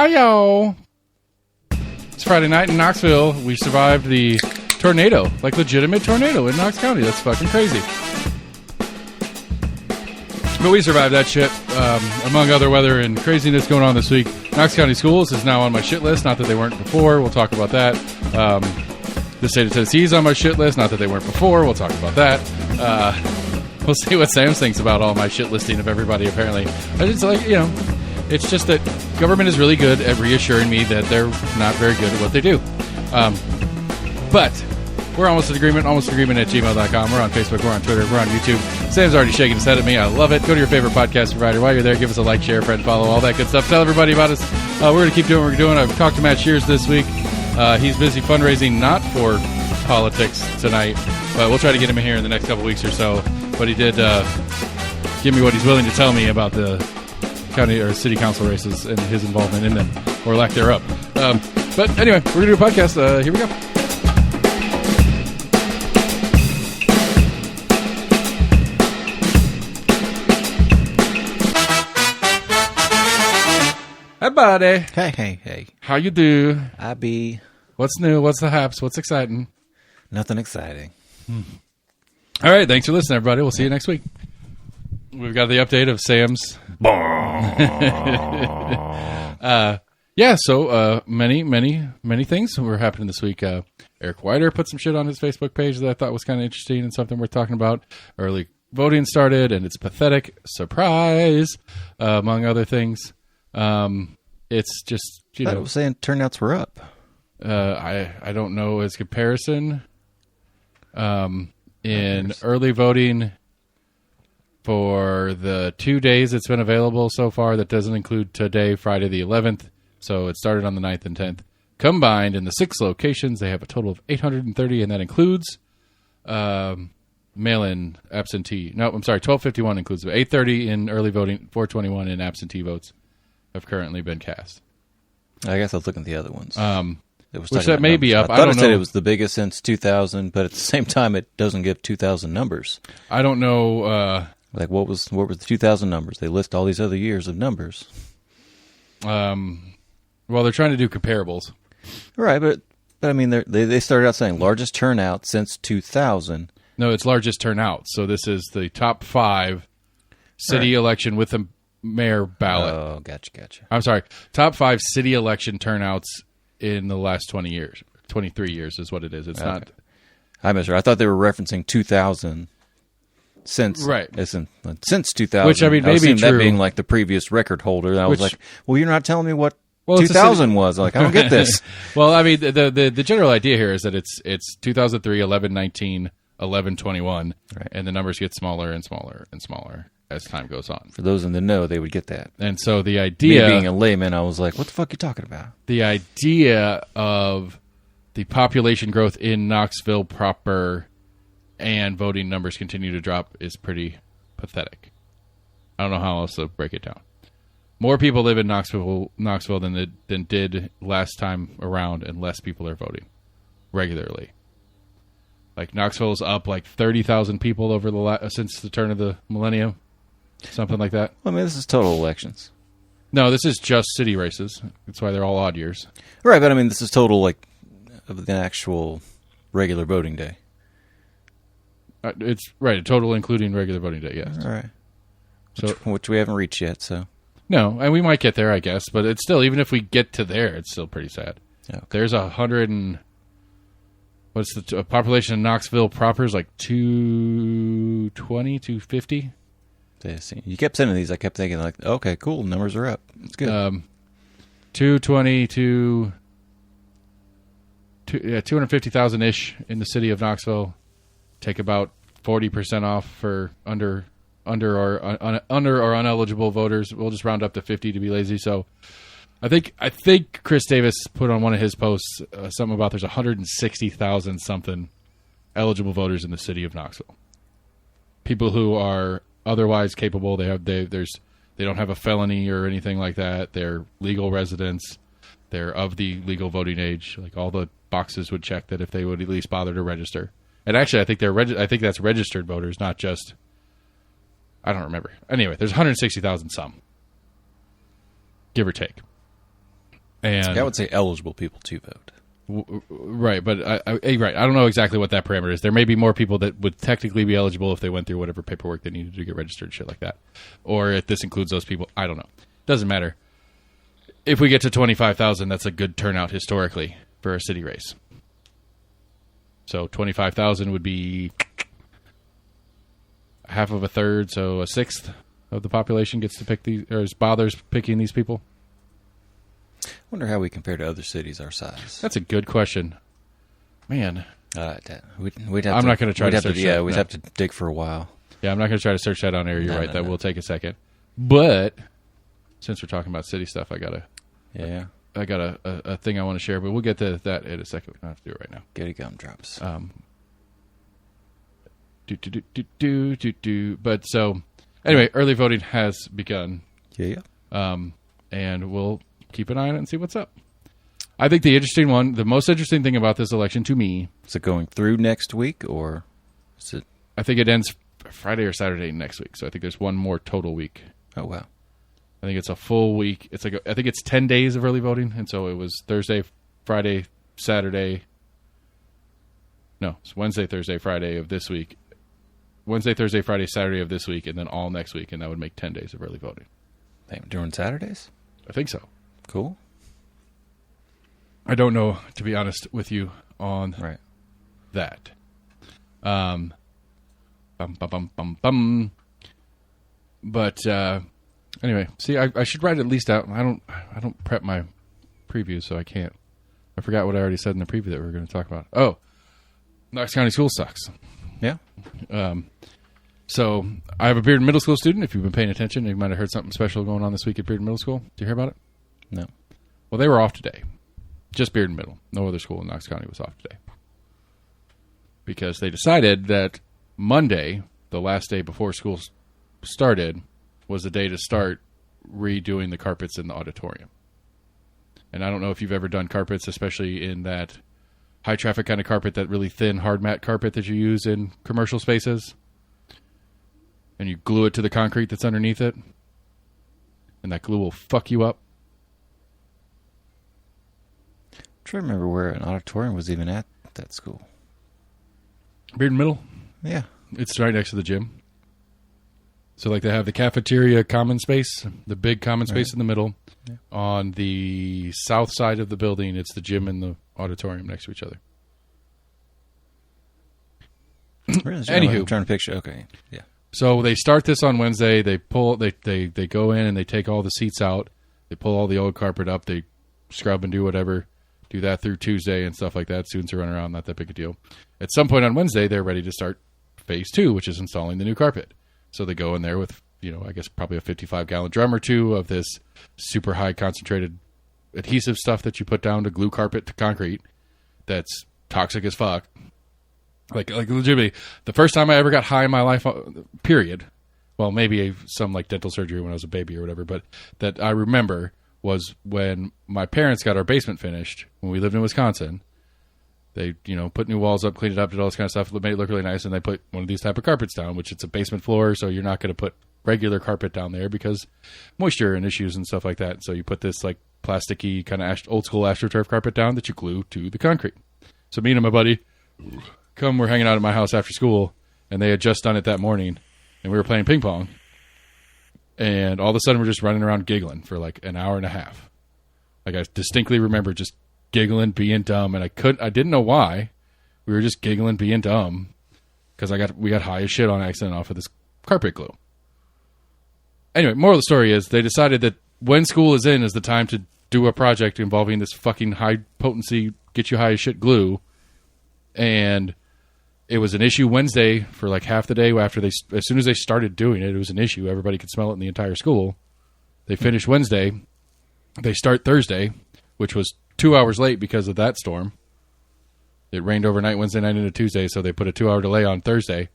Hi, y'all. It's Friday night in Knoxville. We survived the tornado, like legitimate tornado in Knox County. That's fucking crazy. But we survived that shit, among other weather and craziness going on this week. Knox County Schools is now on my shit list. Not that they weren't before. We'll talk about that. The state of Tennessee is on my shit list. Not that they weren't before. We'll talk about that. We'll see what Sam thinks about all my shit listing of everybody, apparently. It's like, it's just that government is really good at reassuring me that they're not very good at what they do. But we're almost at agreement at gmail.com. We're on Facebook, we're on Twitter, we're on YouTube. Sam's already shaking his head at me. I love it. Go to your favorite podcast provider. While you're there, give us a like, share, friend, follow, all that good stuff. Tell everybody about us. We're going to keep doing what we're doing. I've talked to Matt Shears this week. He's busy fundraising, not for politics tonight, but we'll try to get him in here in the next couple weeks or so. But he did give me what he's willing to tell me about the county or city council races and his involvement in them, or lack thereof. But anyway, we're going to do a podcast. Here we go. Hey, buddy. Hey. How you do? I be. What's new? What's the haps? What's exciting? Nothing exciting. All right. Thanks for listening, everybody. We'll see you next week. We've got the update of Sam's. So many things were happening this week. Eric Whiter put some shit on his Facebook page that I thought was kind of interesting and something worth talking about. Early voting started, and it's pathetic. Surprise, among other things. It's just, I was saying turnouts were up. I don't know as comparison. In early voting for the 2 days it's been available so far, that doesn't include today, Friday the 11th. So it started on the 9th and 10th. Combined in the 6 locations, they have a total of 830, and that includes mail-in absentee. No, I'm sorry, 1251 includes 830 in early voting, 421 in absentee votes have currently been cast. I guess I was looking at the other ones. Which that may be up. I thought it said it was the biggest since 2000, but at the same time, it doesn't give 2000 numbers. I don't know. Like what were the 2000 numbers? They list all these other years of numbers. Well, they're trying to do comparables, right? But I mean, they started out saying largest turnout since 2000. No, it's largest turnout. So this is the top 5 city election with the mayor ballot. Oh, gotcha. I'm sorry, top 5 city election turnouts in the last 20 years. 23 years is what it is. It's okay. Not. I misheard. I thought they were referencing 2000 since 2000. Which, I mean, maybe that being like the previous record holder. And I was like, well, you're not telling me what 2000 was. Like, I don't get this. Well, I mean, the general idea here is that it's 2003, 11, 19, 11, 21, right. And the numbers get smaller and smaller and smaller as time goes on. For those in the know, they would get that. And so the idea... Me being a layman, I was like, what the fuck are you talking about? The idea of the population growth in Knoxville proper and voting numbers continue to drop is pretty pathetic. I don't know how else to break it down. More people live in Knoxville than did last time around, and less people are voting regularly. Like, Knoxville's up like 30,000 people over since the turn of the millennium. Something like that. Well, I mean, this is total elections. No, this is just city races. That's why they're all odd years. Right, but I mean, this is total, like, of the actual regular voting day. It's right, a total including regular voting day, yes. All right. Which we haven't reached yet, so. No, and we might get there, I guess, but it's still, even if we get to there, it's still pretty sad. Okay. There's 100 and... What's the population of Knoxville proper is like 220, 250? You kept sending these. I kept thinking, like, okay, cool, numbers are up. It's good. 220 to 250,000-ish in the city of Knoxville. Take about 40% off for under or uneligible voters. We'll just round up to 50 to be lazy. So I think Chris Davis put on one of his posts something about there's 160,000 something eligible voters in the city of Knoxville. People who are otherwise capable. They don't have a felony or anything like that. They're legal residents. They're of the legal voting age. Like, all the boxes would check that if they would at least bother to register. And actually, I think I think that's registered voters, not just. I don't remember. Anyway, there's 160,000 some, give or take. And I would say eligible people to vote. Right, but I don't know exactly what that parameter is. There may be more people that would technically be eligible if they went through whatever paperwork they needed to get registered and shit like that. Or if this includes those people, I don't know. Doesn't matter. If we get to 25,000, that's a good turnout historically for a city race. So 25,000 would be half of a third, so a sixth of the population gets to pick these, or bothers picking these people. I wonder how we compare to other cities our size. That's a good question. Man. We'd have I'm not going to try to search that. Yeah, we'd have to dig for a while. Yeah, I'm not going to try to search that on air. You're right. That will take a second. But since we're talking about city stuff, I got a thing I want to share, but we'll get to that in a second. We don't have to do it right now. Get a gumdrops. But so, anyway, early voting has begun. Yeah. And we'll keep an eye on it and see what's up. I think the most interesting thing about this election to me... Is it going through next week, or is it... I think it ends Friday or Saturday next week, so I think there's one more total week. Oh, wow. I think it's a full week. I think it's 10 days of early voting, and so it was Thursday, Friday, Saturday... No, it's Wednesday, Thursday, Friday of this week. Wednesday, Thursday, Friday, Saturday of this week, and then all next week, and that would make 10 days of early voting. During Saturdays? I think so. Cool. I don't know, to be honest with you, on that. But anyway, see, I should write it at least out. I don't prep my preview, so I can't. I forgot what I already said in the preview that we were going to talk about. Oh, Knox County School sucks. Yeah. So I have a Bearden Middle School student. If you've been paying attention, you might have heard something special going on this week at Bearden Middle School. Did you hear about it? No. Well, they were off today. Just Bearden Middle. No other school in Knox County was off today. Because they decided that Monday, the last day before school started, was the day to start redoing the carpets in the auditorium. And I don't know if you've ever done carpets, especially in that high traffic kind of carpet, that really thin hard mat carpet that you use in commercial spaces. And you glue it to the concrete that's underneath it. And that glue will fuck you up. I'm trying to remember where an auditorium was even at that school. Bearden Middle? Yeah. It's right next to the gym. So like they have the cafeteria common space, the big common space in the middle. Yeah. On the south side of the building, it's the gym and the auditorium next to each other. Anywho, I'm trying to picture. Okay, yeah. So they start this on Wednesday. They go in and they take all the seats out. They pull all the old carpet up. They scrub and do whatever. Do that through Tuesday and stuff like that. Students are running around, not that big a deal. At some point on Wednesday, they're ready to start phase 2, which is installing the new carpet. So they go in there with, I guess probably a 55-gallon drum or two of this super high concentrated adhesive stuff that you put down to glue carpet to concrete that's toxic as fuck. Like legitimately, the first time I ever got high in my life, period, well, maybe some like dental surgery when I was a baby or whatever, but that I remember was when my parents got our basement finished when we lived in Wisconsin. They, put new walls up, cleaned it up, did all this kind of stuff, made it look really nice, and they put one of these type of carpets down, which it's a basement floor, so you're not going to put regular carpet down there because moisture and issues and stuff like that. So you put this like plasticky kind of old school AstroTurf carpet down that you glue to the concrete. So me and my buddy we're hanging out at my house after school, and they had just done it that morning, and we were playing ping pong, and all of a sudden we're just running around giggling for like an hour and a half. Like I distinctly remember just giggling, being dumb, and I didn't know why. We were just giggling, being dumb, because we got high as shit on accident off of this carpet glue. Anyway, moral of the story is they decided that when school is in is the time to do a project involving this fucking high potency, get you high as shit glue, and it was an issue Wednesday for like half the day after as soon as they started doing it, it was an issue. Everybody could smell it in the entire school. They finished Wednesday. They start Thursday, which was 2 hours late because of that storm. It rained overnight Wednesday night into Tuesday, so they put a 2-hour delay on Thursday.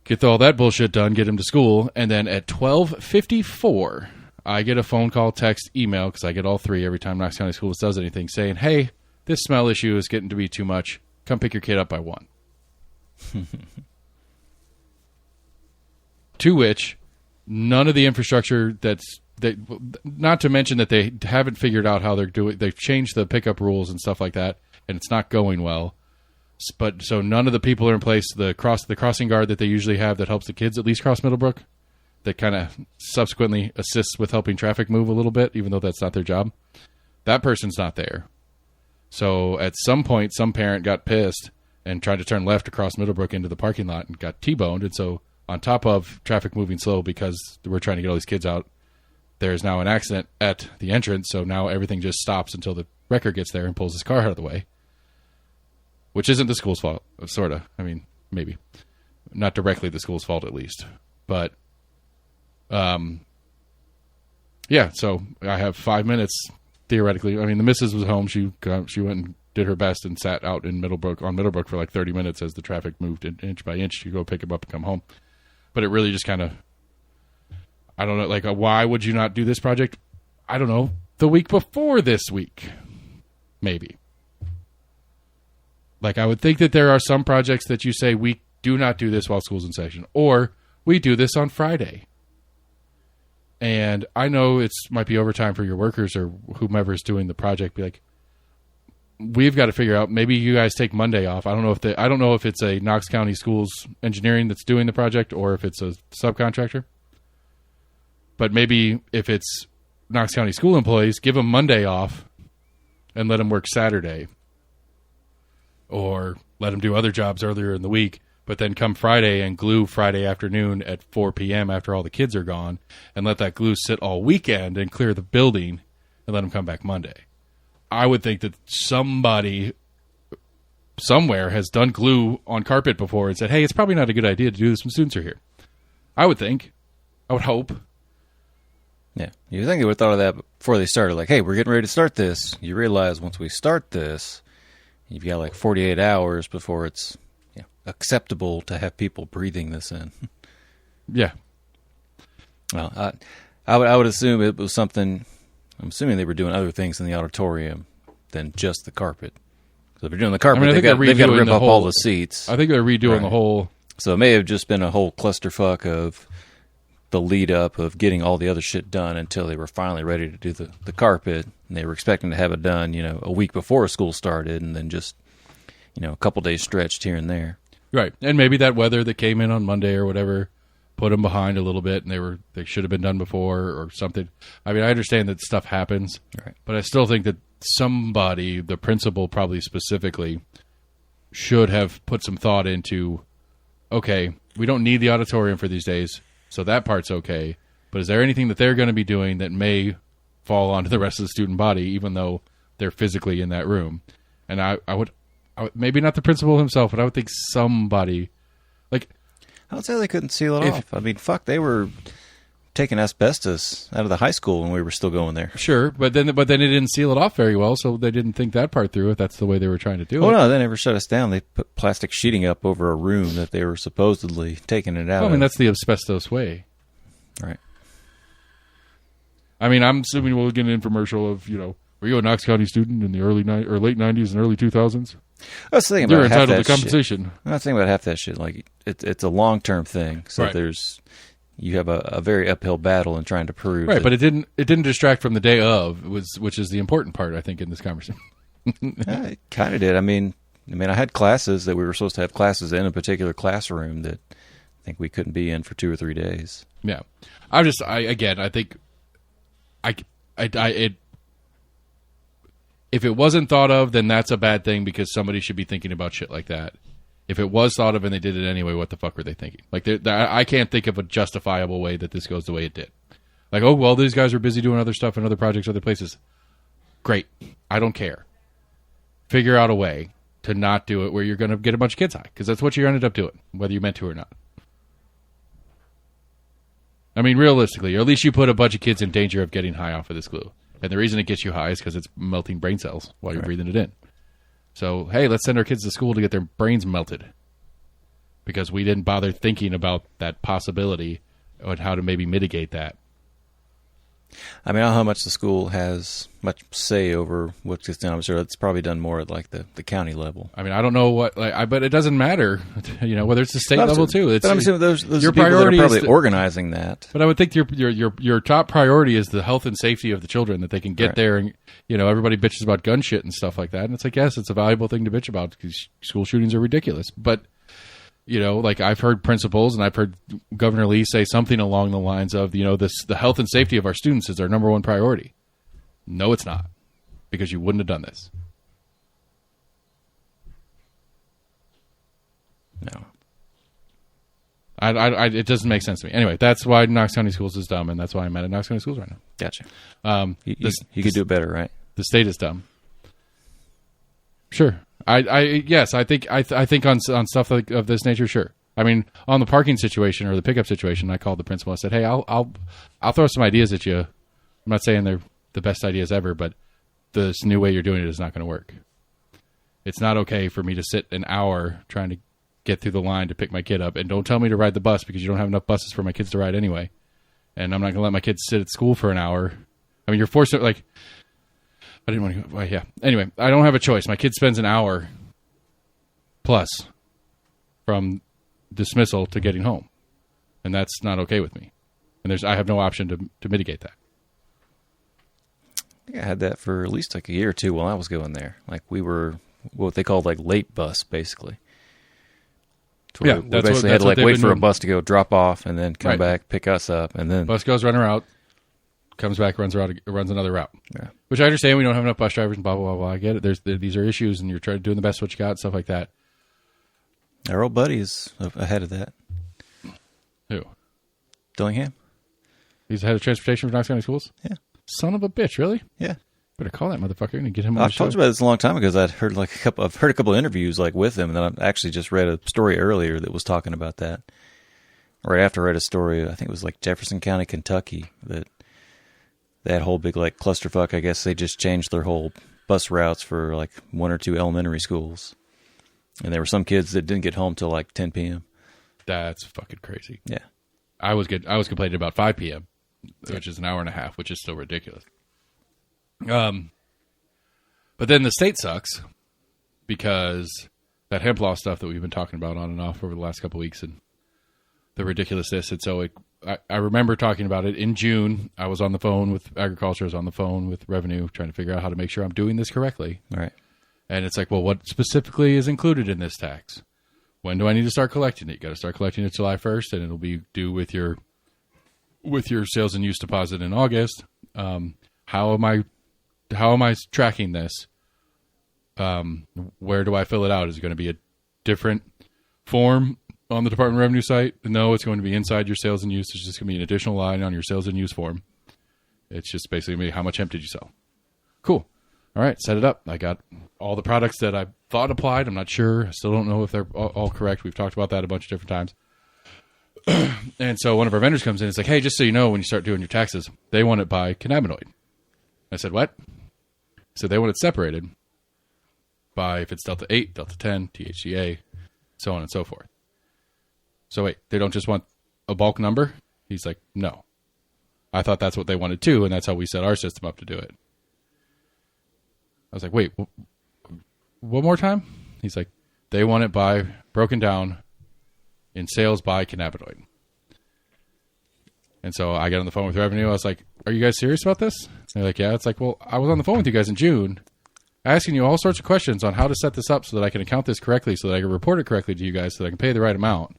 Get all that bullshit done, get him to school, and then at 12:54, I get a phone call, text, email, because I get all three every time Knox County Schools does anything, saying, hey, this smell issue is getting to be too much. Come pick your kid up by 1. To which, none of the infrastructure that's not to mention that they haven't figured out how they're doing. They've changed the pickup rules and stuff like that, and it's not going well. But so none of the people are in place. The crossing guard that they usually have that helps the kids at least cross Middlebrook, that kind of subsequently assists with helping traffic move a little bit, even though that's not their job. That person's not there. So at some point, some parent got pissed and tried to turn left across Middlebrook into the parking lot and got T-boned. And so on top of traffic moving slow because we're trying to get all these kids out, there's now an accident at the entrance. So now everything just stops until the wrecker gets there and pulls his car out of the way. Which isn't the school's fault, sort of. I mean, maybe. Not directly the school's fault, at least. But, yeah, so I have 5 minutes, theoretically. I mean, the missus was home. She went and did her best and sat out in Middlebrook for like 30 minutes as the traffic moved inch by inch. You go pick him up and come home. But it really just kind of, I don't know, like, why would you not do this project? I don't know, the week before this week, maybe. Like, I would think that there are some projects that you say, we do not do this while school's in session, or we do this on Friday. And I know it might be overtime for your workers or whomever is doing the project. Be like, we've got to figure out, maybe you guys take Monday off. I don't know if it's a Knox County Schools Engineering that's doing the project or if it's a subcontractor. But maybe if it's Knox County school employees, give them Monday off and let them work Saturday. Or let them do other jobs earlier in the week, but then come Friday and glue Friday afternoon at 4 p.m. after all the kids are gone, and let that glue sit all weekend and clear the building and let them come back Monday. I would think that somebody somewhere has done glue on carpet before and said, hey, it's probably not a good idea to do this when students are here. I would think. I would hope. Yeah. You think they would have thought of that before they started. Like, hey, we're getting ready to start this. You realize once we start this, you've got like 48 hours before it's acceptable to have people breathing this in. Yeah. Well, I would assume it was something. I'm assuming they were doing other things in the auditorium than just the carpet. So if they're doing the carpet, they've got to rip up all the seats. I think they're redoing the whole. So it may have just been a whole clusterfuck of the lead up of getting all the other shit done until they were finally ready to do the carpet, and they were expecting to have it done, a week before school started, and then just, a couple days stretched here and there. Right, and maybe that weather that came in on Monday or whatever put them behind a little bit, and they should have been done before or something. I mean, I understand that stuff happens, right, but I still think that somebody, the principal probably specifically, should have put some thought into, okay, we don't need the auditorium for these days. So that part's okay, but is there anything that they're going to be doing that may fall onto the rest of the student body, even though they're physically in that room? And I would maybe not the principal himself, but I would think somebody, like, I would say they couldn't seal it off. I mean, fuck, they were taking asbestos out of the high school when we were still going there. Sure, but then it didn't seal it off very well, so they didn't think that part through if that's the way they were trying to do it. Oh no, they never shut us down. They put plastic sheeting up over a room that they were supposedly taking it out. I mean, that's the asbestos way, right? I mean, I'm assuming we'll get an infomercial of were you a Knox County student in the late '90s and early 2000s? I was thinking about you're entitled to compensation. I was thinking about half that shit. Like it's a long-term thing, so right. You have a very uphill battle in trying to prove. Right, but it didn't distract from the day of, which is the important part, I think, in this conversation. It kind of did. I mean, I had classes that we were supposed to have classes in a particular classroom that I think we couldn't be in for 2 or 3 days. Yeah, I think if it wasn't thought of, then that's a bad thing because somebody should be thinking about shit like that. If it was thought of and they did it anyway, what the fuck were they thinking? Like, I can't think of a justifiable way that this goes the way it did. Like, oh, well, these guys were busy doing other stuff and other projects, other places. Great. I don't care. Figure out a way to not do it where you're going to get a bunch of kids high, because that's what you ended up doing, whether you meant to or not. I mean, realistically, or at least you put a bunch of kids in danger of getting high off of this glue. And the reason it gets you high is because it's melting brain cells while you're breathing it in. So, hey, let's send our kids to school to get their brains melted because we didn't bother thinking about that possibility and how to maybe mitigate that. I mean, I don't know how much the school has much say over what gets done. I'm sure it's probably done more at like the county level. I mean, I don't know what, but it doesn't matter, whether it's the state level too. It's, but I'm saying those your people that are priority probably organizing that. But I would think your top priority is the health and safety of the children, that they can get there. And everybody bitches about gun shit and stuff like that, and it's like, yes, it's a valuable thing to bitch about because school shootings are ridiculous. But I've heard principals and I've heard Governor Lee say something along the lines of, the health and safety of our students is our number one priority. No, it's not, because you wouldn't have done this. No. It doesn't make sense to me. Anyway, that's why Knox County Schools is dumb, and that's why I'm mad at Knox County Schools right now. Gotcha. You could do it better, right? The state is dumb. Sure. Yes, I think on stuff of this nature, sure. I mean, on the parking situation or the pickup situation, I called the principal. I said, "Hey, I'll throw some ideas at you. I'm not saying they're the best ideas ever, but this new way you're doing it is not going to work. It's not okay for me to sit an hour trying to get through the line to pick my kid up, and don't tell me to ride the bus because you don't have enough buses for my kids to ride anyway. And I'm not going to let my kids sit at school for an hour. I mean, you're forced to, I didn't want to go. Well, yeah. Anyway, I don't have a choice. My kid spends an hour plus from dismissal to getting home, and that's not okay with me. And I have no option to mitigate that. I think I had that for at least like a year or two while I was going there. Like we were what they called like late bus, basically. Yeah, we basically had to wait for a bus to go drop off and then come back, pick us up, and then bus goes, run a route, comes back, runs another route. Yeah. Which I understand we don't have enough bus drivers and blah blah blah blah. I get it. These are issues, and you're trying to do the best what you got, stuff like that. Our old buddy is ahead of that. Who? Dillingham. He's the head of transportation for Knox County Schools? Yeah. Son of a bitch, really? Yeah. Better call that motherfucker and get him on the show. I've told you about this a long time ago because I've heard a couple of interviews with him, and then I actually just read a story earlier that was talking about that. Right after I read a story, I think it was Jefferson County, Kentucky, that whole big clusterfuck. I guess they just changed their whole bus routes for one or two elementary schools, and there were some kids that didn't get home till 10 p.m. That's fucking crazy. Yeah, I was complaining about 5 p.m., which is an hour and a half, which is still ridiculous. But then the state sucks because that hemp law stuff that we've been talking about on and off over the last couple of weeks and the ridiculousness. And so I remember talking about it in June. I was on the phone with agriculture. I was on the phone with revenue trying to figure out how to make sure I'm doing this correctly. Right. And it's well, what specifically is included in this tax? When do I need to start collecting it? You got to start collecting it July 1st, and it'll be due with your sales and use deposit in August. How am I tracking this? Where do I fill it out? Is it going to be a different form on the Department of Revenue site? No, it's going to be inside your sales and use. It's just going to be an additional line on your sales and use form. It's just basically how much hemp did you sell? Cool. All right, set it up. I got all the products that I thought applied. I'm not sure. I still don't know if they're all correct. We've talked about that a bunch of different times. And so one of our vendors comes in. It's hey, just so you know, when you start doing your taxes, they want it by cannabinoid. I said, what? So they want it separated by if it's Delta 8, Delta 10, THCA, so on and so forth. So wait, they don't just want a bulk number? He's like, no. I thought that's what they wanted too, and that's how we set our system up to do it. I was like, wait, one more time? He's like, they want it by broken down in sales by cannabinoid. And so I got on the phone with revenue. I was like, are you guys serious about this? And they're like, yeah. It's well, I was on the phone with you guys in June asking you all sorts of questions on how to set this up so that I can account this correctly, so that I can report it correctly to you guys, so that I can pay the right amount.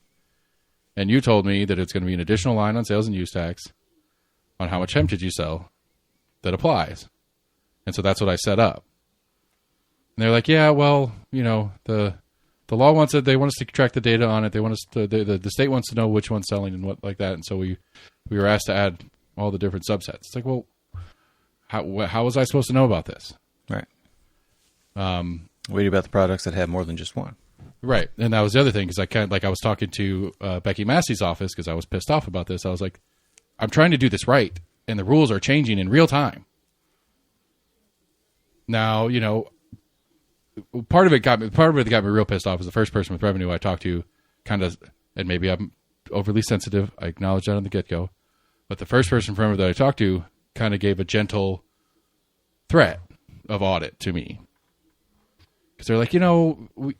And you told me that it's going to be an additional line on sales and use tax on how much hemp did you sell that applies. And so that's what I set up. And they're like, yeah, well, the law wants it. They want us to track the data on it. They want us to, the state wants to know which one's selling and what like that. And so we were asked to add all the different subsets. It's well, how was I supposed to know about this? Right. Wait about the products that have more than just one. Right. And that was the other thing, because I was talking to Becky Massey's office because I was pissed off about this. I was like, I'm trying to do this right, and the rules are changing in real time. Now, part of it got me real pissed off. Is the first person with revenue I talked to kind of, and maybe I'm overly sensitive. I acknowledge that on the get-go. But the first person from her that I talked to kind of gave a gentle threat of audit to me. Because they're like,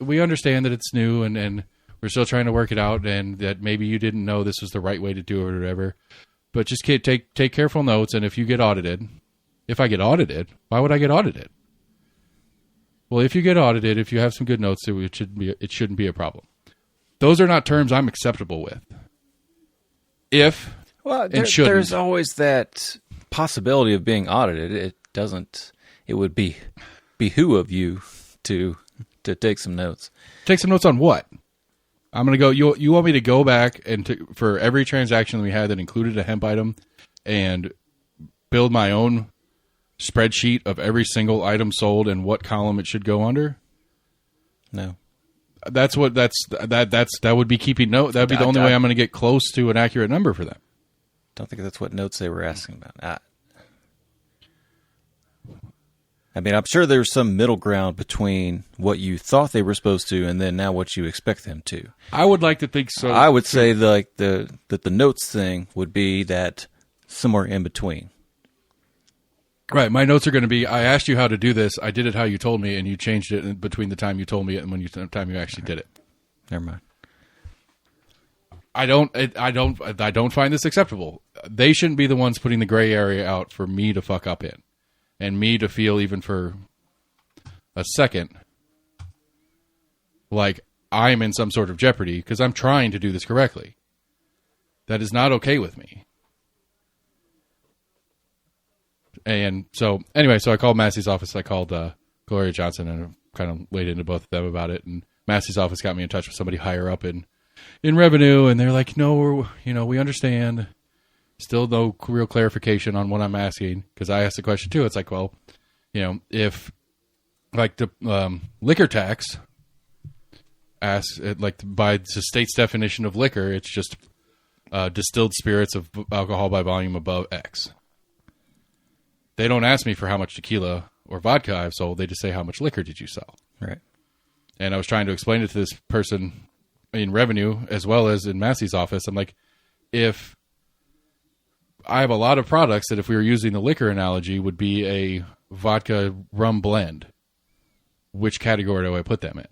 we understand that it's new and we're still trying to work it out, and that maybe you didn't know this was the right way to do it or whatever. But just take careful notes, and if you get audited, if I get audited, why would I get audited? Well, if you get audited, if you have some good notes, it shouldn't be a problem. Those are not terms I'm acceptable with. There's always that possibility of being audited. It would behoove of you to take some notes. Take some notes on what? I'm going to go, you want me to go back and for every transaction we had that included a hemp item and build my own spreadsheet of every single item sold and what column it should go under? No. That would be keeping note. That would be the only way I'm going to get close to an accurate number for them. Don't think that's what notes they were asking about. I mean, I'm sure there's some middle ground between what you thought they were supposed to and then now what you expect them to. I would like to think so. I would say that the notes thing would be that somewhere in between. Right. My notes are going to be, I asked you how to do this. I did it how you told me, and you changed it in between the time you told me it and the time you actually did it. Never mind. I don't find this acceptable. They shouldn't be the ones putting the gray area out for me to fuck up in. And me to feel even for a second like I'm in some sort of jeopardy because I'm trying to do this correctly. That is not okay with me. And so, anyway, I called Massey's office. I called Gloria Johnson and kind of laid into both of them about it. And Massey's office got me in touch with somebody higher up in revenue. And they're like, no, we understand. Still no real clarification on what I'm asking, because I asked the question too. It's like, well, if like the liquor tax asks, like by the state's definition of liquor, it's just distilled spirits of alcohol by volume above X. They don't ask me for how much tequila or vodka I've sold. They just say, how much liquor did you sell? Right. And I was trying to explain it to this person in revenue as well as in Massey's office. I'm like, if I have a lot of products that if we were using the liquor analogy would be a vodka rum blend. Which category do I put them in?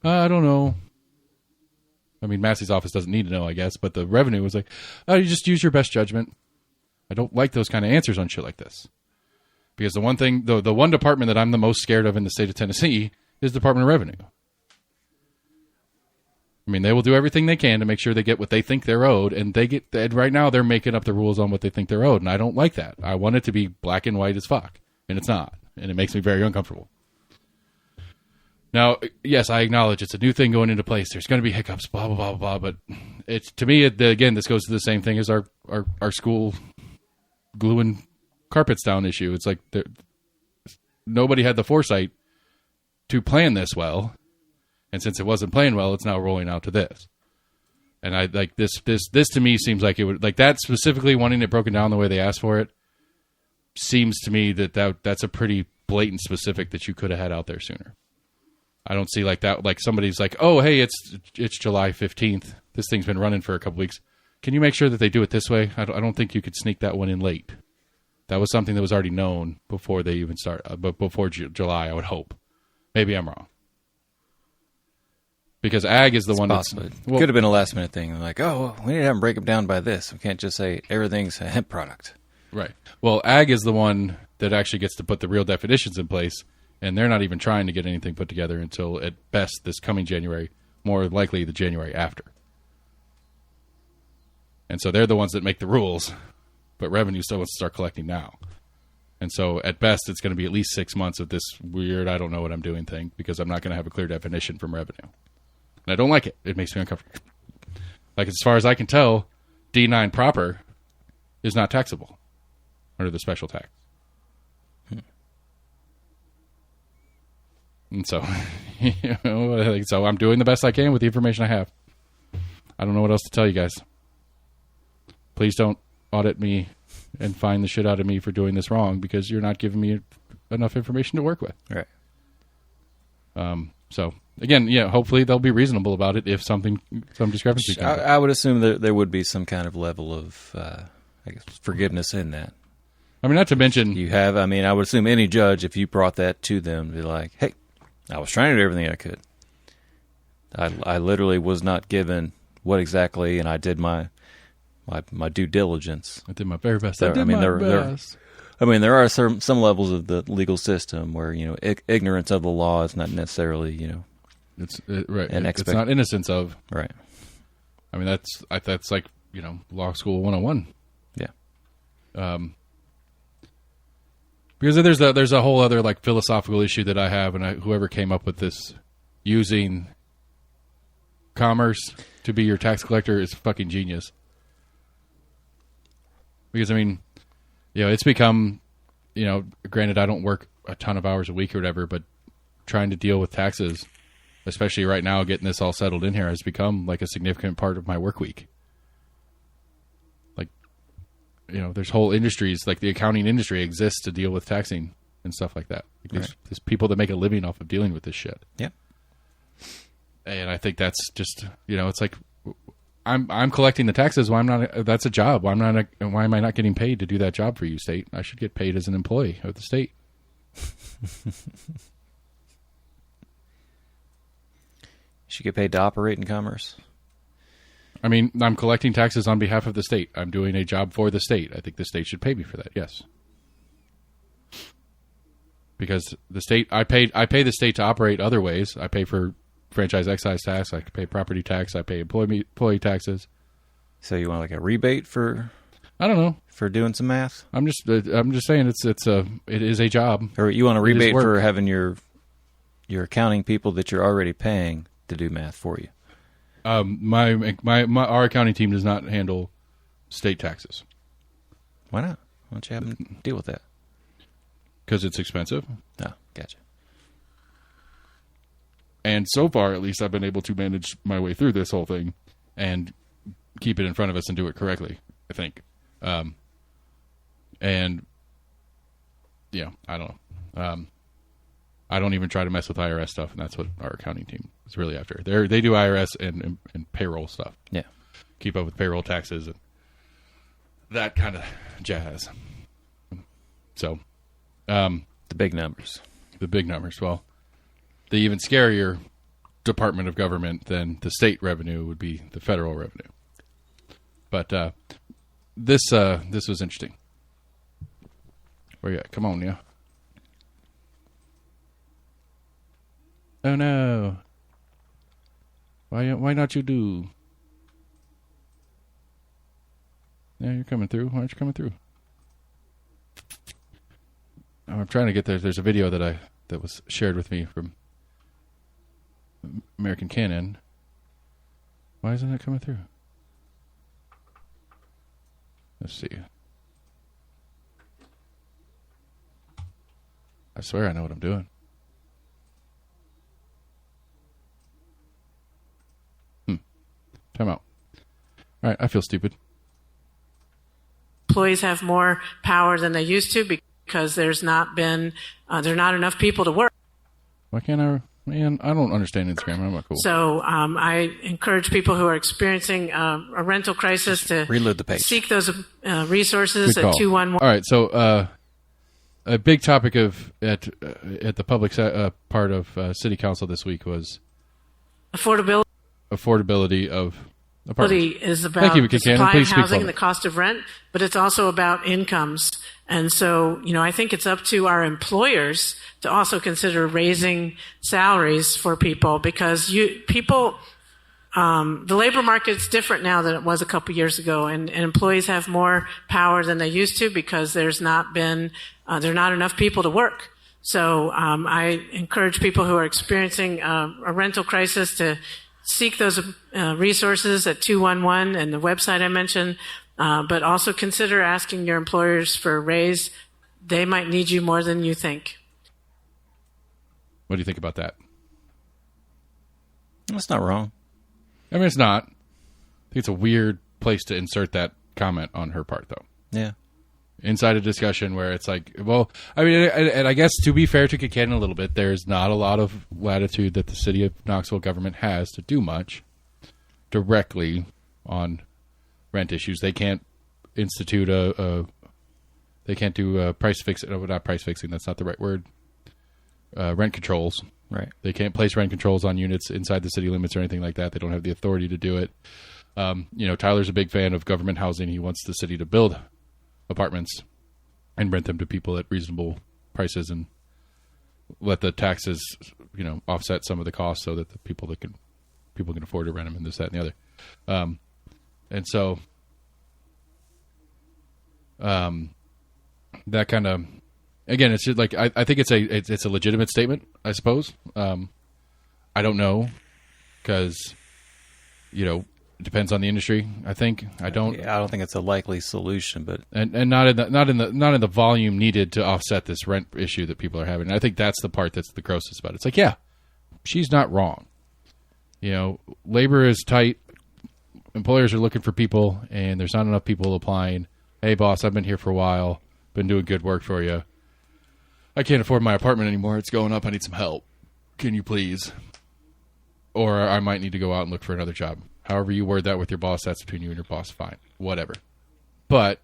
I don't know. I mean, Massey's office doesn't need to know, I guess, but the revenue was like, oh, you just use your best judgment. I don't like those kind of answers on shit like this. Because the one thing, the one department that I'm the most scared of in the state of Tennessee is the Department of Revenue. I mean, they will do everything they can to make sure they get what they think they're owed, and right now they're making up the rules on what they think they're owed, and I don't like that. I want it to be black and white as fuck, and it's not, and it makes me very uncomfortable. Now, yes, I acknowledge it's a new thing going into place. There's going to be hiccups, blah, blah, blah, blah, but it's, to me, again, this goes to the same thing as our school gluing carpets down issue. It's like nobody had the foresight to plan this well. And since it wasn't playing well, it's now rolling out to this. And I like this to me seems like it would, like that specifically wanting it broken down the way they asked for it seems to me that's a pretty blatant specific that you could have had out there sooner. I don't see like that, like somebody's like, oh, hey, it's July 15th. This thing's been running for a couple weeks. Can you make sure that they do it this way? I don't think you could sneak that one in late. That was something that was already known before they even start, but before July, I would hope. Maybe I'm wrong. Because ag is the one that's... Well, could have been a last-minute thing. Like, oh, we need to have them break them down by this. We can't just say everything's a hemp product. Right. Well, ag is the one that actually gets to put the real definitions in place, and they're not even trying to get anything put together until, at best, this coming January, more likely the January after. And so they're the ones that make the rules, but revenue still wants to start collecting now. And so, at best, it's going to be at least 6 months of this weird, I don't know what I'm doing thing, because I'm not going to have a clear definition from revenue. And I don't like it. It makes me uncomfortable. Like, as far as I can tell, D9 proper is not taxable under the special tax. And so, so I'm doing the best I can with the information I have. I don't know what else to tell you guys. Please don't audit me and find the shit out of me for doing this wrong, because you're not giving me enough information to work with. Right. So, again, yeah, hopefully they'll be reasonable about it if some discrepancy comes up. I would assume that there would be some kind of level of I guess, forgiveness in that. I mean, not to mention... I would assume any judge, if you brought that to them, be like, hey, I was trying to do everything I could. I literally was not given what exactly, and I did my due diligence. I did my very best. There are some levels of the legal system where, ignorance of the law is not necessarily, right. It's not innocence of. Right. I mean, that's like, law school 101. Yeah. Because there's a whole other like philosophical issue that I have, and whoever came up with this, using commerce to be your tax collector is fucking genius. Because it's become, granted I don't work a ton of hours a week or whatever, but trying to deal with taxes, especially right now, getting this all settled in here, has become like a significant part of my work week. There's whole industries, like the accounting industry exists to deal with taxing and stuff like that. There's people that make a living off of dealing with this shit. Yeah. And I think that's just, it's like, I'm collecting the taxes. Why I'm not? That's a job. Why am I not getting paid to do that job for you, state? I should get paid as an employee of the state. You should get paid to operate in commerce. I mean, I'm collecting taxes on behalf of the state. I'm doing a job for the state. I think the state should pay me for that. Yes, because the state, I pay the state to operate other ways. I pay for franchise excise tax. I pay property tax. I pay employee taxes. So you want like a rebate for? I don't know, for doing some math. I'm just saying it is a job. Or you want a rebate for having your accounting people that you're already paying to do math for you. Our accounting team does not handle state taxes. Why not? Why don't you have them deal with that? Because it's expensive. Oh, gotcha. And so far, at least, I've been able to manage my way through this whole thing and keep it in front of us and do it correctly, I think. And yeah, I don't know. I don't even try to mess with IRS stuff, and that's what our accounting team is really after. They do IRS and payroll stuff. Yeah. Keep up with payroll taxes and that kind of jazz. So, the big numbers. The big numbers. Well, the even scarier department of government than the state revenue would be the federal revenue. But this was interesting. Where you at? Come on, yeah. Oh no! Why not you do? Yeah, you're coming through. Why aren't you coming through? Oh, I'm trying to get there. There's a video that was shared with me from Mayor Kincannon. Why isn't it coming through? Let's see. I swear I know what I'm doing. Time out. All right, I feel stupid. Employees have more power than they used to because there's not enough people to work. Why can't I? Man, I don't understand Instagram. I'm not cool. So I encourage people who are experiencing a rental crisis to reload the page. Seek those resources at 211. All right, so a big topic at the public part of City Council this week was affordability of apartments. Is about Thank you, the Kincannon. supply Please of speak housing for and the cost of rent, but it's also about incomes. And so, I think it's up to our employers to also consider raising salaries for people because the labor market's different now than it was a couple years ago, and employees have more power than they used to because there are not enough people to work. So I encourage people who are experiencing a rental crisis to seek those resources at 211 and the website I mentioned, but also consider asking your employers for a raise. They might need you more than you think. What do you think about that? That's not wrong. I mean, it's not. I think it's a weird place to insert that comment on her part, though. Yeah. Inside a discussion where it's like, well, I mean, and I guess to be fair to Kincannon a little bit, there's not a lot of latitude that the city of Knoxville government has to do much directly on rent issues. They can't institute they can't do price fixing. No, not price fixing. That's not the right word. Rent controls. Right. They can't place rent controls on units inside the city limits or anything like that. They don't have the authority to do it. Tyler's a big fan of government housing. He wants the city to build apartments and rent them to people at reasonable prices and let the taxes, offset some of the costs so that the people can afford to rent them and this, that, and the other. And so, that kind of, again, it's just like, I think it's a legitimate statement, I suppose. I don't know, because, it depends on the industry. I think I don't think it's a likely solution, but and not in the volume needed to offset this rent issue that people are having. And I think that's the part that's the grossest about it. It's like, yeah, she's not wrong. Labor is tight. Employers are looking for people, and there's not enough people applying. Hey, boss, I've been here for a while, been doing good work for you. I can't afford my apartment anymore. It's going up. I need some help. Can you please? Or I might need to go out and look for another job. However you word that with your boss, that's between you and your boss. Fine. Whatever. But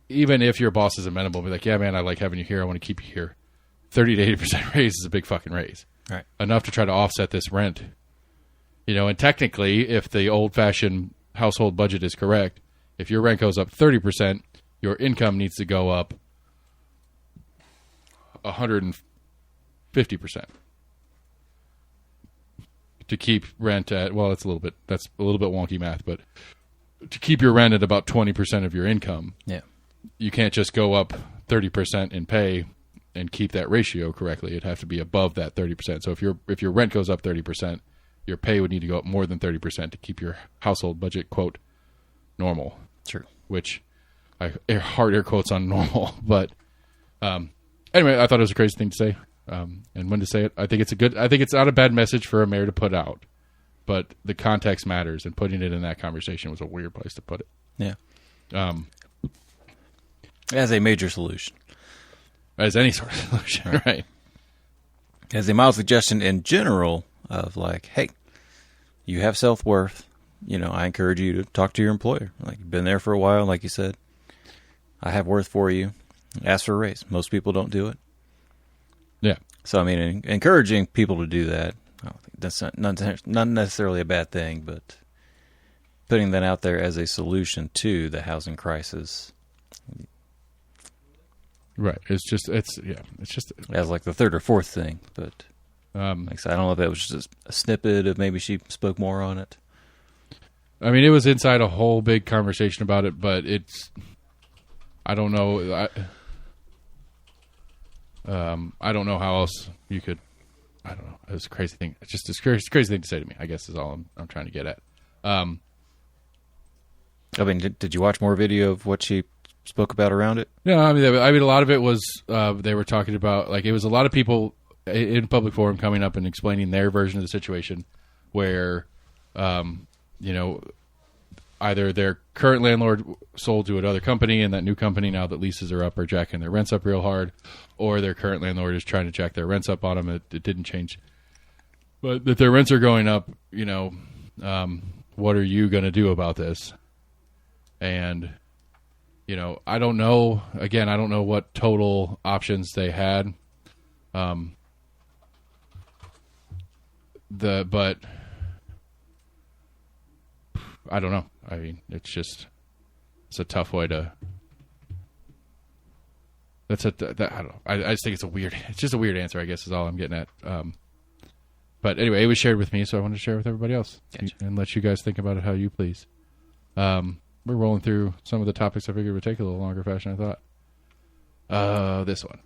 even if your boss is amenable, be like, yeah, man, I like having you here. I want to keep you here. 30 to 80% raise is a big fucking raise. Right. Enough to try to offset this rent. And technically, if the old-fashioned household budget is correct, if your rent goes up 30%, your income needs to go up 150% to keep rent at, well, that's a little bit wonky math, but to keep your rent at about 20% of your income, you can't just go up 30% in pay and keep that ratio correctly. It'd have to be above that 30%. So if your rent goes up 30%, your pay would need to go up more than 30% to keep your household budget, quote, normal. True. Which I hard air quotes on normal, but anyway, I thought it was a crazy thing to say. And when to say it, I think it's not a bad message for a mayor to put out, but the context matters, and putting it in that conversation was a weird place to put it. Yeah. As a major solution. As any sort of solution, right. As a mild suggestion in general of like, hey, you have self-worth. I encourage you to talk to your employer. Like, you've been there for a while, like you said. I have worth for you. Ask for a raise. Most people don't do it. Yeah. So, encouraging people to do that, I don't think that's not necessarily a bad thing, but putting that out there as a solution to the housing crisis. Right. It's just as like the third or fourth thing, but like I said, I don't know if that was just a snippet of maybe she spoke more on it. It was inside a whole big conversation about it, but I don't know. I don't know how else you could. I don't know. It was a crazy thing. It's just a crazy thing to say to me, I guess, is all I'm trying to get at. Did you watch more video of what she spoke about around it? No, a lot of it was they were talking about, like, it was a lot of people in public forum coming up and explaining their version of the situation, where either their current landlord sold to another company, and that new company, now that leases are up, are jacking their rents up real hard, or their current landlord is trying to jack their rents up on them. It didn't change, but that their rents are going up. What are you going to do about this? And I don't know. Again, I don't know what total options they had. But I don't know. It's a tough way to. I don't know. I just think it's just a weird answer, I guess, is all I'm getting at. But anyway, it was shared with me, so I wanted to share it with everybody else. Gotcha. And let you guys think about it how you please. We're rolling through some of the topics I figured would take a little longer fashion, I thought. This one.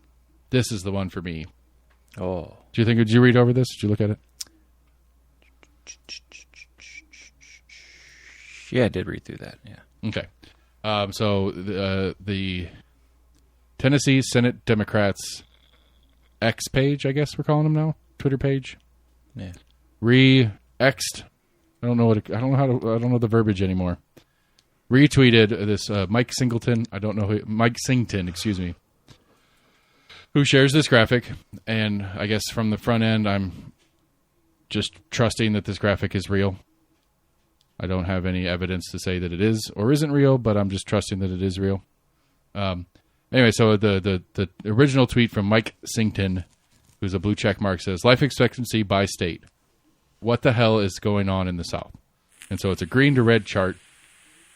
This is the one for me. Oh. Did you read over this? Did you look at it? Yeah, I did read through that, yeah. Okay. So the Tennessee Senate Democrats X page, I guess we're calling them now, Twitter page. Yeah. Re-X'd. I don't know the verbiage anymore. Retweeted this Mike Singleton. Mike Singleton, excuse me, who shares this graphic. And I guess from the front end, I'm just trusting that this graphic is real. I don't have any evidence to say that it is or isn't real, but I'm just trusting that it is real. Anyway, so the original tweet from Mike Sington, who's a blue check mark, says, life expectancy by state. What the hell is going on in the South? And so it's a green to red chart.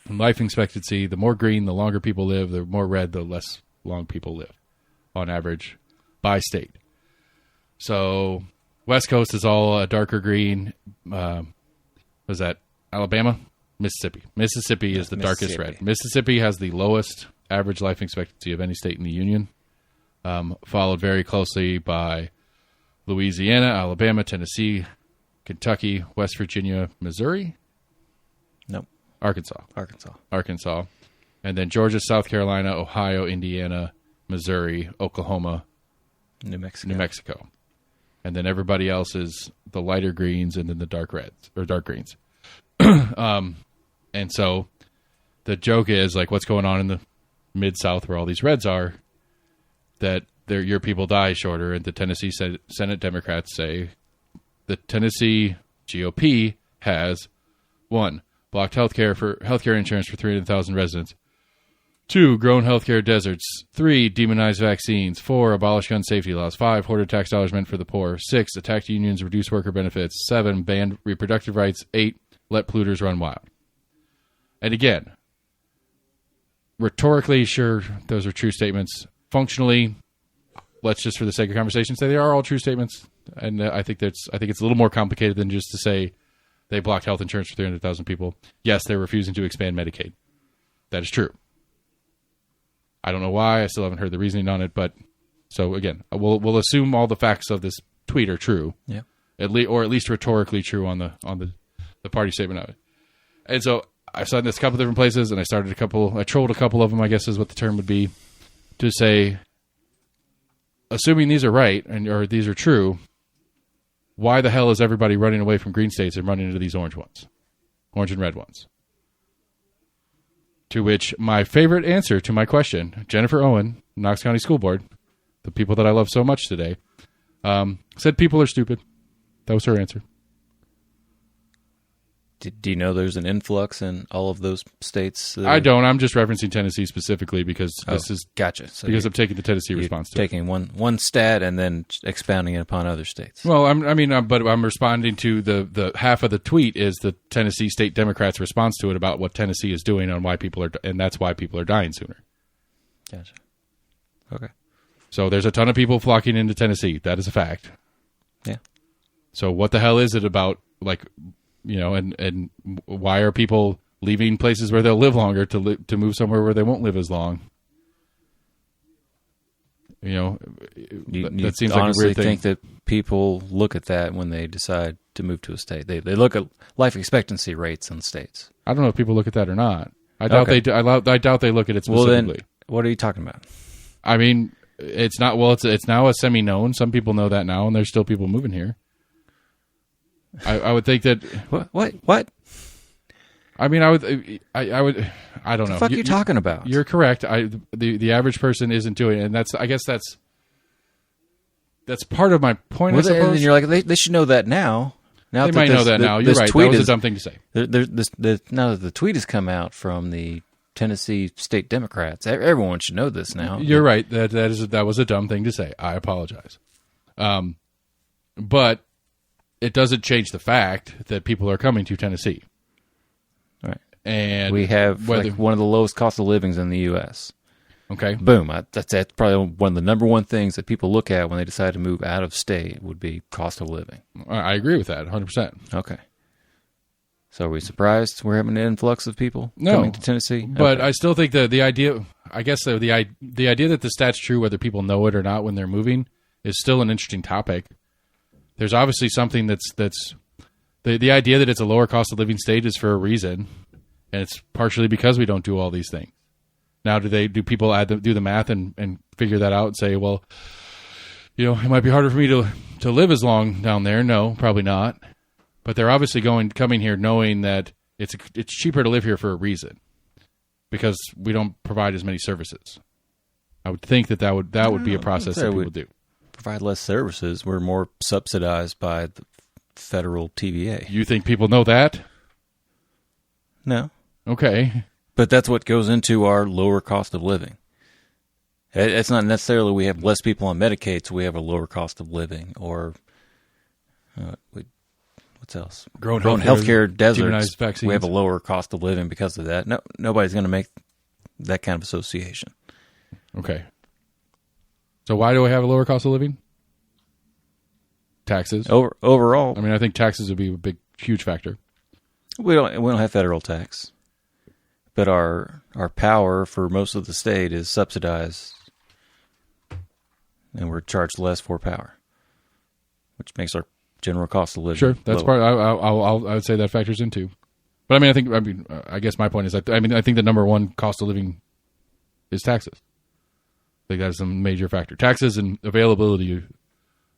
And life expectancy, the more green, the longer people live. The more red, the less long people live, on average, by state. So West Coast is all a darker green. Was that Alabama? Mississippi. Mississippi is the darkest red. Mississippi has the lowest average life expectancy of any state in the union, followed very closely by Louisiana, Alabama, Tennessee, Kentucky, West Virginia, Missouri? Nope. Arkansas. Arkansas. And then Georgia, South Carolina, Ohio, Indiana, Missouri, Oklahoma, New Mexico. And then everybody else is the lighter greens and then the dark reds or dark greens. And so the joke is, like, what's going on in the Mid-South where all these reds are, that your people die shorter. And the Tennessee Senate Democrats say the Tennessee GOP has 1, blocked healthcare insurance for 300,000 residents. 2, grown healthcare deserts. 3, demonized vaccines. 4, abolish gun safety laws. 5, hoarded tax dollars meant for the poor. 6, attacked unions, reduced worker benefits. 7, banned reproductive rights. 8, let polluters run wild. And again, rhetorically, sure, those are true statements. Functionally, let's just, for the sake of conversation, say they are all true statements. And I think it's a little more complicated than just to say they blocked health insurance for 300,000 people. Yes, they're refusing to expand Medicaid. That is true. I don't know why. I still haven't heard the reasoning on it. But so again, we'll assume all the facts of this tweet are true. Yeah. Or at least rhetorically true on the party statement of it. And so I saw this a couple different places, and I trolled a couple of them, I guess is what the term would be, to say, assuming these are right or these are true, why the hell is everybody running away from green states and running into these orange and red ones? To which my favorite answer to my question, Jennifer Owen, Knox County School Board, the people that I love so much today, said people are stupid. That was her answer. Do you know there's an influx in all of those states? I don't. I'm just referencing Tennessee specifically because this is gotcha. So because I'm taking the Tennessee response to taking one stat and then expounding it upon other states. Well, I'm responding to the half of the tweet is the Tennessee State Democrats' response to it about what Tennessee is doing and that's why people are dying sooner. Gotcha. Okay. So there's a ton of people flocking into Tennessee. That is a fact. Yeah. So what the hell is it about, like, you know, and why are people leaving places where they'll live longer to move somewhere where they won't live as long? You know, that seems like a weird thing. Think that people look at that when they decide to move to a state? They look at life expectancy rates in states. I don't know if people look at that or not. I doubt they do. I doubt they look at it specifically. Well, then, what are you talking about? I mean, it's not. Well, it's now a semi-known. Some people know that now, and there's still people moving here. I would think that what? I mean, I would. I don't know. What the fuck are you talking about? You're correct. The average person isn't doing it, and I guess that's part of my point. Well, I suppose. And you're like, they should know that now. They might know that now. You're right. That was a dumb thing to say. Now that the tweet has come out from the Tennessee State Democrats, everyone should know this now. You're right. That was a dumb thing to say. I apologize. But it doesn't change the fact that people are coming to Tennessee. Right. And we have one of the lowest cost of livings in the U.S. Okay. Boom. That's probably one of the number one things that people look at when they decide to move out of state would be cost of living. I agree with that 100%. Okay. So are we surprised we're having an influx of people coming to Tennessee? But okay. I still think the idea, I guess the idea that the stat's true, whether people know it or not when they're moving, is still an interesting topic. There's obviously something that's the idea that it's a lower cost of living state is for a reason, and it's partially because we don't do all these things. Now, do people do the math and figure that out and say, well, you know, it might be harder for me to live as long down there? No, probably not. But they're obviously coming here knowing that it's cheaper to live here for a reason, because we don't provide as many services. I would think that would be a process that people do. Provide less services. We're more subsidized by the federal TVA. You think people know that? No. Okay. But that's what goes into our lower cost of living. It's not necessarily we have less people on Medicaid, so we have a lower cost of living, or what's else? Grown healthcare deserts. Vaccines. We have a lower cost of living because of that. No, nobody's going to make that kind of association. Okay. So why do we have a lower cost of living? Taxes. Overall, I mean, I think taxes would be a huge factor. we don't have federal tax, but our power for most of the state is subsidized, and we're charged less for power, which makes our general cost of living Sure, that's lower. part. I would say that factors into. But I mean, I guess my point is that I think the number one cost of living is taxes. I think that's a major factor. Taxes and availability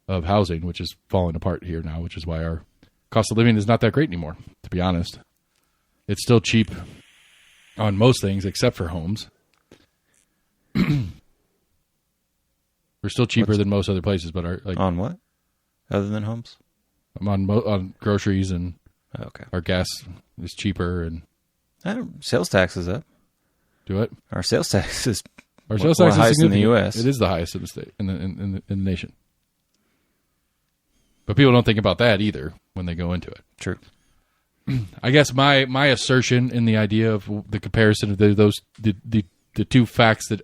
of housing, which is falling apart here now, which is why our cost of living is not that great anymore, to be honest. It's still cheap on most things except for homes. We're still cheaper than most other places, but On what? Other than homes? on groceries, and Okay. our gas is cheaper, and Sales tax is up. do it. Our sales tax is Our one sales of tax the is highest in the significant. U.S. It is the highest in the state in the nation. But people don't think about that either when they go into it. True. I guess my assertion in the idea of the comparison of the two facts that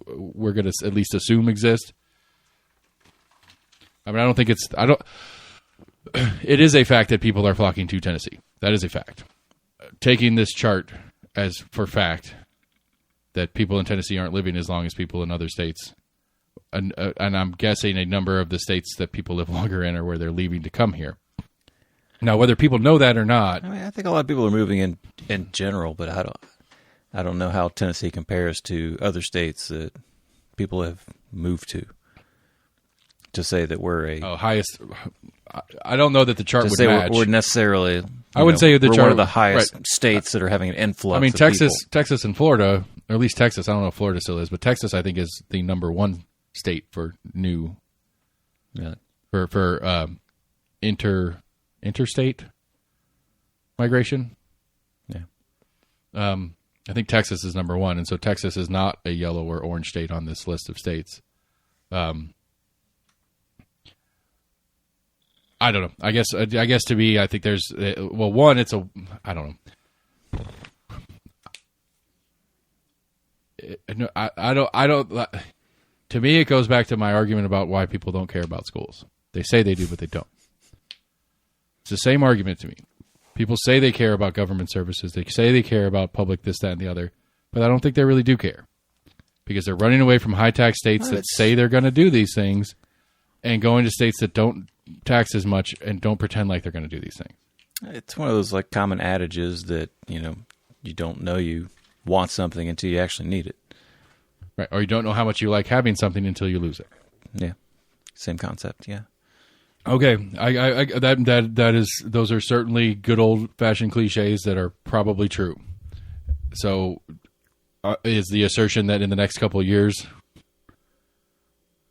we're going to at least assume exist. I mean, I don't think it is a fact that people are flocking to Tennessee. That is a fact. Taking this chart as for fact that people in Tennessee aren't living as long as people in other states, and I'm guessing a number of the states that people live longer in are where they're leaving to come here. Now, whether people know that or not, I mean, I think a lot of people are moving in general, but I don't know how Tennessee compares to other states that people have moved to say that we're highest. I don't know that the chart to would say match. we're necessarily. I would say the we're chart one of the highest right. states that are having an influx. I mean, of Texas, people. and Florida, or at least Texas. I don't know if Florida still is, but Texas, I think, is the number one state for new Yeah. for interstate migration. Yeah. I think Texas is number one, and so Texas is not a yellow or orange state on this list of states. I don't know. I guess to me, I think there's one. It's I don't know. I don't. To me, it goes back to my argument about why people don't care about schools. They say they do, but they don't. It's the same argument to me. People say they care about government services. They say they care about public this, that, and the other, but I don't think they really do care because they're running away from high tax states that say they're going to do these things and going to states that don't tax as much and don't pretend like they're going to do these things. It's one of those like common adages that you don't know you want something until you actually need it. Right. Or you don't know how much you like having something until you lose it. Yeah. Same concept. Yeah. Okay. Those are certainly good old fashioned cliches that are probably true. So is the assertion that in the next couple of years,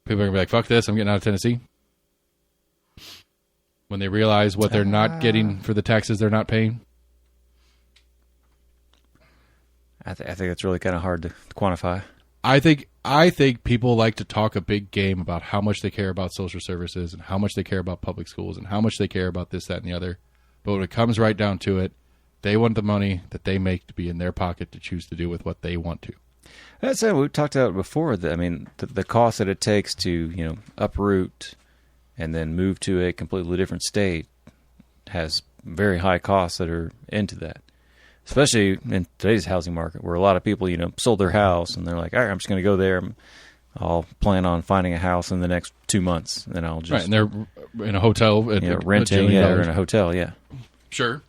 people are going to be like, fuck this, I'm getting out of Tennessee? When they realize what they're not getting for the taxes they're not paying? I think that's really kind of hard to quantify. I think people like to talk a big game about how much they care about social services and how much they care about public schools and how much they care about this, that, and the other. But when it comes right down to it, they want the money that they make to be in their pocket to choose to do with what they want to. That's it. We talked about it before. That, I mean, the cost that it takes to uproot and then move to a completely different state has very high costs that are into that. Especially in today's housing market, where a lot of people, sold their house and they're like, all right, I'm just going to go there. I'll plan on finding a house in the next 2 months, and I'll just and they're in a hotel, renting, or in a hotel, yeah. Sure,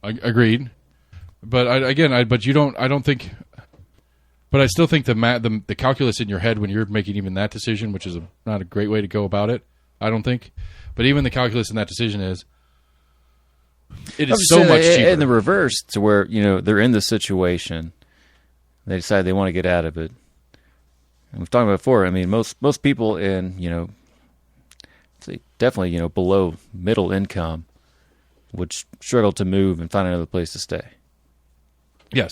agreed. But I don't think. But I still think the calculus in your head when you're making even that decision, which is not a great way to go about it. I don't think, but even the calculus in that decision is. It is so much cheaper. In the reverse, to where they're in the situation, they decide they want to get out of it. And we've talked about before. I mean, most people in definitely below middle income would struggle to move and find another place to stay. Yes.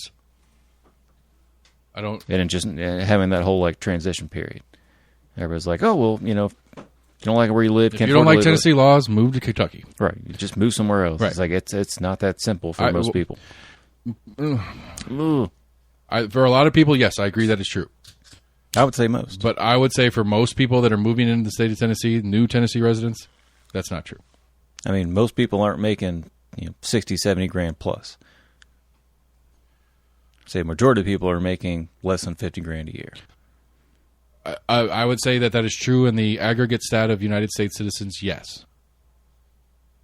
I don't. And then just having that whole like transition period. Everybody's like, oh, well, you know, if you don't like where you live, If you don't like Tennessee laws, move to Kentucky. Right. You just move somewhere else. Right. It's like it's not that simple for most people. For a lot of people, yes, I agree that is true. I would say most. But I would say for most people that are moving into the state of Tennessee, new Tennessee residents, that's not true. I mean, most people aren't making 60, 70 grand plus. Say a majority of people are making less than 50 grand a year. I would say that is true in the aggregate stat of United States citizens, yes.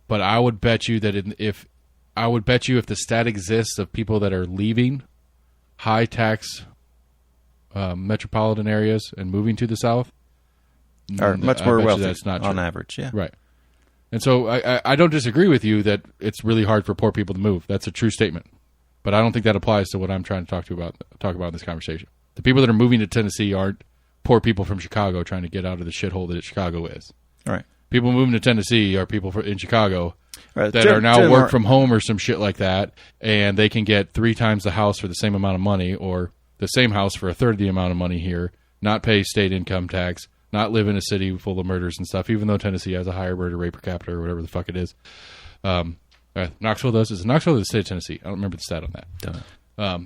But I would bet you that if the stat exists of people that are leaving high tax metropolitan areas and moving to the South, are much more wealthy that's not true. On average, yeah. Right. And so I don't disagree with you that it's really hard for poor people to move. That's a true statement. But I don't think that applies to what I'm trying to talk about in this conversation. The people that are moving to Tennessee aren't poor people from Chicago trying to get out of the shithole that Chicago is. All right. People moving to Tennessee are people in Chicago right. that are now work from home or some shit like that, and they can get 3 times the house for the same amount of money, or the same house for a third of the amount of money here, not pay state income tax, not live in a city full of murders and stuff, even though Tennessee has a higher murder rate per capita or whatever the fuck it is. Knoxville does. Is it Knoxville or the state of Tennessee? I don't remember the stat on that.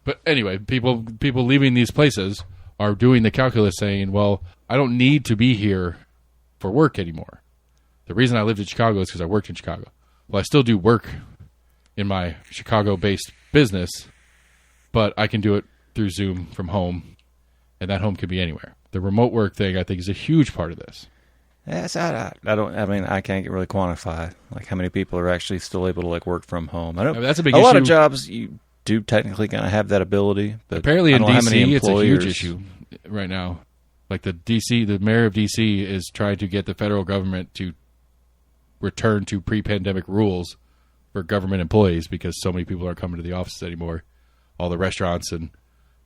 But anyway, people leaving these places are doing the calculus saying, well, I don't need to be here for work anymore. The reason I lived in Chicago is because I worked in Chicago. Well, I still do work in my Chicago-based business, but I can do it through Zoom from home, and that home could be anywhere. The remote work thing, I think, is a huge part of this. Yes, I can't really quantify like how many people are actually still able to like work from home. That's a big issue. A lot of issue. jobs you do technically kind of have that ability, but apparently in DC it's a huge employers issue right now. Like the mayor of DC is trying to get the federal government to return to pre-pandemic rules for government employees because so many people aren't coming to the offices anymore. All the restaurants and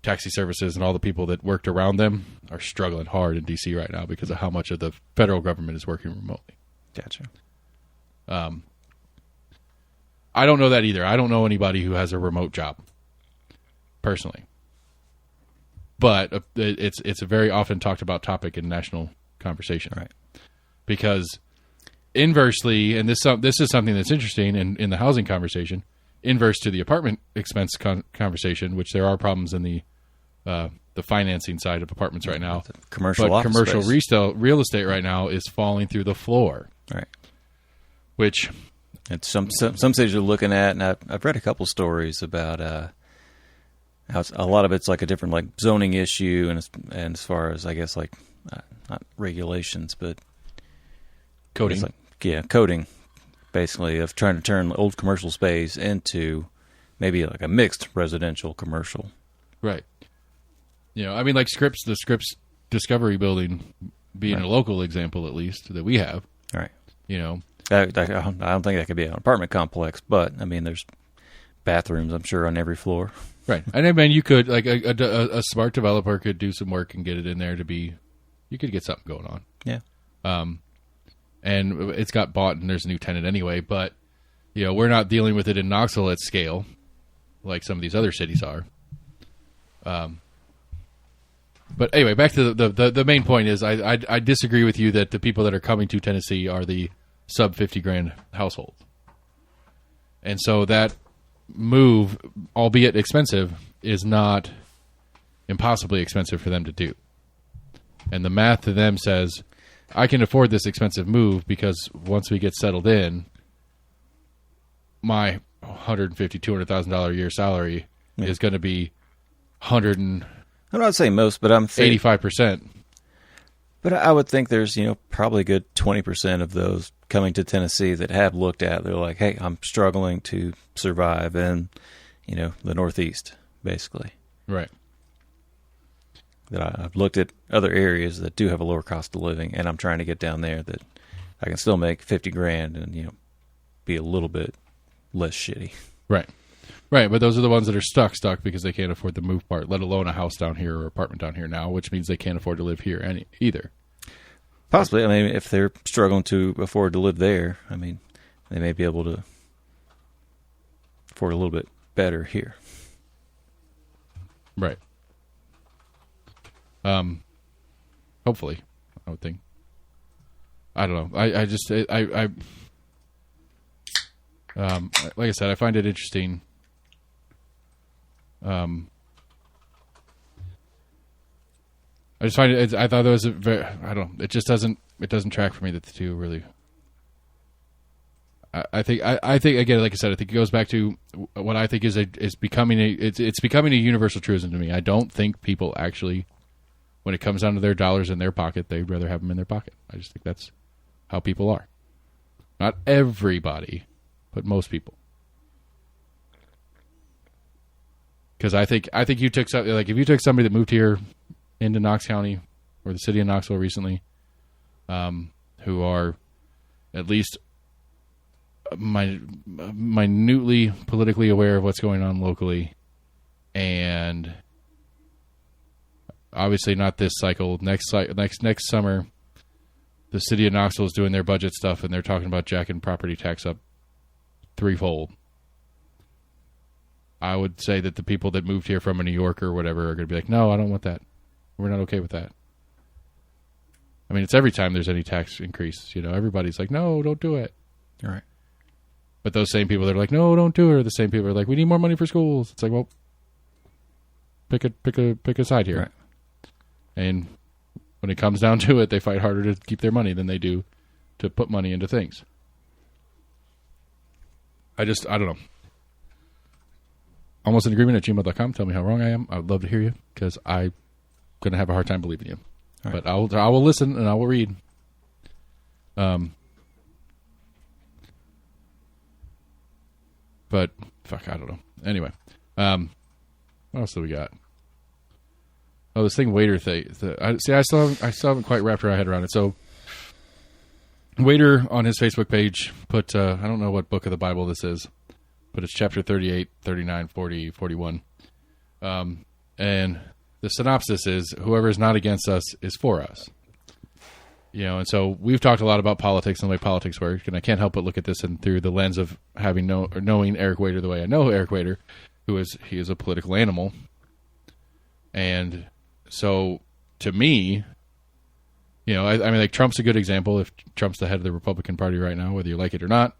taxi services and all the people that worked around them are struggling hard in DC right now because of how much of the federal government is working remotely. Gotcha. I don't know that either. I don't know anybody who has a remote job personally, but it's a very often talked about topic in national conversation, right? Because inversely, and this is something that's interesting in the housing conversation, inverse to the apartment expense conversation, which there are problems in the financing side of apartments right now. Commercial real estate right now is falling through the floor, right? Which it's some cities are looking at, and I've read a couple stories about how a lot of it's like a different like zoning issue, and as far as I guess like not regulations, but coding, coding. Basically, of trying to turn old commercial space into maybe like a mixed residential commercial. Right. I mean, like the Scripps Discovery Building being right. a local example, at least, that we have. Right. I don't think that could be an apartment complex, but, I mean, there's bathrooms, I'm sure, on every floor. Right. And I mean, you could, like, a smart developer could do some work and get it in there you could get something going on. Yeah. And it's got bought and there's a new tenant anyway, but we're not dealing with it in Knoxville at scale like some of these other cities are. But anyway, back to the main point is I disagree with you that the people that are coming to Tennessee are the sub 50 grand households. And so that move, albeit expensive, is not impossibly expensive for them to do. And the math to them says, I can afford this expensive move because once we get settled in, my $150,000, $200,000 a year salary is going to be I'm not saying most, but I'm 85%. But I would think there's probably a good 20% of those coming to Tennessee that have looked at. They're like, hey, I'm struggling to survive in the Northeast, basically. Right. That I've looked at other areas that do have a lower cost of living, and I'm trying to get down there that I can still make 50 grand and be a little bit less shitty. Right. Right, but those are the ones that are stuck because they can't afford the move part, let alone a house down here or apartment down here now, which means they can't afford to live here either. Possibly. I mean, if they're struggling to afford to live there, I mean, they may be able to afford a little bit better here. Right. Hopefully, I would think. I don't know. Like I said, I find it interesting. I just find it. I thought it was a very. I don't know. It just doesn't. It doesn't track for me that the two really. I think again, like I said, I think it goes back to what I think is becoming it's becoming a universal truism to me. I don't think people actually, when it comes down to their dollars in their pocket, they'd rather have them in their pocket. I just think that's how people are. Not everybody, but most people. Because I think you took something like if you took somebody that moved here into Knox County or the city of Knoxville recently, who are at least minutely politically aware of what's going on locally, and obviously not this cycle. Next summer, the city of Knoxville is doing their budget stuff, and they're talking about jacking property tax up threefold. I would say that the people that moved here from New York or whatever are going to be like, no, I don't want that. We're not okay with that. I mean, it's every time there's any tax increase, everybody's like, no, don't do it. All right. But those same people that are like, no, don't do it, are the same people that are like, we need more money for schools. It's like, well, pick a side here. Right. And when it comes down to it, they fight harder to keep their money than they do to put money into things. I don't know. Almost in agreement at gmail.com. Tell me how wrong I am. I would love to hear you because I'm going to have a hard time believing you. All right. But I will listen and I will read. But fuck, I don't know. Anyway, what else do we got? Oh, this waiter thing. I still haven't quite wrapped my head around it. So, Waiter on his Facebook page put I don't know what book of the Bible this is, but it's chapter 38, 39, 40, 41. And the synopsis is, whoever is not against us is for us. And so we've talked a lot about politics and the way politics work, and I can't help but look at this through the lens of knowing Eric Wader the way I know Eric Wader, he is a political animal. And so, to me, I mean, like, Trump's a good example. If Trump's the head of the Republican Party right now, whether you like it or not,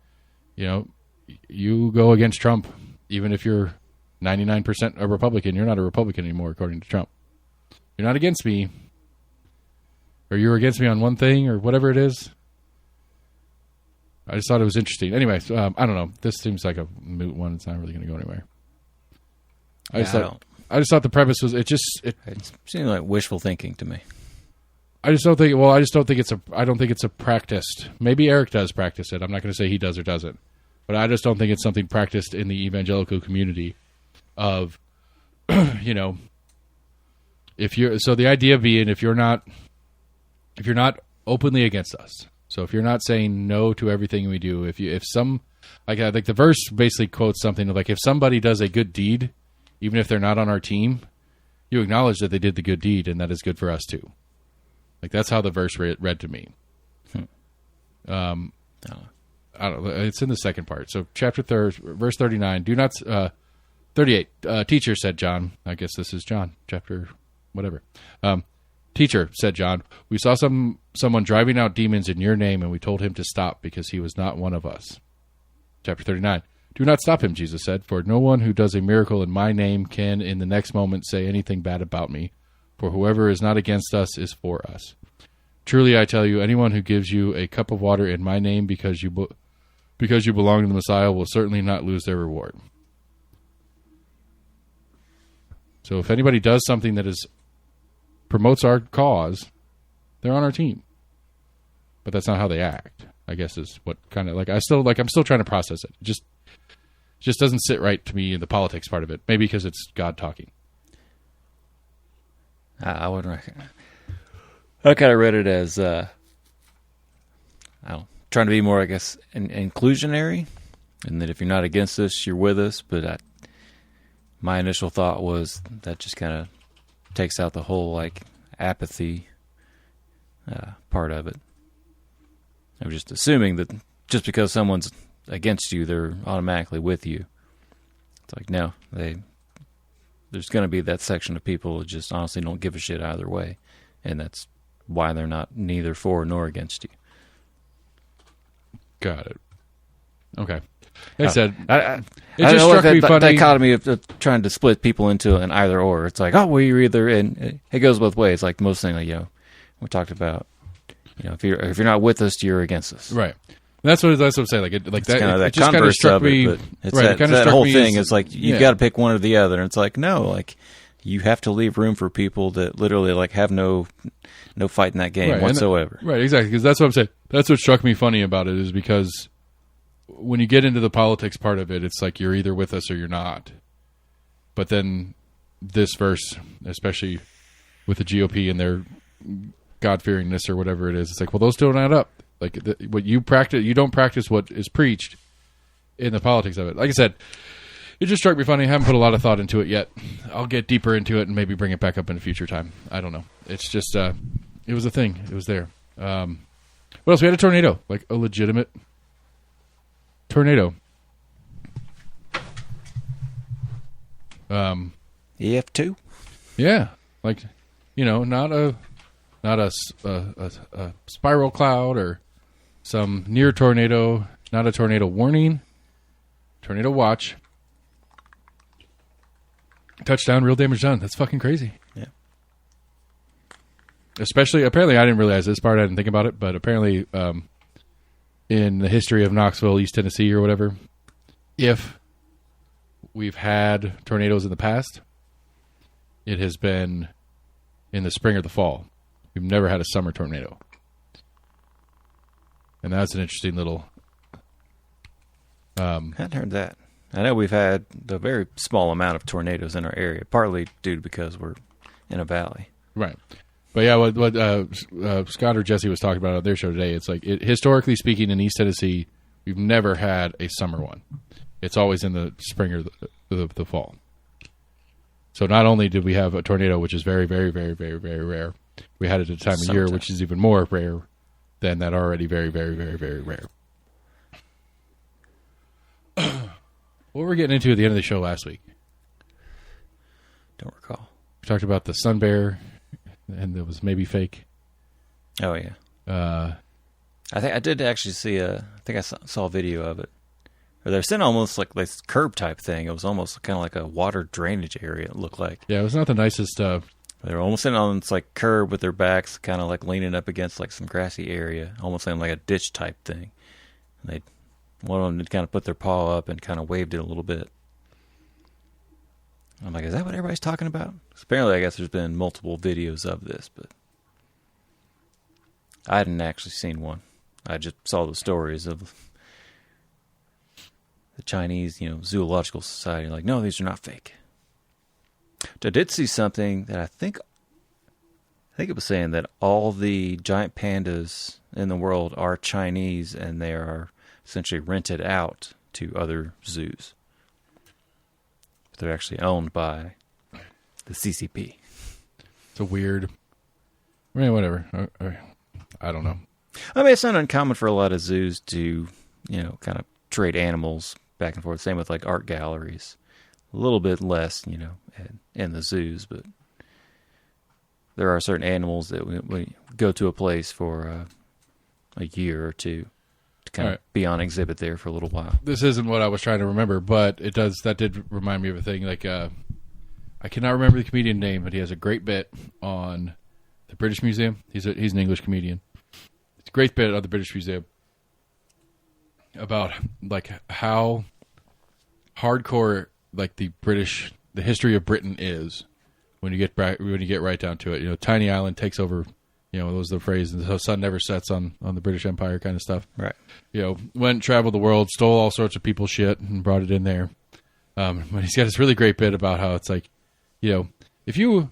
you go against Trump, even if you're 99% a Republican, you're not a Republican anymore, according to Trump. You're not against me, or you're against me on one thing, or whatever it is. I just thought it was interesting. Anyway, I don't know. This seems like a moot one. It's not really going to go anywhere. I just thought the premise was it seemed like wishful thinking to me. I don't think it's a practiced. Maybe Eric does practice it. I'm not going to say he does or doesn't, but I just don't think it's something practiced in the evangelical community. Of, the idea being if you're not openly against us, so if you're not saying no to everything we do, I think the verse basically quotes something like, if somebody does a good deed, even if they're not on our team, you acknowledge that they did the good deed, and that is good for us too. Like, that's how the verse read to me. I don't know. It's in the second part. So chapter 3, verse 39, 38, teacher, said John. I guess this is John, chapter whatever. Teacher, said John, we saw someone driving out demons in your name, and we told him to stop because he was not one of us. Chapter 39, do not stop him, Jesus said, for no one who does a miracle in my name can in the next moment say anything bad about me. For whoever is not against us is for us. Truly, I tell you, anyone who gives you a cup of water in my name because you belong to the Messiah will certainly not lose their reward. So if anybody does something that promotes our cause, they're on our team. But that's not how they act, I guess, is what kind of I'm still trying to process it. It just doesn't sit right to me in the politics part of it. Maybe because it's God talking. I wouldn't reckon. I kind of read it as trying to be more, I guess, inclusionary, and that if you're not against us, you're with us. But my initial thought was that just kind of takes out the whole apathy part of it. I was just assuming that just because someone's against you, they're automatically with you. It's like, no, there's going to be that section of people who just honestly don't give a shit either way, and that's why they're not neither for nor against you. Got it. Okay. Like I said, I just struck me funny. Dichotomy of trying to split people into an either or. It's like, oh, well, you're either, and it goes both ways. Like most things, like, we talked about, if you're not with us, you're against us. Right. That's what I'm saying. Like that. That just kind of struck me. But it's right. that whole thing is like you've got to pick one or the other. And it's like no, like you have to leave room for people that literally like have no fight in that game whatsoever. Right. Exactly. Because that's what I'm saying. That's what struck me funny about it is because when you get into the politics part of it, it's like you're either with us or you're not. But then this verse, especially with the GOP and their God-fearingness or whatever it is, it's like, well, those don't add up. Like what you practice, you don't practice what is preached in the politics of it. Like I said, it just struck me funny. I haven't put a lot of thought into it yet. I'll get deeper into it and maybe bring it back up in a future time. I don't know. It's just, it was a thing. It was there. What else? We had a tornado, like a legitimate tornado. EF2? Yeah. Like, not a spiral cloud or some near tornado, not a tornado warning, tornado watch. Touchdown, real damage done. That's fucking crazy. Yeah. Especially, apparently, I didn't realize this part. I didn't think about it, but apparently, in the history of Knoxville, East Tennessee, or whatever, if we've had tornadoes in the past, it has been in the spring or the fall. We've never had a summer tornado. And that's an interesting little... I hadn't heard that. I know we've had a very small amount of tornadoes in our area, partly due because we're in a valley. Right. But yeah, what Scott or Jesse was talking about on their show today, it's like, historically speaking, in East Tennessee, we've never had a summer one. It's always in the spring or the fall. So not only did we have a tornado, which is very, very, very, very, very rare, we had it at a time of year, which is even more rare than that already very, very, very, very rare. What were we getting into at the end of the show last week? Don't recall. We talked about the sun bear, and it was maybe fake. Oh, yeah. I think I did actually see I saw a video of it. Or they're sitting almost like this curb type thing. It was almost kind of like a water drainage area, it looked like. Yeah, it was not the nicest stuff. They were almost sitting on this like curb with their backs kind of like leaning up against like some grassy area, almost in like a ditch type thing. And one of them did kind of put their paw up and kind of waved it a little bit. I'm like, is that what everybody's talking about? Apparently, I guess there's been multiple videos of this, but I hadn't actually seen one. I just saw the stories of the Chinese, Zoological Society. Like, no, these are not fake. I did see something that I think it was saying that all the giant pandas in the world are Chinese and they are essentially rented out to other zoos. They're actually owned by the CCP. It's a weird... I mean, whatever. I don't know. I mean, it's not uncommon for a lot of zoos to, kind of trade animals back and forth. Same with like art galleries. A little bit less, in the zoos, but there are certain animals that we go to a place for a year or two to kind of be on exhibit there for a little while. This isn't what I was trying to remember, but that did remind me of a thing. Like, I cannot remember the comedian name, but he has a great bit on the British Museum. He's an English comedian. It's a great bit on the British Museum about like how hardcore like the history of Britain is when you get right down to it. Tiny island takes over. That was the phrase. The sun never sets on the British Empire kind of stuff. Right. Went, traveled the world, stole all sorts of people's shit and brought it in there. But he's got this really great bit about how it's like, if you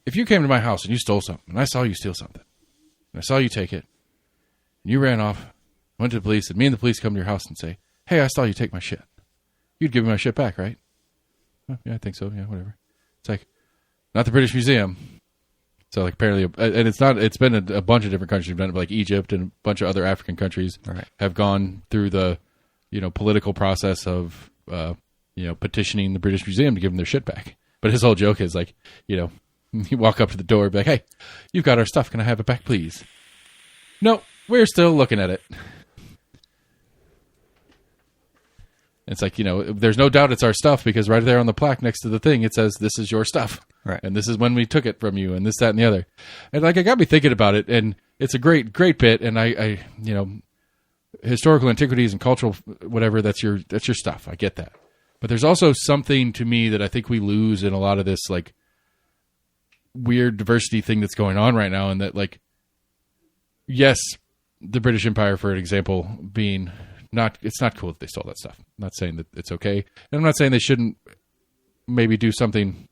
came to my house and you stole something, and I saw you steal something, and I saw you take it, and you ran off, went to the police, and me and the police come to your house and say, hey, I saw you take my shit. You'd give me my shit back, right? Well, yeah, I think so. Yeah, whatever. It's like, not the British Museum. So like apparently, and it's been a bunch of different countries have done it, like Egypt and a bunch of other African countries have gone through the, political process of, petitioning the British Museum to give them their shit back. But his whole joke is like, you walk up to the door and be like, hey, you've got our stuff. Can I have it back, please? No, we're still looking at it. It's like, there's no doubt it's our stuff because right there on the plaque next to the thing, it says, this is your stuff. Right. And this is when we took it from you and this, that, and the other. And like, I got me thinking about it, and it's a great, great bit. And I historical antiquities and cultural, whatever, that's your stuff. I get that. But there's also something to me that I think we lose in a lot of this like weird diversity thing that's going on right now. And that like, yes, the British Empire, for an example, being it's not cool that they stole that stuff. I'm not saying that it's okay. And I'm not saying they shouldn't maybe do something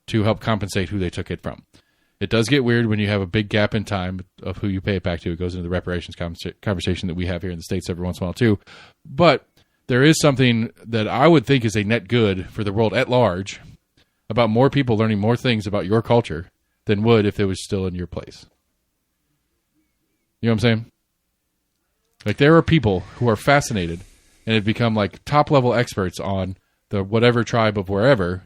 to help compensate who they took it from. It does get weird when you have a big gap in time of who you pay it back to. It goes into the reparations conversation that we have here in the States every once in a while too. But there is something that I would think is a net good for the world at large about more people learning more things about your culture than would if it was still in your place. You know what I'm saying? Like, there are people who are fascinated and have become like top level experts on the whatever tribe of wherever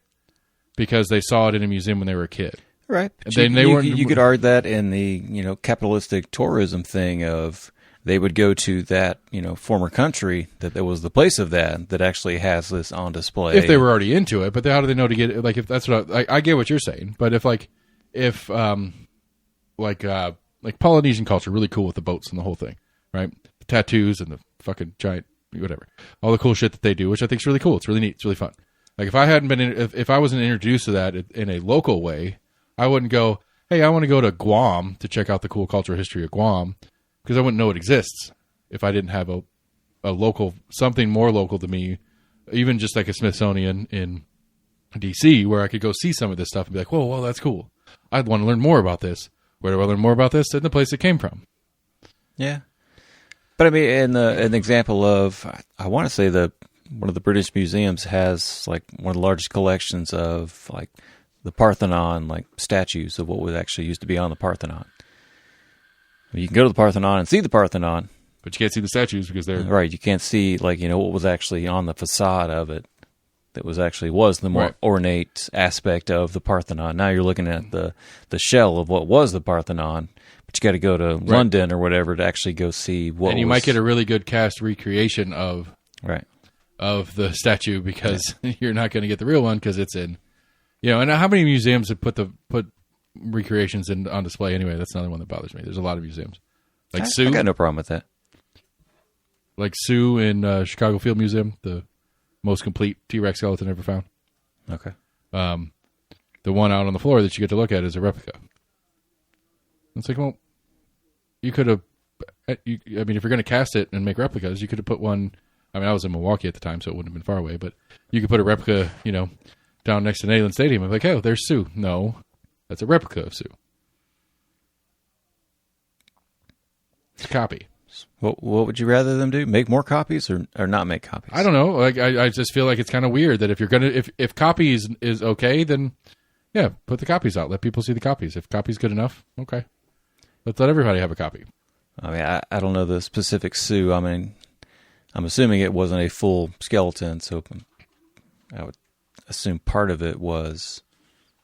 because they saw it in a museum when they were a kid. Right. And you could argue that in the capitalistic tourism thing of they would go to that former country that there was the place of that actually has this on display. If they were already into it, but how do they know to get it? Like, if that's what I get what you're saying, but if Polynesian culture, really cool with the boats and the whole thing, right? The tattoos and the fucking giant whatever, all the cool shit that they do, which I think is really cool. It's really neat. It's really fun. Like, if I hadn't been if I wasn't introduced to that in a local way, I wouldn't go, hey, I want to go to Guam to check out the cool cultural history of Guam, because I wouldn't know it exists if I didn't have a local, something more local to me, even just like a Smithsonian in DC, where I could go see some of this stuff and be like, whoa, well, that's cool. I'd want to learn more about this. Where do I learn more about this? In the place it came from. Yeah. But I mean, an example of, I want to say one of the British museums has like one of the largest collections of like the Parthenon, like statues of what was actually used to be on the Parthenon. You can go to the Parthenon and see the Parthenon, but you can't see the statues because they're right. You can't see like what was actually on the facade of it. That was the more ornate aspect of the Parthenon. Now you're looking at the shell of what was the Parthenon, but you got to go to London or whatever to actually go see what. And you might get a really good cast recreation of the statue because you're not going to get the real one because it's in. And how many museums have put recreations on display anyway? That's another one that bothers me. There's a lot of museums. Like Sue. I got no problem with that. Like Sue in Chicago Field Museum, the most complete T-Rex skeleton ever found. Okay. The one out on the floor that you get to look at is a replica. It's like, well, you could have... if you're going to cast it and make replicas, you could have put one... I mean, I was in Milwaukee at the time, so it wouldn't have been far away, but you could put a replica, down next to Neyland Stadium. I'm like, hey, there's Sue. No, that's a replica of Sue. It's a copy. What would you rather them do? Make more copies or not make copies? I don't know. Like, I just feel like it's kind of weird that if you're gonna if copies is okay, then yeah, put the copies out. Let people see the copies. If copies good enough, okay. Let's let everybody have a copy. I mean, I don't know the specific Sue. I mean, I'm assuming it wasn't a full skeleton, so I would assume part of it was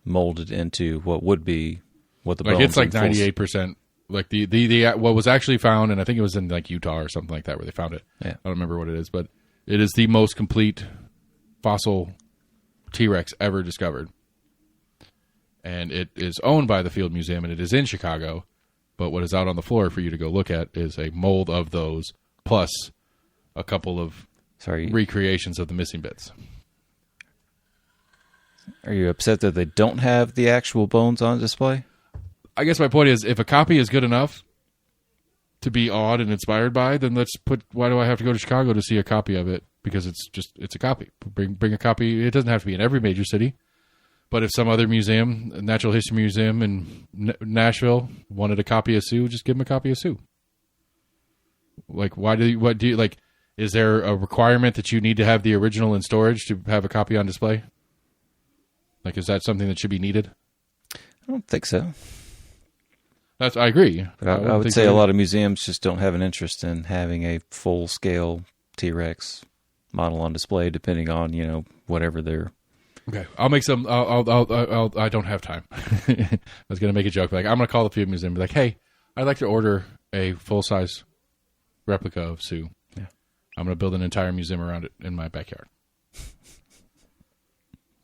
molded into what would be what the bones. It's like 98%. Like the what was actually found, and I think it was in like Utah or something like that where they found it. Yeah. I don't remember what it is, but it is the most complete fossil T-Rex ever discovered. And it is owned by the Field Museum, and it is in Chicago. But what is out on the floor for you to go look at is a mold of those, plus a couple of recreations of the missing bits. Are you upset that they don't have the actual bones on display? I guess my point is, if a copy is good enough to be awed and inspired by, then why do I have to go to Chicago to see a copy of it? Because it's a copy. Bring a copy. It doesn't have to be in every major city. But if some other museum, a natural history museum in Nashville, wanted a copy of Sue, just give them a copy of Sue. Like, is there a requirement that you need to have the original in storage to have a copy on display? Like, is that something that should be needed? I don't think so. I agree. But I would say a lot of museums just don't have an interest in having a full-scale T-Rex model on display, depending on, whatever their Okay, I'll make some. I don't have time. I was going to make a joke. Like, I'm going to call the Field Museum and be like, hey, I'd like to order a full-size replica of Sue. Yeah. I'm going to build an entire museum around it in my backyard.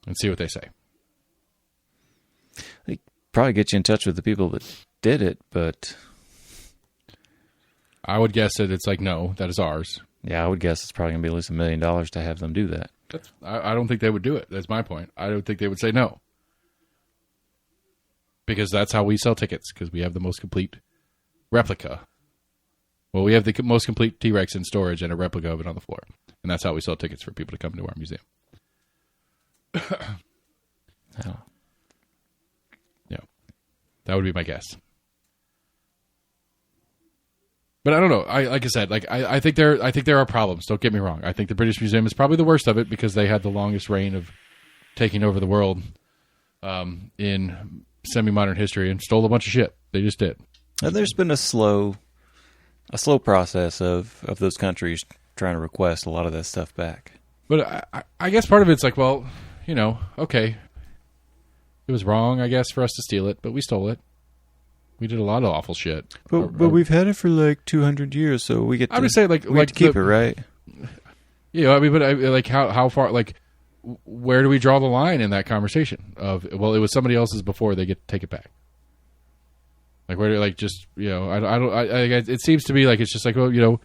And see what they say. They probably get you in touch with the people that did it, but... I would guess that it's like, no, that is ours. Yeah, I would guess it's probably going to be at least $1 million to have them do that. I don't think they would do it. That's my point. I don't think they would say no. Because that's how we sell tickets, because we have the most complete replica. Well, we have the most complete T-Rex in storage and a replica of it on the floor. And that's how we sell tickets for people to come to our museum. Oh. Yeah. That would be my guess. But I don't know. Like I said, I think there are problems. Don't get me wrong. I think the British Museum is probably the worst of it because they had the longest reign of taking over the world in semi-modern history and stole a bunch of shit. They just did. And there's been a slow process of those countries trying to request a lot of that stuff back. But I guess part of it's like, well, you know, okay, it was wrong, I guess, for us to steal it, but we stole it. We did a lot of awful shit. But we've had it for like 200 years, so we get to, I would say, like to keep it, right? Yeah, I mean, but like how far, like, where do we draw the line in that conversation of, well, it was somebody else's before they get to take it back? Like, where do, like, just, you know, it seems to me like it's just like, well, you know,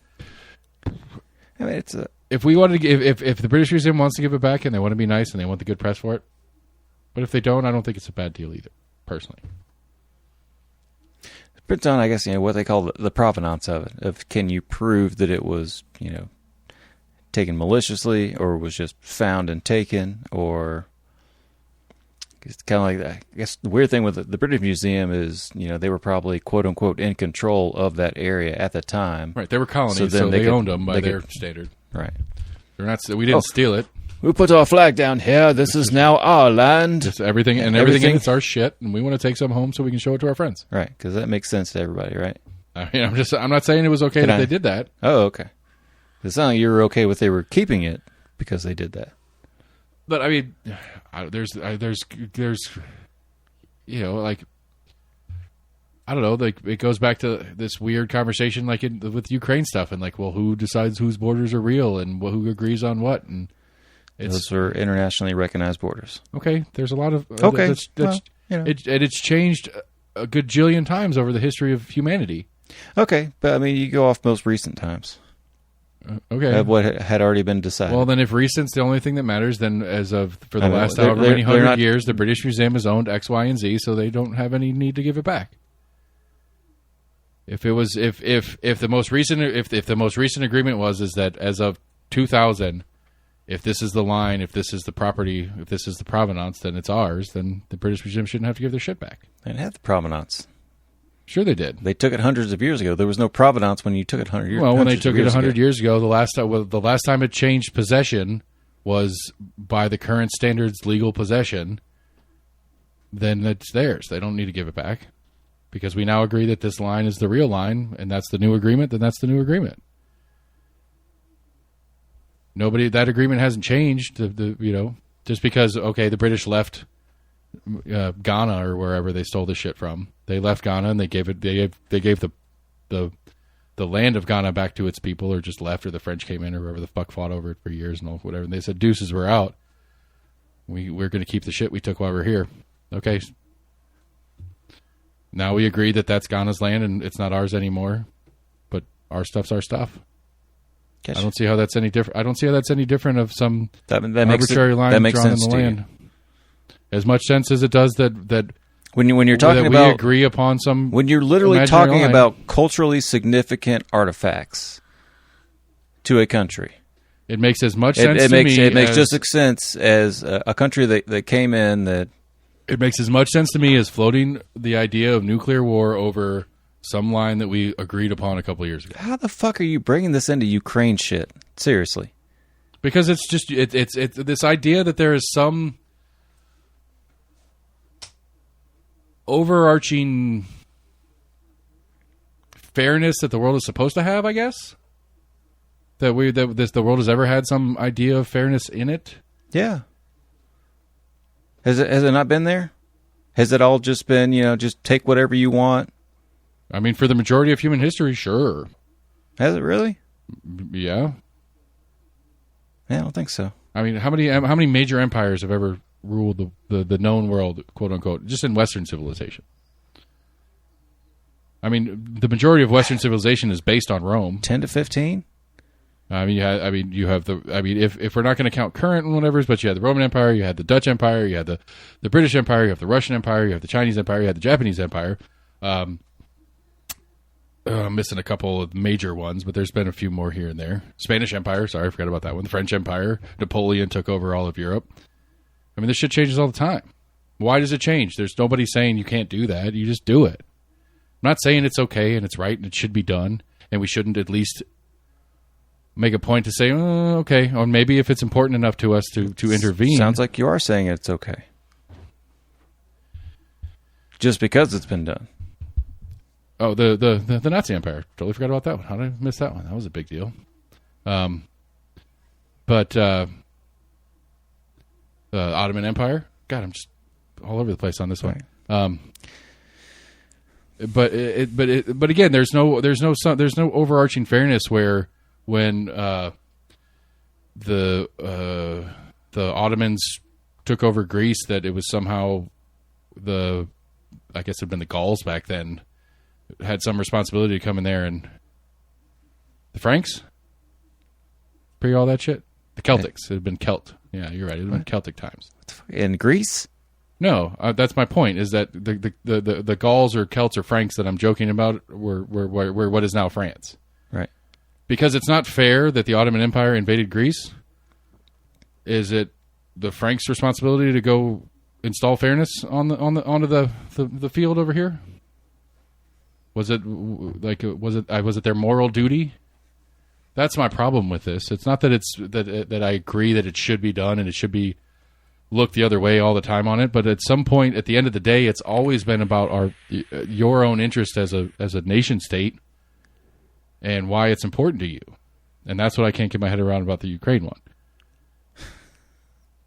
I mean, it's if we wanted to give, if the British Museum wants to give it back and they want to be nice and they want the good press for it, but if they don't, I don't think it's a bad deal either, personally. Depends on, I guess, you know, what they call the provenance of it. Of can you prove that it was, you know, taken maliciously or was just found and taken, or it's kind of like that. I guess the weird thing with the British Museum is, you know, they were probably quote unquote in control of that area at the time. Right, they were colonies, so they owned them by their standard. Right, they're not. We didn't steal it. We put our flag down here. This is now our land. Just everything in it's our shit, and we want to take some home so we can show it to our friends. Right, because that makes sense to everybody, right? I mean, I'm not saying it was okay that they did that. Oh, okay. It's not like you were okay with they were keeping it because they did that. But I mean, there's, you know, like, I don't know, like it goes back to this weird conversation, like with Ukraine stuff, and like, well, who decides whose borders are real and who agrees on what, and those are internationally recognized borders. Okay, there's a lot of okay. Well, you know. It's changed a good jillion times over the history of humanity. Okay, but I mean, you go off most recent times. Okay, of what had already been decided. Well, then, if recent's the only thing that matters, then as of for the last however many hundred years, the British Museum has owned X, Y, and Z, so they don't have any need to give it back. If it was if the most recent agreement is that as of 2000. If this is the line, if this is the property, if this is the provenance, then it's ours, then the British Museum shouldn't have to give their shit back. They didn't have the provenance. Sure they did. They took it hundreds of years ago. There was no provenance when you took it 100 years ago. Well, when they took it 100 years ago, the last time it changed possession was by the current standards legal possession, then it's theirs. They don't need to give it back because we now agree that this line is the real line, and that's the new agreement, then that's the new agreement. That agreement hasn't changed. You know, just because the British left Ghana or wherever they stole this shit from. They left Ghana and they gave the land of Ghana back to its people, or just left, or the French came in, or whoever the fuck fought over it for years and all whatever. And they said, "Deuces, we're out. We're going to keep the shit we took while we're here." Okay. Now we agree that that's Ghana's land and it's not ours anymore, but our stuff's our stuff. I don't see how that's any different. I don't see how that's any different of some arbitrary line drawn in the land. As much sense as it does that when you're talking about, we agree upon some, when you're literally talking about culturally significant artifacts to a country, it makes as much sense. It makes just as sense as a country that came in that. It makes as much sense to me as floating the idea of nuclear war over some line that we agreed upon a couple of years ago. How the fuck are you bringing this into Ukraine shit? Seriously. Because it's just it's this idea that there is some overarching fairness that the world is supposed to have, I guess. The world has ever had some idea of fairness in it. Yeah. Has it not been there? Has it all just been, just take whatever you want? I mean, for the majority of human history, sure. Has it really? Yeah. Yeah, I don't think so. I mean, how many major empires have ever ruled the known world, quote unquote, just in Western civilization? I mean, the majority of Western civilization is based on Rome. 10 to 15? If we're not going to count current and whatever, but you had the Roman Empire, you had the Dutch Empire, you had the British Empire, you have the Russian Empire, you have the Chinese Empire, you had the Japanese Empire. I'm missing a couple of major ones, but there's been a few more here and there. Spanish Empire, sorry, I forgot about that one. The French Empire, Napoleon took over all of Europe. I mean, this shit changes all the time. Why does it change? There's nobody saying you can't do that. You just do it. I'm not saying it's okay and it's right and it should be done, and we shouldn't at least make a point to say, oh, okay, or maybe if it's important enough to us to intervene. Sounds like you are saying it's okay. Just because it's been done. Oh, the Nazi Empire. Totally forgot about that one. How did I miss that one? That was a big deal. But the Ottoman Empire. God, I'm just all over the place on this one. Right. But again, there's no overarching fairness where when the Ottomans took over Greece, that it was somehow I guess it had been the Gauls back then, had some responsibility to come in there, and the Franks pre all that shit. The Celtics. It had been Celt. Yeah, you're right. It had been Celtic times. In Greece? No, that's my point. Is that the Gauls or Celts or Franks that I'm joking about were what is now France. Right. Because it's not fair that the Ottoman Empire invaded Greece. Is it the Franks' responsibility to go install fairness onto the field over here? Was it their moral duty? That's my problem with this. It's not that that I agree that it should be done and it should be looked the other way all the time on it, but at some point, at the end of the day, it's always been about your own interest as a nation state and why it's important to you. And that's what I can't get my head around about the Ukraine one.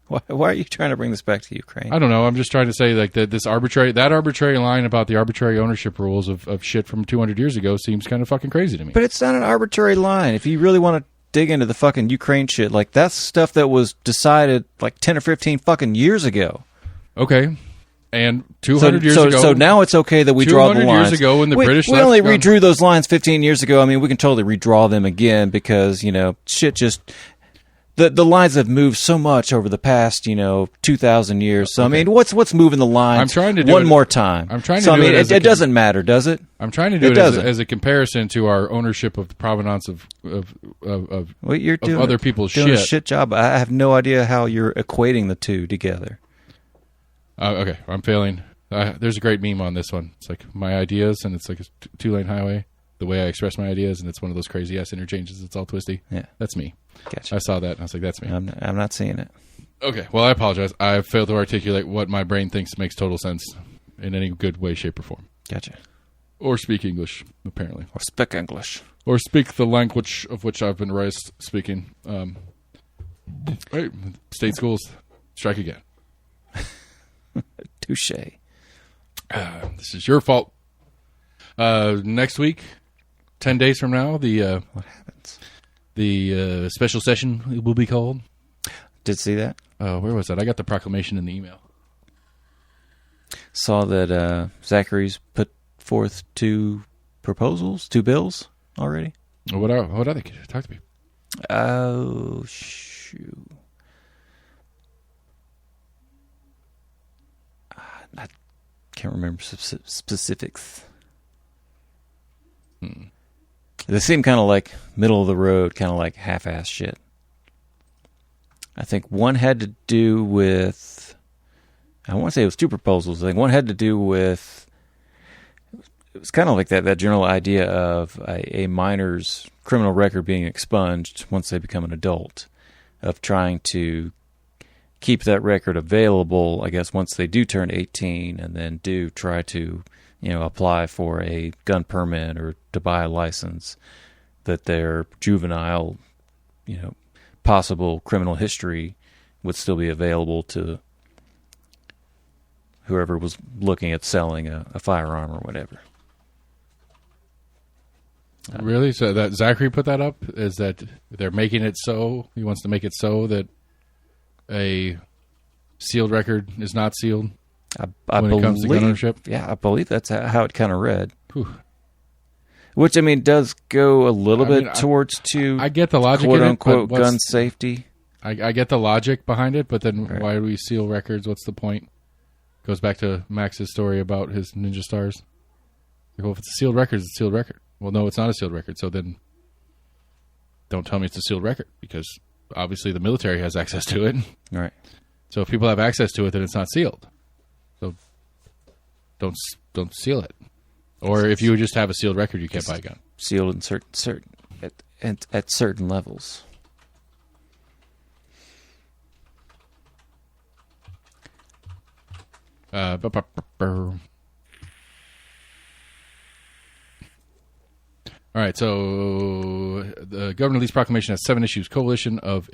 Why are you trying to bring this back to Ukraine? I don't know. I'm just trying to say like that arbitrary line about the arbitrary ownership rules of shit from 200 years ago seems kind of fucking crazy to me. But it's not an arbitrary line. If you really want to dig into the fucking Ukraine shit, like that's stuff that was decided like 10 or 15 fucking years ago. Okay. And 200 years ago. So now it's okay that we draw the lines. 200 years ago when the British we only redrew those lines 15 years ago. I mean, we can totally redraw them again because, shit just... The lines have moved so much over the past, 2,000 years. So, okay. I mean, what's moving the lines I'm trying to do one more time? I'm trying to do it doesn't matter, does it? I'm trying to do it as a comparison to our ownership of the provenance of other people's doing shit. A shit job. I have no idea how you're equating the two together. Okay, I'm failing. There's a great meme on this one. It's like my ideas, and it's like a two-lane highway. The way I express my ideas, and it's one of those crazy-ass interchanges. It's all twisty. Yeah. That's me. Gotcha. I saw that, and I was like, that's me. I'm not seeing it. Okay, well, I apologize. I failed to articulate what my brain thinks makes total sense in any good way, shape, or form. Gotcha. Or speak English, apparently. Or speak English. Or speak the language of which I've been raised speaking. Right, state schools, strike again. Touche. This is your fault. Next week, 10 days from now, what happens? The special session will be called. Did see that? Where was that? I got the proclamation in the email. Saw that Zachary's put forth two bills already. What are they? Talk to me. Oh, shoot. I can't remember specifics. They seem kind of like middle of the road, kind of like half-ass shit. I think one had to do with... I want to say it was two proposals. I think one had to do with... It was kind of like that general idea of a minor's criminal record being expunged once they become an adult, of trying to keep that record available, I guess, once they do turn 18 and then do try to, apply for a gun permit or to buy a license, that their juvenile, possible criminal history would still be available to whoever was looking at selling a firearm or whatever. Really? So that Zachary put that up? Is that they're making it so? He wants to make it so that a sealed record is not sealed I when it comes to gun ownership? Yeah, I believe that's how it kind of read. Whew. Which, I mean, does go a little bit towards I get the logic quote in it, unquote but gun safety. I get the logic behind it, but then Right. why do we seal records? What's the point? Goes back to Max's story about his Ninja Stars. Like, well, if it's a sealed record, it's a sealed record. Well, no, it's not a sealed record, so then don't tell me it's a sealed record, because obviously the military has access to it. Right. So if people have access to it, then it's not sealed. So don't seal it. Or if you would just have a sealed record, you can't buy a gun. Sealed in certain at certain levels. All right, so the governor release proclamation has 7 issues. Codification of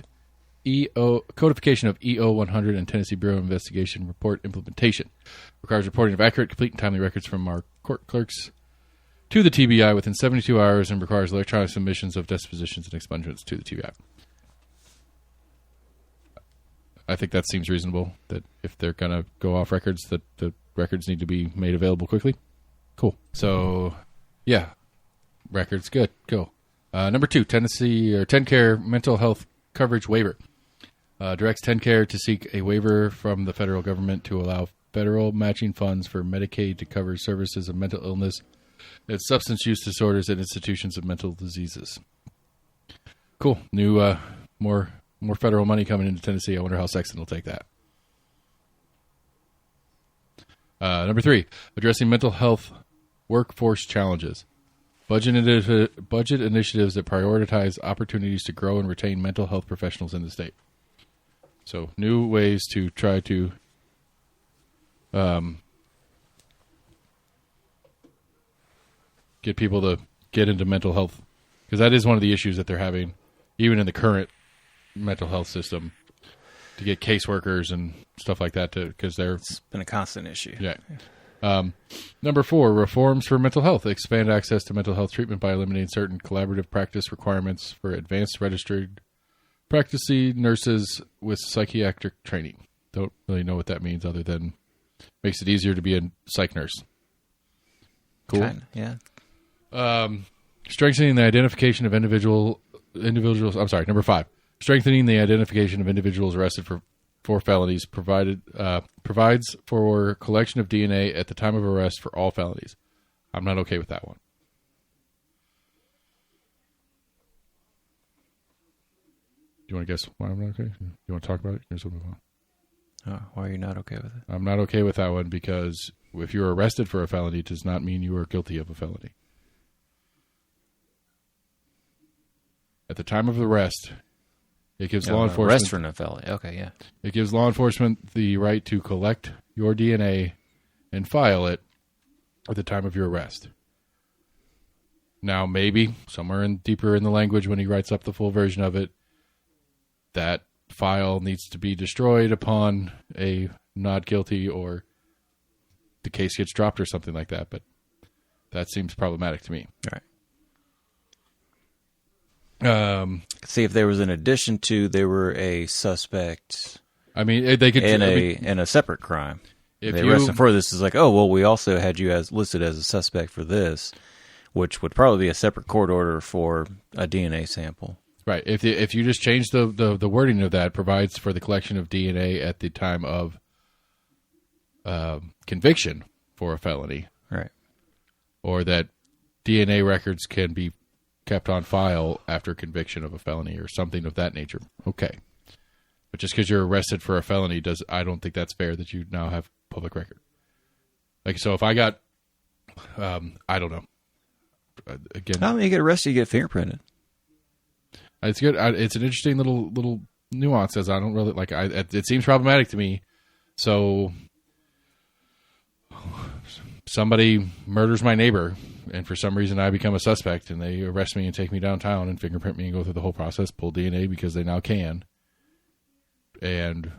EO 100 and Tennessee Bureau of Investigation report implementation. Requires reporting of accurate, complete, and timely records from our court clerks to the TBI within 72 hours and requires electronic submissions of dispositions and expungements to the TBI. I think that seems reasonable, that if they're going to go off records, that the records need to be made available quickly. Cool. So, yeah. Records, good. Go. Number 2, Tennessee or TennCare mental health coverage waiver. Directs TennCare to seek a waiver from the federal government to allow federal matching funds for Medicaid to cover services of mental illness and substance use disorders at institutions of mental diseases. Cool. New, more federal money coming into Tennessee. I wonder how Sexton will take that. Number 3, addressing mental health workforce challenges. Budget initiatives that prioritize opportunities to grow and retain mental health professionals in the state. So, new ways to try to get people to get into mental health, because that is one of the issues that they're having, even in the current mental health system, to get caseworkers and stuff like that because It's been a constant issue. Yeah. Number 4, reforms for mental health. Expand access to mental health treatment by eliminating certain collaborative practice requirements for advanced registered practicing nurses with psychiatric training. Don't really know what that means other than makes it easier to be a psych nurse. Cool. Kinda, yeah. Strengthening the identification of individuals. Number 5. Strengthening the identification of individuals arrested for felonies provides for collection of DNA at the time of arrest for all felonies. I'm not okay with that one. Do you want to guess why I'm not okay? You want to talk about it? Here's what move on. Why are you not okay with it? I'm not okay with that one because if you're arrested for a felony, it does not mean you are guilty of a felony. At the time of arrest, it gives law enforcement arrest for a felony. Okay, yeah. It gives law enforcement the right to collect your DNA and file it at the time of your arrest. Now, maybe somewhere deeper in the language, when he writes up the full version of it, that file needs to be destroyed upon a not guilty or the case gets dropped or something like that. But that seems problematic to me. All right. See, if there was an addition to, they were a suspect. I mean, they could in a separate crime. If they arrested for this, is like, oh well, we also had you as listed as a suspect for this, which would probably be a separate court order for a DNA sample. Right. If you just change the wording of that, provides for the collection of DNA at the time of conviction for a felony, right, or that DNA records can be kept on file after conviction of a felony or something of that nature. Okay. But just because you're arrested for a felony I don't think that's fair that you now have public record. Like, so if I got, I don't know. Again, when you get arrested, you get fingerprinted. It's good. It's an interesting little nuance. As I don't really like. It seems problematic to me. So somebody murders my neighbor, and for some reason I become a suspect, and they arrest me and take me downtown and fingerprint me and go through the whole process, pull DNA because they now can. And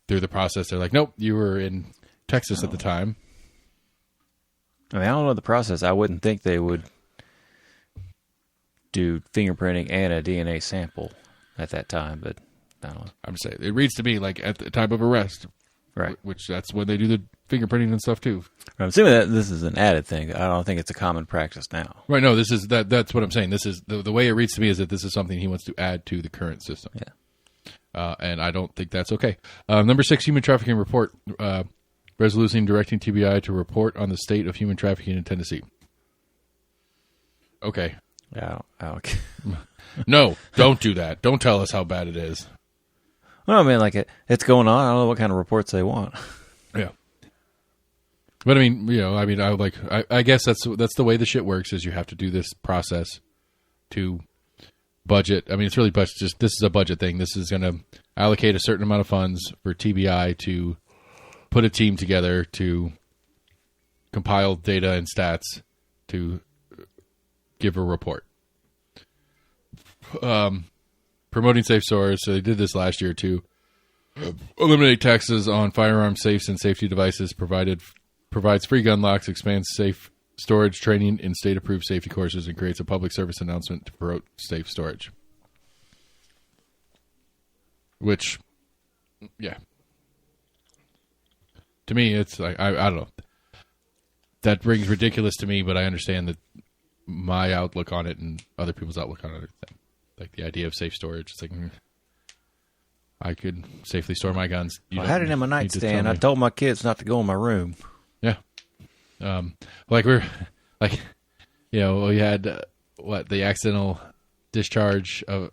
through the process, they're like, "Nope, you were in." Texas at the time. I mean, I don't know the process. I wouldn't think they would do fingerprinting and a DNA sample at that time, but I don't know. I'm saying it reads to me like at the time of arrest, Right. Which that's when they do the fingerprinting and stuff too. I'm assuming that this is an added thing. I don't think it's a common practice now. Right. No, this is that's what I'm saying. This is the way it reads to me is that this is something he wants to add to the current system. Yeah. And I don't think that's okay. Number 6, human trafficking report. Resolution directing TBI to report on the state of human trafficking in Tennessee. Okay. Yeah. No, don't do that. Don't tell us how bad it is. Well, I mean, like it's going on. I don't know what kind of reports they want. Yeah. But I mean, I guess that's the way the shit works is you have to do this process to budget. I mean, it's really budget. Just this is a budget thing. This is going to allocate a certain amount of funds for TBI to put a team together to compile data and stats to give a report. Promoting safe storage. So they did this last year too. Eliminate taxes on firearm safes and safety devices. Provides free gun locks. Expands safe storage training in state-approved safety courses, and creates a public service announcement to promote safe storage. Which, yeah. To me, it's like, I don't know. That rings ridiculous to me, but I understand that my outlook on it and other people's outlook on it. Like the idea of safe storage. It's like, I could safely store my guns. I had it in my nightstand. I told my kids not to go in my room. Yeah. We had, the accidental discharge of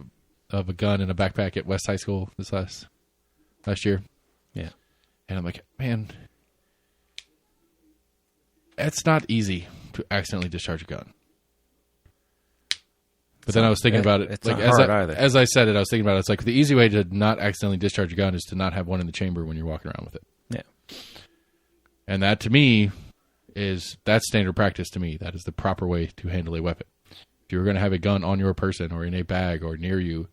a gun in a backpack at West High School this last year. Yeah. And I'm like, man, it's not easy to accidentally discharge a gun. But then I was thinking about it. It's not hard either. As I said it, I was thinking about it. It's like the easy way to not accidentally discharge a gun is to not have one in the chamber when you're walking around with it. Yeah. And that, to me, that's standard practice to me. That is the proper way to handle a weapon. If you're going to have a gun on your person or in a bag or near you,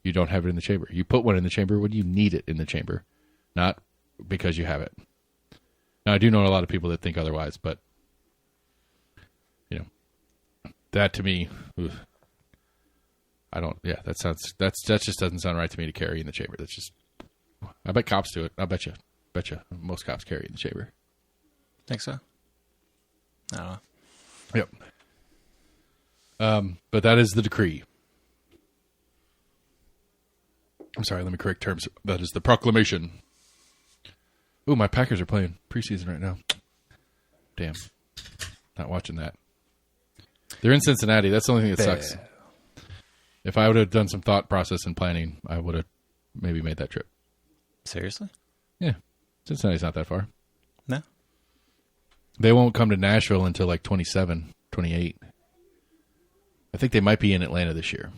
you don't have it in the chamber. You put one in the chamber when you need it in the chamber, not because you have it. Now, I do know a lot of people that think otherwise, but, that to me, I don't, that just doesn't sound right to me to carry in the chamber. That's just, I bet cops do it. I bet you most cops carry in the chamber. Think so? I don't know. Yep. But that is the decree. I'm sorry, let me correct terms. That is the proclamation. Ooh, my Packers are playing preseason right now. Damn. Not watching that. They're in Cincinnati. That's the only thing that sucks. If I would have done some thought process and planning, I would have maybe made that trip. Seriously? Yeah. Cincinnati's not that far. No. They won't come to Nashville until like 27, 28. I think they might be in Atlanta this year.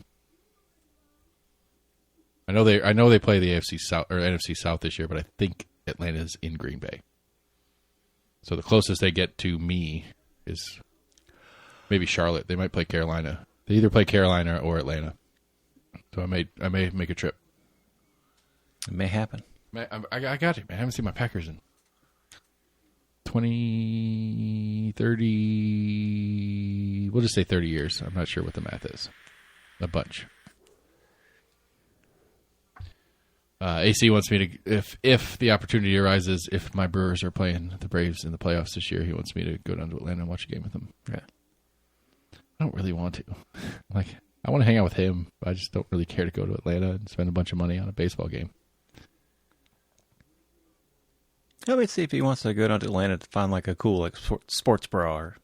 I know they play the AFC South or NFC South this year, but I think Atlanta's in Green Bay. So the closest they get to me is maybe Charlotte. They might play Carolina. They either play Carolina or Atlanta. So I may make a trip. It may happen. I got it, man. I haven't seen my Packers in 20, 30... We'll just say 30 years. I'm not sure what the math is. A bunch. AC wants me to, if the opportunity arises, if my Brewers are playing the Braves in the playoffs this year, he wants me to go down to Atlanta and watch a game with them. Yeah. I don't really want to. Like, I want to hang out with him. I just don't really care to go to Atlanta and spend a bunch of money on a baseball game. Let me see if he wants to go down to Atlanta to find like a cool sports bra. Or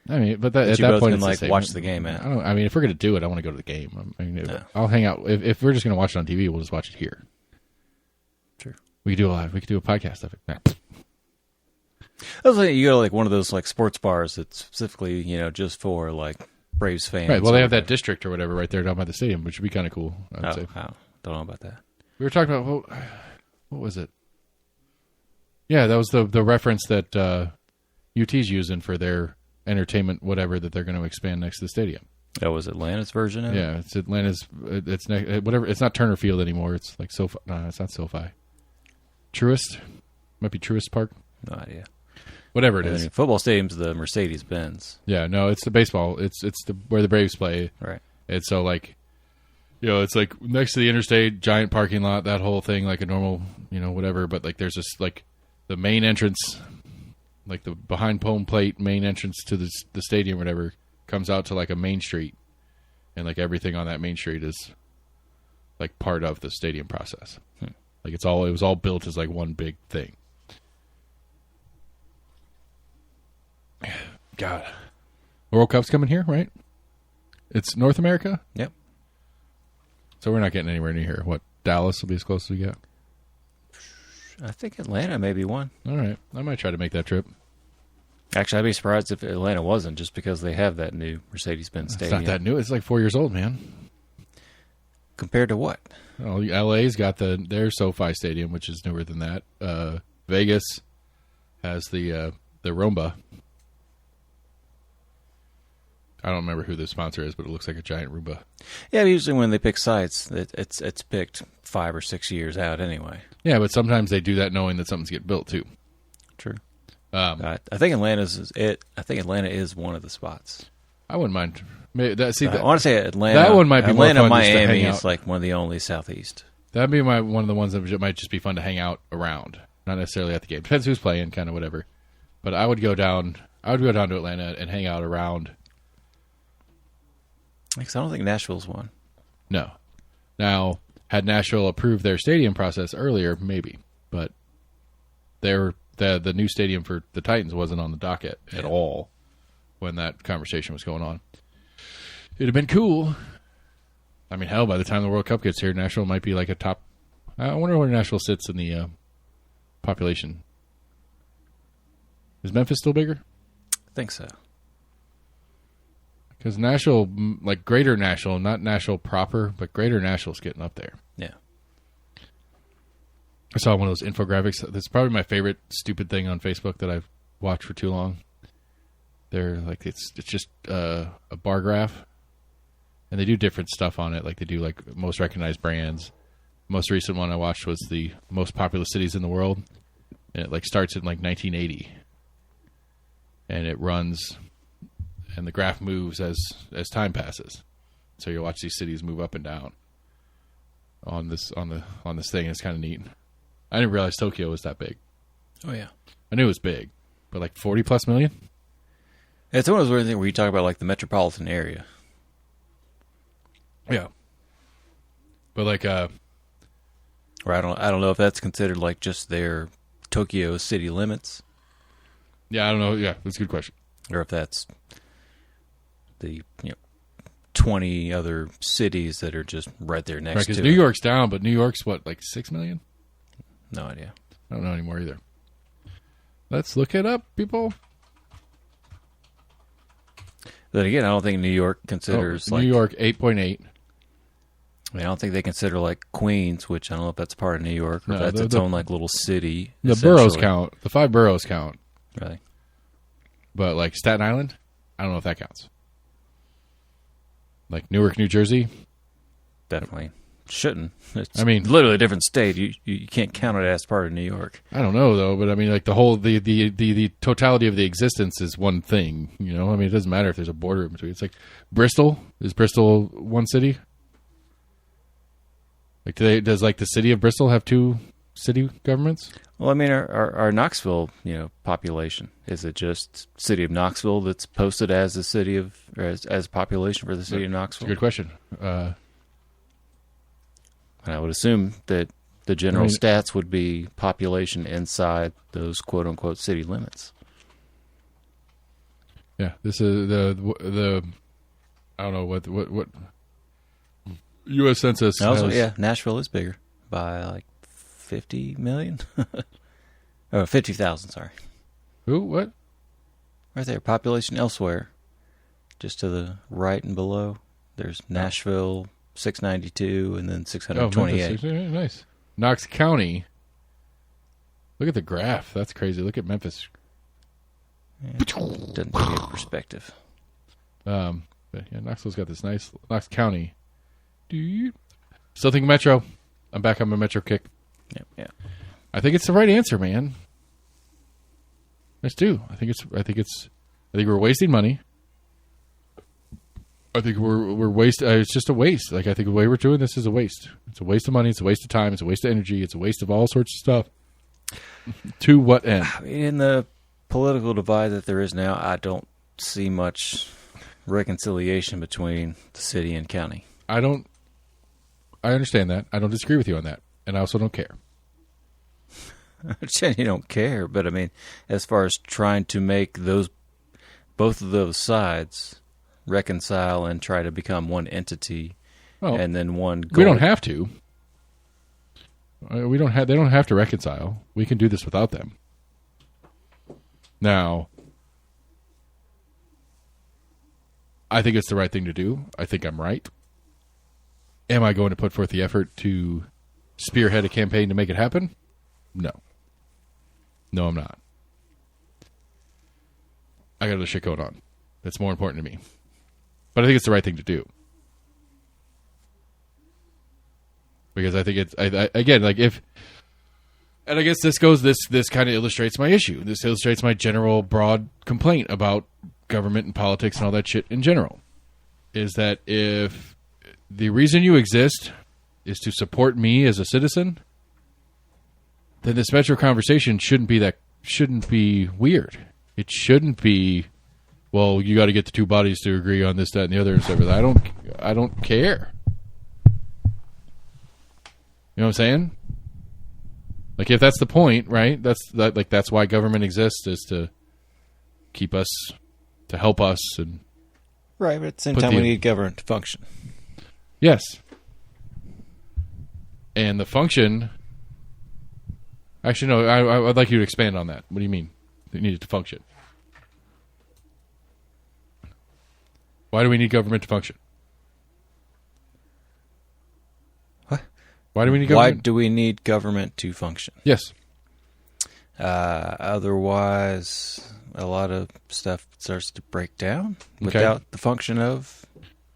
I mean, but at you that both point, can it's the same. watch the game at. I mean, if we're gonna do it, I want to go to the game. I mean, No. I'll hang out. If we're just gonna watch it on TV, we'll just watch it here. True. We could do a podcast of it. Nah. I was like, you go to like one of those like sports bars that's specifically, just for like Braves fans. Right. Well, they have that district or whatever right there down by the stadium, which would be kind of cool. I would say. Don't know about that. We were talking about what was it? Yeah, that was the reference that UT's using for their entertainment, whatever that they're going to expand next to the stadium. That was Atlanta's version of it? Yeah, it's Atlanta's. It's whatever. It's not Turner Field anymore. It's like SoFi. No, it's not SoFi. Truist might be Truist Park. No idea. Whatever it And is. then football stadium's the Mercedes-Benz. Yeah, no, it's the baseball. It's where the Braves play. Right. And so, like, it's like next to the interstate, giant parking lot, that whole thing, like a normal, whatever. But, like, there's this, like, the main entrance, like the behind home plate main entrance to the stadium or whatever, comes out to, like, a main street. And, like, everything on that main street is, like, part of the stadium process. Like, it was all built as, like, one big thing. God. World Cup's coming here, right? It's North America? Yep. So we're not getting anywhere near here. What, Dallas will be as close as we get? I think Atlanta may be one. All right. I might try to make that trip. Actually, I'd be surprised if Atlanta wasn't, just because they have that new Mercedes-Benz stadium. It's not that new. It's like 4 years old, man. Compared to what? Oh, LA's got their SoFi Stadium, which is newer than that. Vegas has the Roomba. I don't remember who the sponsor is, but it looks like a giant Roomba. Yeah, usually when they pick sites, it's picked 5 or 6 years out anyway. Yeah, but sometimes they do that knowing that something's getting built too. True. I think Atlanta is one of the spots. I wouldn't mind. I want to say Atlanta. That one might be Atlanta, more fun just to Miami hang out. is like one of the only southeast. That'd be one of the ones that might just be fun to hang out around, not necessarily at the game. Depends who's playing, kind of whatever. But I would go down. To Atlanta and hang out around. Because I don't think Nashville's one. No. Now, had Nashville approved their stadium process earlier, maybe. But the new stadium for the Titans wasn't on the docket at all when that conversation was going on. It'd have been cool. I mean, hell, by the time the World Cup gets here, Nashville might be like a top... I wonder where Nashville sits in the population. Is Memphis still bigger? I think so. Because Nashville, like Greater Nashville, not Nashville proper, but Greater Nashville's getting up there. Yeah. I saw one of those infographics. That's probably my favorite stupid thing on Facebook that I've watched for too long. They're like, it's just a bar graph, and they do different stuff on it. Like they do like most recognized brands. Most recent one I watched was the most populous cities in the world, and it like starts in like 1980, and it runs. And the graph moves as time passes, so you watch these cities move up and down on this thing. It's kind of neat. I didn't realize Tokyo was that big. Oh yeah, I knew it was big, but like 40+ million. It's one of those weird things where you talk about like the metropolitan area. Yeah, but like or I don't know if that's considered like just their Tokyo city limits. Yeah, I don't know. Yeah, that's a good question. Or if that's the 20 other cities that are just right there next to it. Because New York's down, but New York's what, like 6 million? No idea. I don't know anymore either. Let's look it up, people. Then again, I don't think New York considers New York 8.8. I mean, I don't think they consider like Queens, which I don't know if that's part of New York or if that's its own like little city. The boroughs count. The 5 boroughs count. Really? But like Staten Island, I don't know if that counts. Like Newark, New Jersey, Definitely shouldn't. It's literally a different state. You can't count it as part of New York. I don't know though, but I mean, like the whole the totality of the existence is one thing. You know, I mean, it doesn't matter if there's a border in between. It's like Bristol. Is Bristol one city? Like, does like the city of Bristol have 2 city governments? Well, I mean, our Knoxville, population, is it just city of Knoxville that's posted as a city of as population for the city of Knoxville? That's a good question. And I would assume that the general stats would be population inside those quote unquote city limits. Yeah, this is the I don't know what U.S. Census. Also, yeah, Nashville is bigger by like 50 million. Oh, 50,000, sorry. Who? What? Right there, population elsewhere. Just to the right and below. There's Nashville, 692, and then 628. Memphis. Nice. Knox County. Look at the graph. That's crazy. Look at Memphis. Yeah, doesn't give you a perspective. But yeah, Knoxville's got this nice Knox County. Still think Metro. I'm back on my Metro kick. Yeah. I think it's the right answer, man. I do. I think we're wasting money. I think we're wasting. It's just a waste. Like, I think the way we're doing this is a waste. It's a waste of money. It's a waste of time. It's a waste of energy. It's a waste of all sorts of stuff. To what end? I mean, in the political divide that there is now, I don't see much reconciliation between the city and county. I understand that. I don't disagree with you on that, and I also don't care. I understand you don't care, but I mean, as far as trying to make both of those sides reconcile and try to become one entity, and then one goal. We don't have to. They don't have to reconcile. We can do this without them. Now, I think it's the right thing to do. I think I'm right. Am I going to put forth the effort to spearhead a campaign to make it happen? No. No, I'm not. I got other shit going on that's more important to me. But I think it's the right thing to do. Because I think it's, again, like if, and I guess this kind of illustrates my issue. This illustrates my general broad complaint about government and politics and all that shit in general. Is that if the reason you exist is to support me as a citizen, then this metro conversation shouldn't be weird. It shouldn't be, well, you got to get the two bodies to agree on this, that, and the other, and stuff. I don't care. You know what I'm saying? Like, if that's the point, right? That's why government exists, is to keep us, to help us, and right. But at the same time, we need government to function. Yes, and the function. Actually, no. I'd like you to expand on that. What do you mean? It needed to function. Why do we need government to function? What? Why do we need government? Why do we need government to function? Yes. Otherwise, a lot of stuff starts to break down without the function of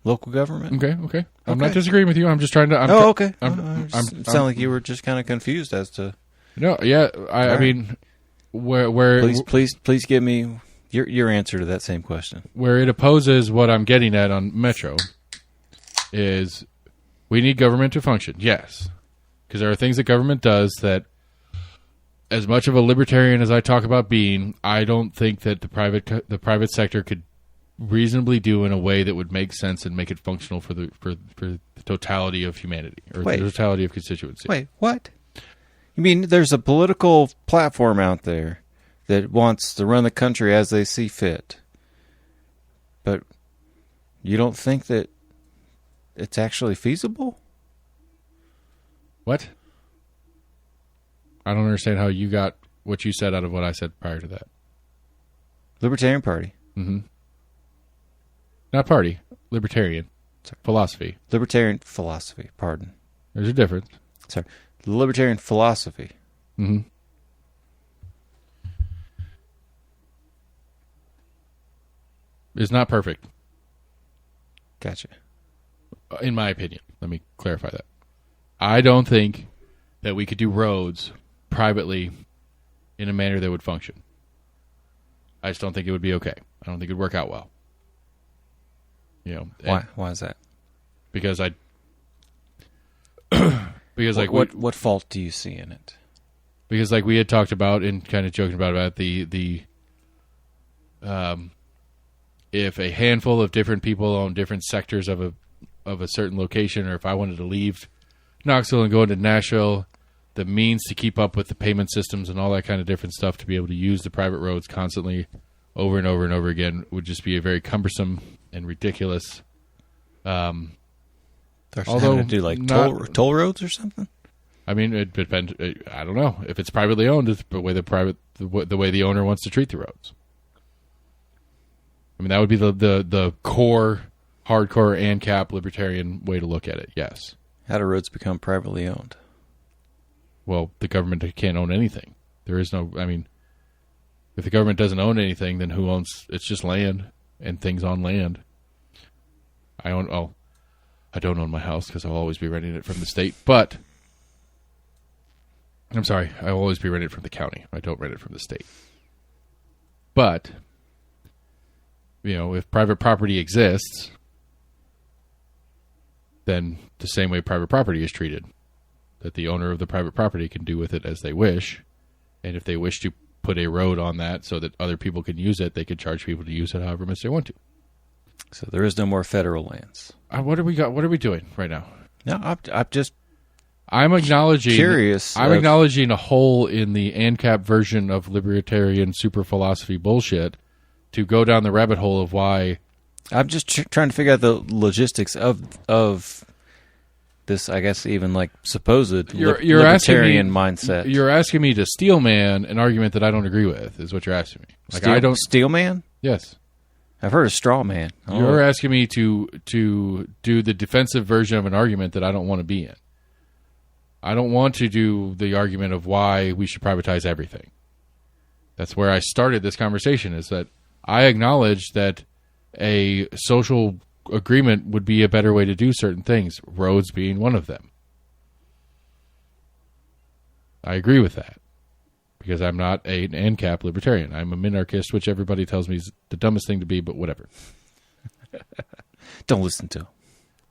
local government. Okay. I'm not disagreeing with you. I'm just trying to. Okay. It sounded like you were just kind of confused as to. No, yeah. I mean, where please give me your answer to that same question. Where it opposes what I'm getting at on Metro is we need government to function. Yes, because there are things that government does that, as much of a libertarian as I talk about being, I don't think that the private sector could reasonably do in a way that would make sense and make it functional for the totality of humanity or the totality of constituency. Wait, what? You mean there's a political platform out there that wants to run the country as they see fit, but you don't think that it's actually feasible? What? I don't understand how you got what you said out of what I said prior to that. Libertarian Party. Mm-hmm. Not party. Libertarian. Sorry. Philosophy. Libertarian philosophy. Pardon. There's a difference. Sorry. The libertarian philosophy. Mm-hmm. Is not perfect. Gotcha. In my opinion. Let me clarify that. I don't think that we could do roads privately in a manner that would function. I just don't think it would be okay. I don't think it would work out well. You know, why? Why is that? Because what fault do you see in it? Because like we had talked about and kind of joking about the if a handful of different people own different sectors of a certain location, or if I wanted to leave Knoxville and go into Nashville, the means to keep up with the payment systems and all that kind of different stuff to be able to use the private roads constantly over and over and over again would just be a very cumbersome and ridiculous. Although to do like toll roads or something. I mean, it depends. I don't know if it's privately owned. It's the way the way the owner wants to treat the roads. I mean, that would be the core, hardcore ANCAP libertarian way to look at it. Yes. How do roads become privately owned? Well, the government can't own anything. There is no. I mean, if the government doesn't own anything, then who owns? It's just land and things on land. I don't own my house because I'll always be renting it from the state. But I'm sorry, I'll always be renting it from the county. I don't rent it from the state. But, if private property exists, then the same way private property is treated, that the owner of the private property can do with it as they wish. And if they wish to put a road on that so that other people can use it, they can charge people to use it however much they want to. So there is no more federal lands. What do we got? What are we doing right now? No, I'm just I'm acknowledging curious. I'm acknowledging a hole in the ANCAP version of libertarian super philosophy bullshit to go down the rabbit hole of why. I'm just trying to figure out the logistics of this, I guess, even like supposed libertarian mindset. You're asking me to steel man an argument that I don't agree with, is what you're asking me. Like I don't steel man? Yes. I've heard of straw man. You're asking me to do the defensive version of an argument that I don't want to be in. I don't want to do the argument of why we should privatize everything. That's where I started this conversation, is that I acknowledge that a social agreement would be a better way to do certain things, roads being one of them. I agree with that because I'm not an ANCAP libertarian. I'm a minarchist, which everybody tells me is the dumbest thing to be, but whatever. Don't listen to him.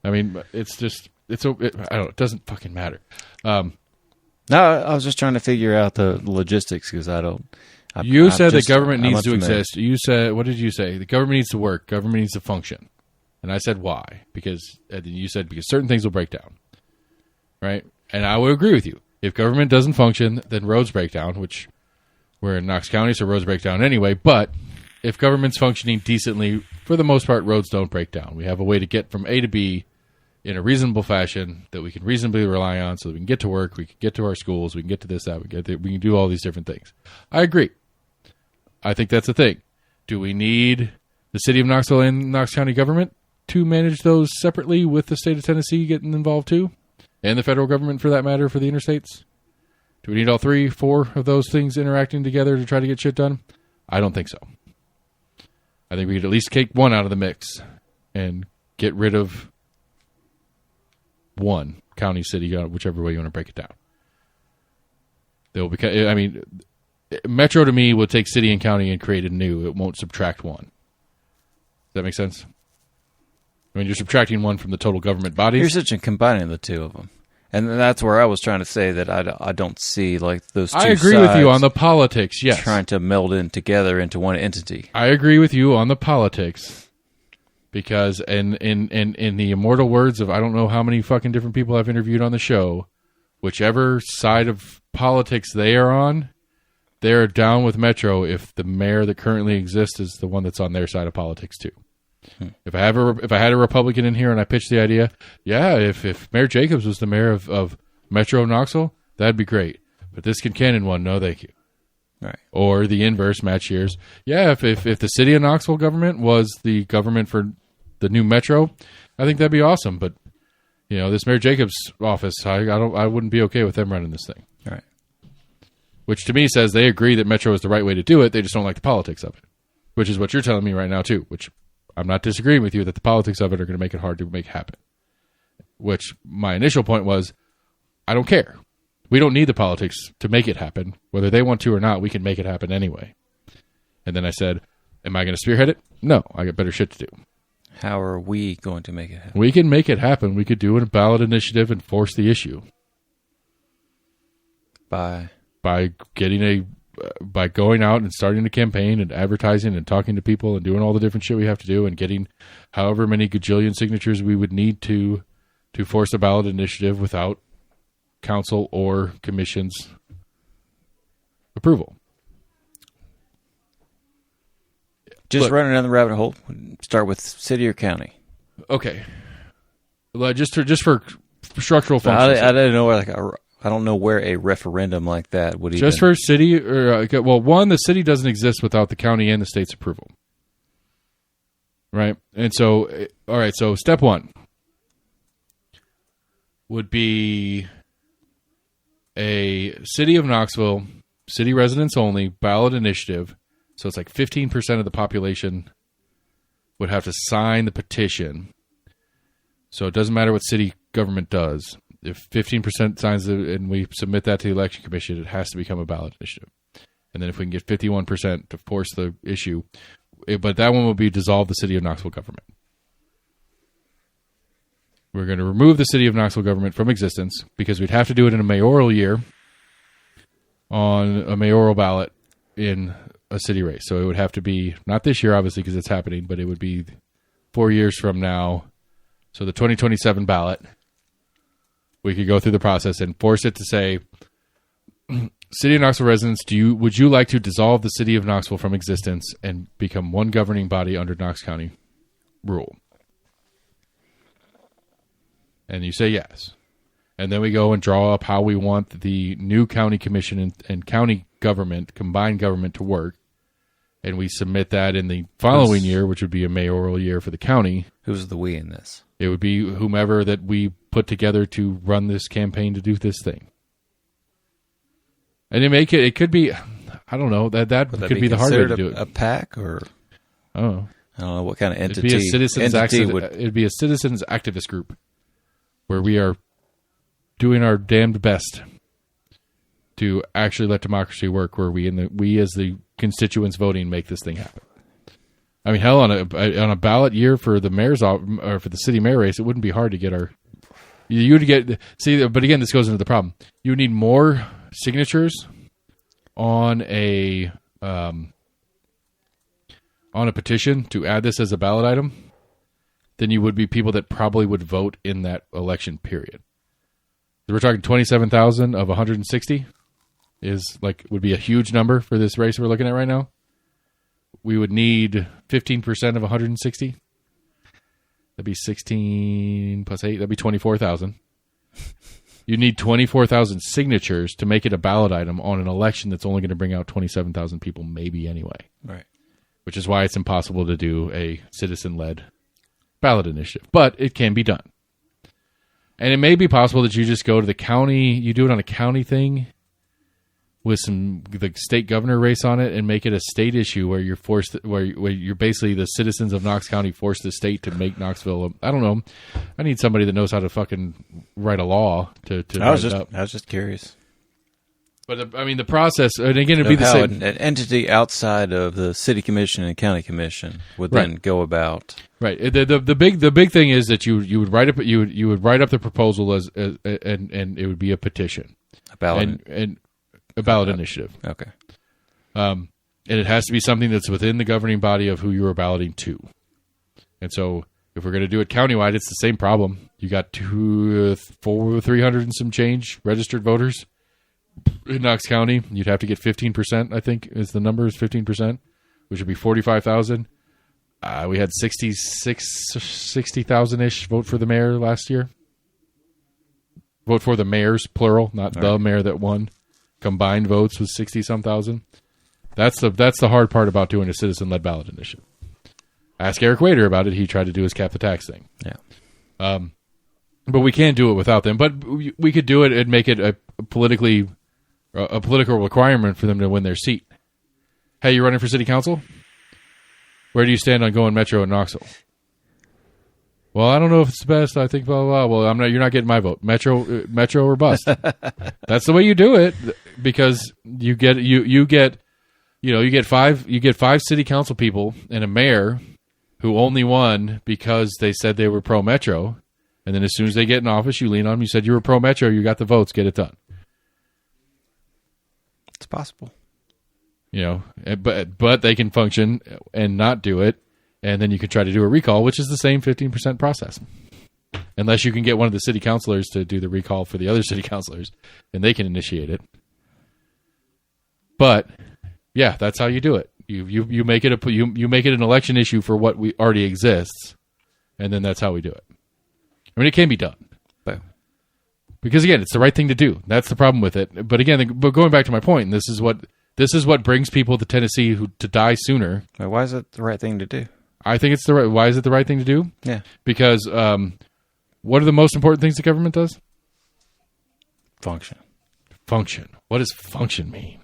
I mean, it's just, I don't know, it doesn't fucking matter. No, I was just trying to figure out the logistics because You said the government needs to exist. You said, what did you say? The government needs to work. Government needs to function. And I said, why? Because you said, because certain things will break down. Right? And I would agree with you. If government doesn't function, then roads break down, which we're in Knox County, so roads break down anyway. But if government's functioning decently, for the most part, roads don't break down. We have a way to get from A to B in a reasonable fashion that we can reasonably rely on so that we can get to work, we can get to our schools, we can get to this, that, we can do all these different things. I agree. I think that's a thing. Do we need the city of Knoxville and Knox County government to manage those separately with the state of Tennessee getting involved too? And the federal government, for that matter, for the interstates? Do we need all 3, 4 of those things interacting together to try to get shit done? I don't think so. I think we could at least take one out of the mix and get rid of one, county, city, whichever way you want to break it down. Metro to me will take city and county and create a new. It won't subtract one. Does that make sense? I mean, you're subtracting one from the total government bodies. You're such a combining the two of them. And that's where I was trying to say that I don't see like those two sides. I agree with you on the politics, yes. Trying to meld in together into one entity. I agree with you on the politics because in the immortal words of I don't know how many fucking different people I've interviewed on the show, whichever side of politics they are on, they're down with Metro if the mayor that currently exists is the one that's on their side of politics too. If I had a Republican in here and I pitched the idea, yeah, if Mayor Jacobs was the mayor of Metro Knoxville, that'd be great. But this Kincannon one, no thank you. Right. Or the inverse, match years. Yeah, if the city of Knoxville government was the government for the new Metro, I think that'd be awesome. But this Mayor Jacobs office, I wouldn't be okay with them running this thing. Right. Which to me says they agree that Metro is the right way to do it. They just don't like the politics of it, which is what you're telling me right now too. Which I'm not disagreeing with you that the politics of it are going to make it hard to make happen. Which my initial point was, I don't care. We don't need the politics to make it happen. Whether they want to or not, we can make it happen anyway. And then I said, am I going to spearhead it? No, I got better shit to do. How are we going to make it happen? We can make it happen. We could do a ballot initiative and force the issue. By going out and starting a campaign and advertising and talking to people and doing all the different shit we have to do and getting however many gajillion signatures we would need to force a ballot initiative without council or commission's approval. Just running down the rabbit hole. Start with city or county. Okay. Just for structural functions. I didn't know I don't know where a referendum like that would even... Just for city, one, the city doesn't exist without the county and the state's approval. Right? And so, all right, so step one would be a city of Knoxville, city residents only, ballot initiative. So it's like 15% of the population would have to sign the petition. So it doesn't matter what city government does. If 15% signs it and we submit that to the election commission, it has to become a ballot initiative. And then if we can get 51% to force the issue, but that one will be dissolve the city of Knoxville government. We're going to remove the city of Knoxville government from existence because we'd have to do it in a mayoral year on a mayoral ballot in a city race. So it would have to be, not this year, obviously, because it's happening, but it would be 4 years from now. So the 2027 ballot, we could go through the process and force it to say, City of Knoxville residents, would you like to dissolve the city of Knoxville from existence and become one governing body under Knox County rule? And you say yes. And then we go and draw up how we want the new county commission and county government, combined government, to work. And we submit that in the following year, which would be a mayoral year for the county. Who's the we in this? It would be whomever that we put together to run this campaign to do this thing. And it could be, I don't know, that could be the hard way to do it. A PAC or? Oh. I don't know what kind of entity. It'd be a citizens activist group where we are doing our damned best to actually let democracy work, where we as the constituents voting make this thing happen. I mean, hell, on a ballot year for the mayor's or for the city mayor race, it wouldn't be hard to get but again, this goes into the problem. You would need more signatures on a petition to add this as a ballot item than you would be people that probably would vote in that election period. So we're talking 27,000 of 160 would be a huge number for this race we're looking at right now. We would need 15% of 160. That'd be 16 plus 8. That'd be 24,000. You need 24,000 signatures to make it a ballot item on an election that's only going to bring out 27,000 people maybe anyway. Right. Which is why it's impossible to do a citizen-led ballot initiative. But it can be done. And it may be possible that you just go to the county, you do it on a county thing with the state governor race on it and make it a state issue where you're forced, where you're basically the citizens of Knox County force the state to make Knoxville. I don't know. I need somebody that knows how to fucking write a law to write it up. I was just curious. But the process, and again, it'd be the same. An entity outside of the city commission and county commission would then go about. Right. The big thing is that you would write up you would write up the proposal and it would be a petition, a ballot and a ballot initiative. Okay. And it has to be something that's within the governing body of who you are balloting to. And so, if we're going to do it countywide, it's the same problem. You got 300 and some change registered voters in Knox County. You'd have to get 15%. I think is the number is 15%, which would be 45,000. We had 60,000 ish vote for the mayor last year. Vote for the mayors, plural, not the mayor that won. Combined votes was 60-some thousand. That's the hard part about doing a citizen-led ballot initiative. Ask Eric Wader about it. He tried to do his cap the tax thing. Yeah. But we can't do it without them. But we could do it and make it a political requirement for them to win their seat. Hey, you're running for city council? Where do you stand on going Metro in Knoxville? Well, I don't know if it's the best. I think blah blah blah. Well, you're not getting my vote. Metro or bust. That's the way you do it, because you get five city council people and a mayor who only won because they said they were pro Metro, and then as soon as they get in office, you lean on them. You said you were pro Metro. You got the votes. Get it done. It's possible. But they can function and not do it. And then you can try to do a recall, which is the same 15% process. Unless you can get one of the city councilors to do the recall for the other city councilors, and they can initiate it. But yeah, that's how you do it. You make it you make it an election issue for what we already exists, and then that's how we do it. I mean, it can be done. Because again, it's the right thing to do. That's the problem with it. But again, going back to my point, and this is what brings people to Tennessee to die sooner. Why is it the right thing to do? I think it's why is it the right thing to do? Yeah. Because what are the most important things the government does? Function. What does function mean?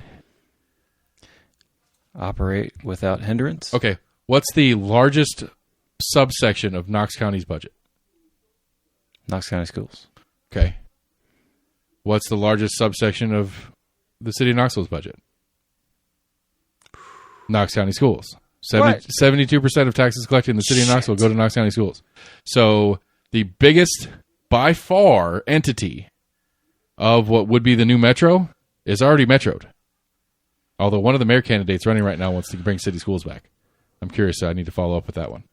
Operate without hindrance. Okay. What's the largest subsection of Knox County's budget? Knox County Schools. Okay. What's the largest subsection of the city of Knoxville's budget? Knox County schools. What? 72% of taxes collected in the city of Knoxville go to Knox County schools. So the biggest, by far, entity of what would be the new metro is already metroed. Although one of the mayor candidates running right now wants to bring city schools back. I'm curious. So I need to follow up with that one.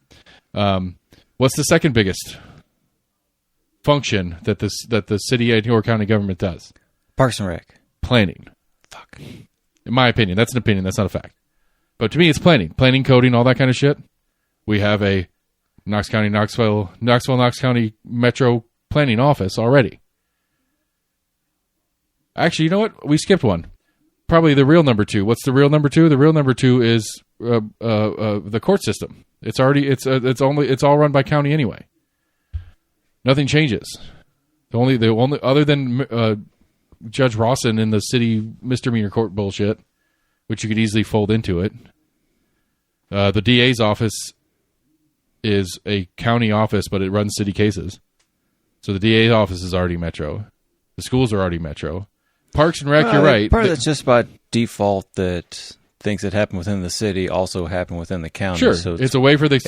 What's the second biggest function that the city and/or county government does? Parks and Rec. Planning. Fuck. In my opinion, that's an opinion. That's not a fact. But to me, it's planning, coding, all that kind of shit. We have a Knox County Metro Planning Office already. Actually, you know what? We skipped one. Probably the real number 2. What's the real number 2? The real number 2 is the court system. It's all run by county anyway. Nothing changes. The only other than Judge Rawson in the city misdemeanor court bullshit, which you could easily fold into it. The DA's office is a county office, but it runs city cases. So the DA's office is already metro. The schools are already metro. Parks and Rec, you're right. Part of it's just by default that things that happen within the city also happen within the county. Sure, so it's a way for the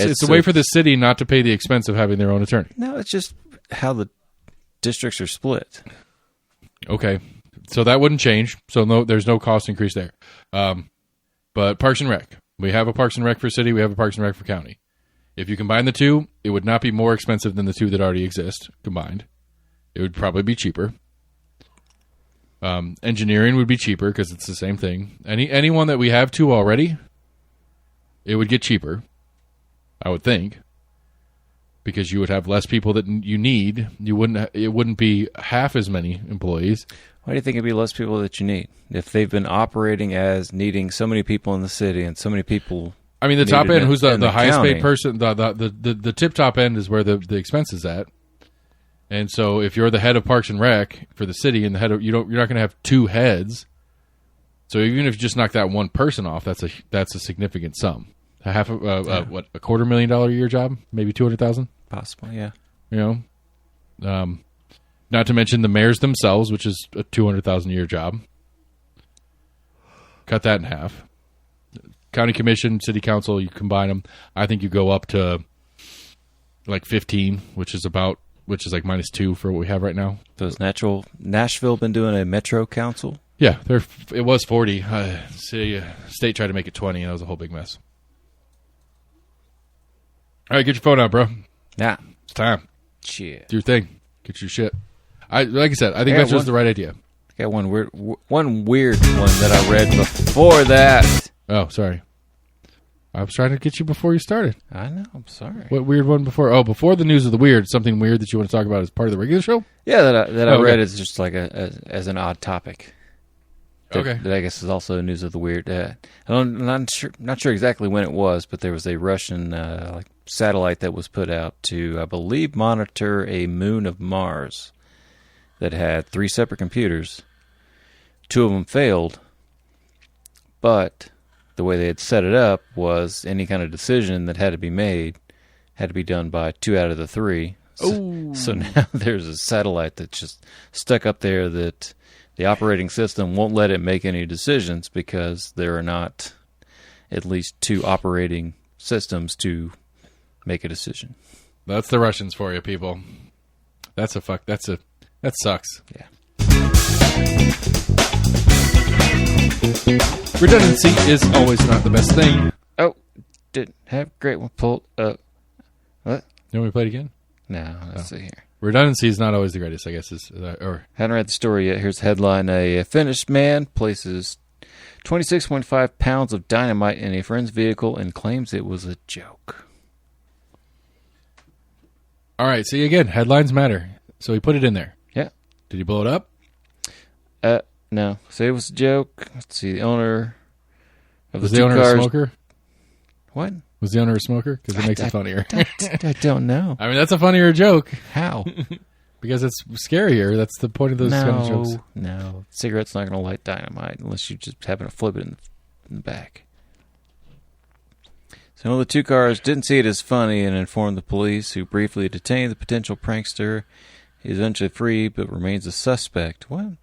city not to pay the expense of having their own attorney. No, it's just how the districts are split. Okay, so that wouldn't change. So no, there's no cost increase there. But Parks and Rec, we have a Parks and Rec for city. We have a Parks and Rec for county. If you combine the two, it would not be more expensive than the two that already exist combined. It would probably be cheaper. Engineering would be cheaper because it's the same thing. Anyone that we have two already, it would get cheaper, I would think, because you would have less people that you need. It wouldn't be half as many employees. Why do you think it'd be less people that you need if they've been operating as needing so many people in the city and so many people? I mean, the top end, who's the highest county paid person? The tip top end is where the expense is at. And so, if you're the head of Parks and Rec for the city, and you're not going to have two heads. So even if you just knock that one person off, that's a significant sum. A $250,000 a year job, maybe 200,000, possibly, yeah. You know, not to mention the mayors themselves, which is a 200,000 a year job. Cut that in half. County commission, city council, you combine them. I think you go up to like 15, which is like -2 for what we have right now. So has Nashville been doing a metro council? Yeah, it was 40. State tried to make it 20, and that was a whole big mess. All right, get your phone out, bro. Nah. It's time. Shit. Do your thing. Get your shit. Like I said, I think that's just the right idea. I got one weird one that I read before that. Oh, sorry. I was trying to get you before you started. I know. I'm sorry. What weird one before? Oh, before the news of the weird. Something weird that you want to talk about as part of the regular show? Yeah, that I read as just like as an odd topic. Okay. That I guess is also news of the weird. I'm not sure exactly when it was, but there was a Russian satellite that was put out to, I believe, monitor a moon of Mars that had 3 separate computers. 2 of them failed, but the way they had set it up was any kind of decision that had to be made had to be done by 2 out of the 3. So now there's a satellite that's just stuck up there that the operating system won't let it make any decisions because there are not at least 2 operating systems to make a decision. That's the Russians for you, people. That sucks. Yeah. Redundancy is always not the best thing. Oh, didn't have a great one pulled up. What? You want me to play it again? No, let's see here. Redundancy is not always the greatest, I guess. Hadn't read the story yet. Here's the headline. A Finnish man places 26.5 pounds of dynamite in a friend's vehicle and claims it was a joke. All right, see, again, headlines matter. So he put it in there. Yeah. Did he blow it up? No. Say it was a joke. Let's see. The owner of was the the 2 owner cars. a smoker? What? Was the owner a smoker? Because it makes it funnier. I don't know. I mean, that's a funnier joke. How? Because it's scarier. That's the point of those kind of jokes. No. Cigarette's not going to light dynamite unless you just happen to flip it in the back. So one of the 2 cars didn't see it as funny and informed the police, who briefly detained the potential prankster. He is eventually free, but remains a suspect. What?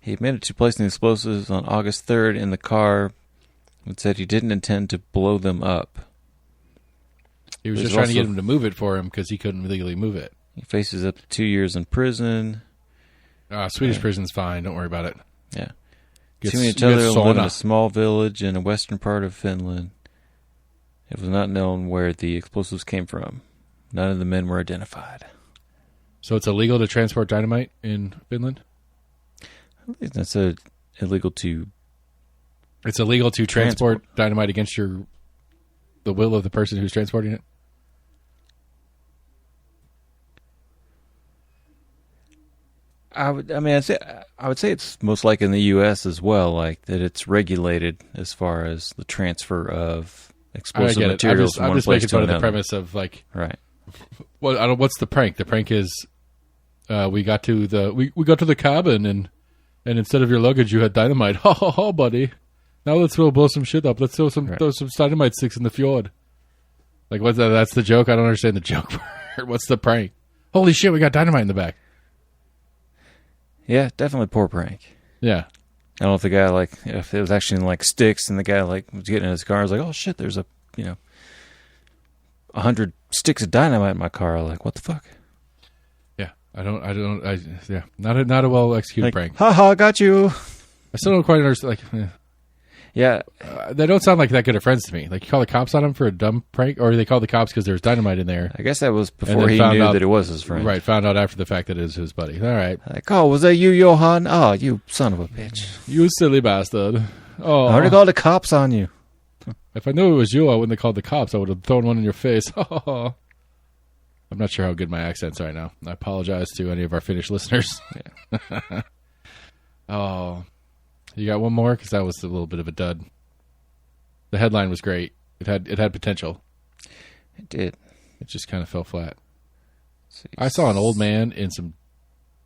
He admitted to placing the explosives on August 3rd in the car It said he didn't intend to blow them up. He was just trying to get him to move it for him because he couldn't legally move it. He faces up to 2 years in prison. Swedish prison's fine. Don't worry about it. Yeah. Gets, Two men live in a small village in the western part of Finland. It was not known where the explosives came from. None of the men were identified. So it's illegal to transport dynamite in Finland? That's illegal to... It's illegal to transport dynamite against the will of the person who's transporting it? I would say it's most like in the U.S. as well, like that it's regulated as far as the transfer of explosive materials from one place to another. I'm just making fun of the premise of like, right? Well, what's the prank? The prank is we got to the cabin and instead of your luggage you had dynamite. Ha ha ha, buddy! Now let's blow some shit up. Let's throw some dynamite sticks in the fjord. Like what's that? That's the joke. I don't understand the joke. What's the prank? Holy shit! We got dynamite in the back. Yeah, definitely poor prank. Yeah. I don't know if the guy, like, if it was actually like sticks and the guy, like, was getting in his car and was like, oh shit, there's 100 sticks of dynamite in my car. Like, what the fuck? Yeah. Not a well executed prank. Haha, got you. I still don't quite understand. Like, yeah. They don't sound like that good of friends to me. Like, you call the cops on him for a dumb prank, or they call the cops because there's dynamite in there. I guess that was before he knew that it was his friend. Right, found out after the fact that it is his buddy. All right. Like, oh, was that you, Johan? Oh, you son of a bitch. You silly bastard. Oh, I already called the cops on you. If I knew it was you, I wouldn't have called the cops. I would have thrown one in your face. I'm not sure how good my accent's right now. I apologize to any of our Finnish listeners. Yeah. Oh, you got one more? Because that was a little bit of a dud. The headline was great. It had potential. It did. It just kind of fell flat. I saw an old man in some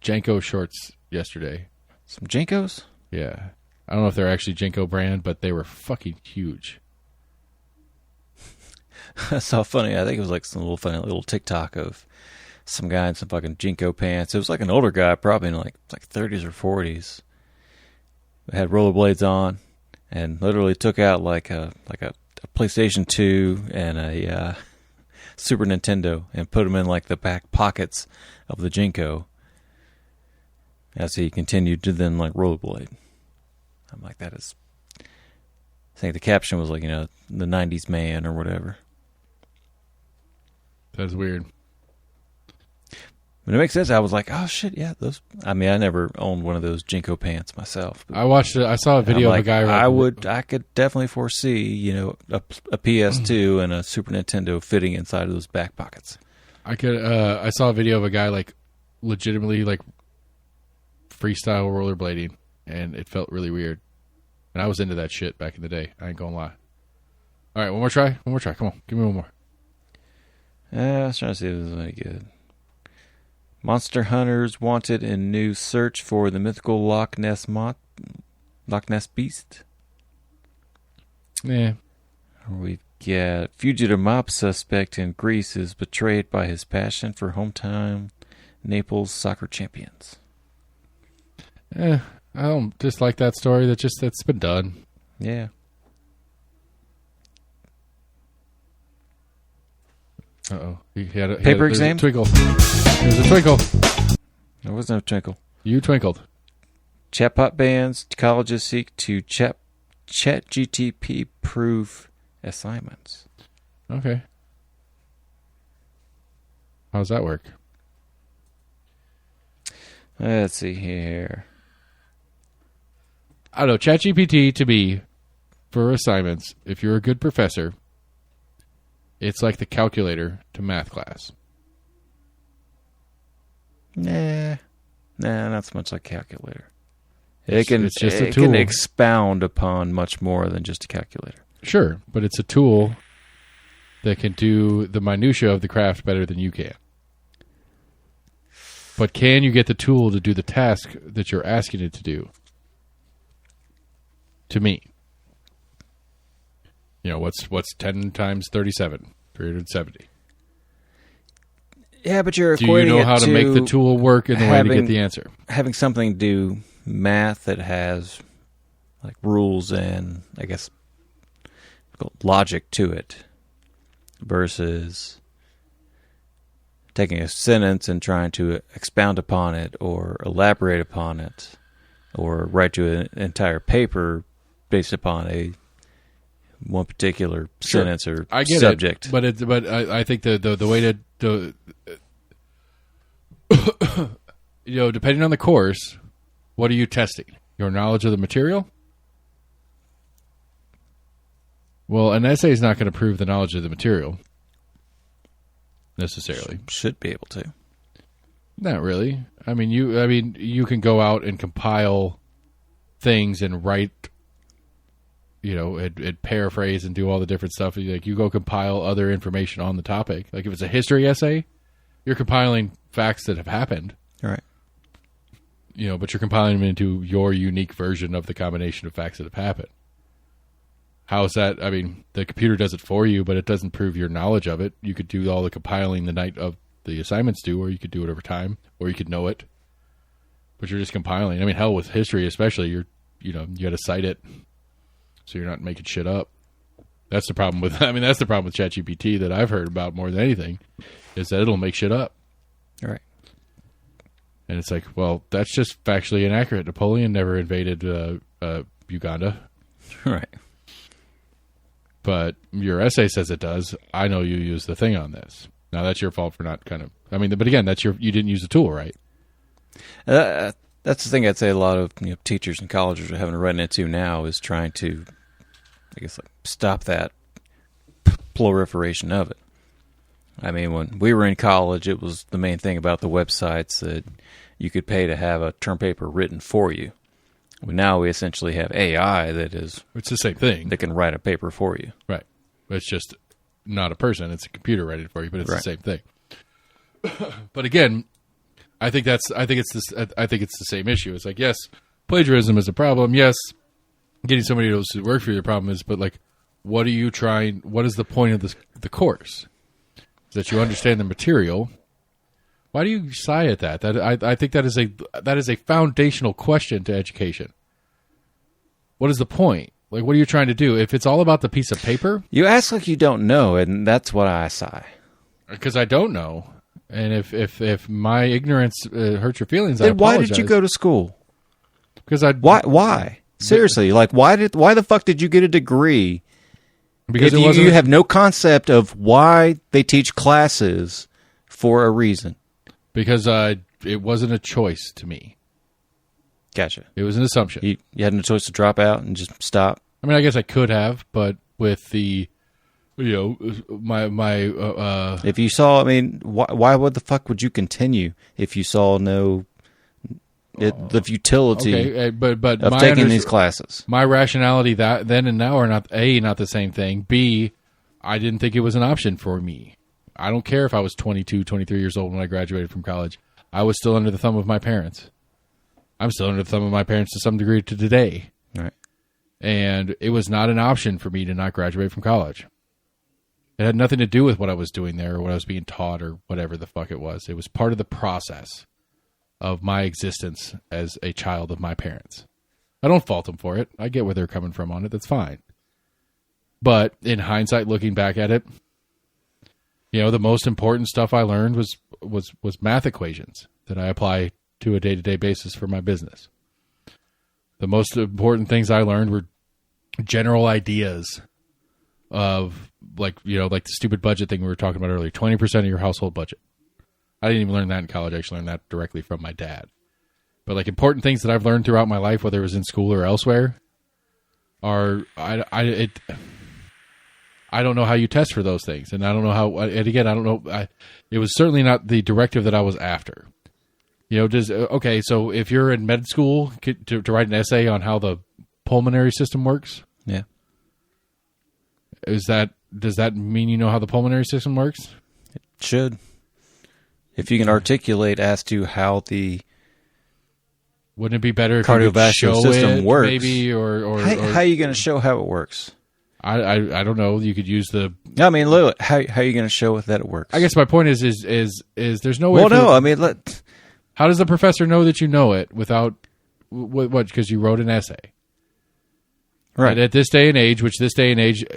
Janko shorts yesterday. Some Jankos? Yeah. I don't know if they're actually Janko brand, but they were fucking huge. I saw funny. I think it was like some funny little TikTok of some guy in some fucking Jinko pants. It was like an older guy, probably in like 30s or 40s. Had rollerblades on, and literally took out like a PlayStation 2 and a Super Nintendo and put them in like the back pockets of the Jinko as he continued to then like rollerblade. I'm like, that is... I think the caption was like, the 90s man or whatever. That's weird. But it makes sense. I was like, oh shit, yeah, those... I mean, I never owned one of those Jinko pants myself. I watched it. I saw a video of a guy... I could definitely foresee, a PS2 and a Super Nintendo fitting inside of those back pockets. I saw a video of a guy like legitimately like freestyle rollerblading, and it felt really weird. And I was into that shit back in the day. I ain't gonna lie. All right, one more try. Come on, give me one more. I was trying to see if it was any good. Monster hunters wanted in new search for the mythical Loch Ness beast. Yeah. We've got fugitive mob suspect in Greece is betrayed by his passion for hometown Naples soccer champions. I don't dislike that story. That's been done. Yeah. Uh-oh. He had a paper exam? Twinkle. There's a twinkle. There was no twinkle. You twinkled. Chatbot bans. Colleges seek to ChatGTP prove assignments. Okay. How does that work? Let's see here. I don't know. ChatGPT to me, for assignments, if you're a good professor, it's like the calculator to math class. Nah, not so much like calculator. It's just a tool. It can expound upon much more than just a calculator. Sure, but it's a tool that can do the minutia of the craft better than you can. But can you get the tool to do the task that you're asking it to do? To me. What's 10 times 37? 370. Yeah, but you're equating it to... Do you know how to make the tool work in the way to get the answer? Having something do math that has like rules and, I guess, logic to it versus taking a sentence and trying to expound upon it or elaborate upon it or write you an entire paper based upon one particular sentence or I get subject. It, but I think the way to depending on the course, what are you testing? Your knowledge of the material? Well, an essay is not going to prove the knowledge of the material necessarily. Should be able to. Not really. I mean, you can go out and compile things and write, and paraphrase and do all the different stuff. Like you go compile other information on the topic. Like if it's a history essay, you're compiling facts that have happened. All right. But you're compiling them into your unique version of the combination of facts that have happened. How is that? I mean, the computer does it for you, but it doesn't prove your knowledge of it. You could do all the compiling the night of the assignments due, or you could do it over time, or you could know it. But you're just compiling. I mean, hell, with history especially, you got to cite it, so you're not making shit up. That's the problem with. I mean, that's the problem with ChatGPT that I've heard about more than anything, is that it'll make shit up. All right. And it's like, well, that's just factually inaccurate. Napoleon never invaded Uganda. Right. But your essay says it does. I know you use the thing on this. Now that's your fault for not kind of. I mean, but again, you didn't use the tool right. That's the thing I'd say a lot of teachers and colleges are having to run into now is trying to, I guess, stop that proliferation of it. I mean, when we were in college, it was the main thing about the websites that you could pay to have a term paper written for you. Well, now we essentially have AI it's the same thing. That can write a paper for you. Right. It's just not a person. It's a computer writing it for you, but it's the same thing. But again, I think it's the same issue. It's like, yes, plagiarism is a problem. Yes, getting somebody else to work for you, the problem is, but like, what are you trying? What is the point of the course? Is that you understand the material. Why do you sigh at that? I think that is a foundational question to education. What is the point? Like, what are you trying to do? If it's all about the piece of paper, you ask like you don't know, and that's what I sigh. Because I don't know, and if my ignorance hurts your feelings, then I apologize. Why did you go to school? Because why? Seriously, like why the fuck did you get a degree? Because you have no concept of why they teach classes for a reason. Because it wasn't a choice to me. Gotcha. It was an assumption. You had no choice to drop out and just stop? I mean, I guess I could have, but with the, my if you saw, I mean, why would the fuck would you continue if you saw the futility of taking these classes? My rationality that then and now are not the same thing. B, I didn't think it was an option for me. I don't care if I was 22, 23 years old when I graduated from college. I was still under the thumb of my parents. I'm still under the thumb of my parents to some degree to today. Right. And it was not an option for me to not graduate from college. It had nothing to do with what I was doing there or what I was being taught or whatever the fuck it was. It was part of the process of my existence as a child of my parents. I don't fault them for it. I get where they're coming from on it. That's fine. But in hindsight, looking back at it, the most important stuff I learned was math equations that I apply to a day-to-day basis for my business. The most important things I learned were general ideas of like the stupid budget thing we were talking about earlier, 20% of your household budget. I didn't even learn that in college. I actually learned that directly from my dad. But like important things that I've learned throughout my life, whether it was in school or elsewhere, are I don't know how you test for those things, and I don't know how. And again, I don't know. It was certainly not the directive that I was after. Okay, so if you're in med school to write an essay on how the pulmonary system works, yeah, does that mean you know how the pulmonary system works? It should. If you can articulate as to how the wouldn't it be better if cardiovascular system works? Maybe or how are you going to show how it works? I don't know. You could use the. I mean, look, how are you going to show that it works? I guess my point is there's no way. Well, no, I mean, how does the professor know that you know it without what? Because you wrote an essay, Right. And at this day and age,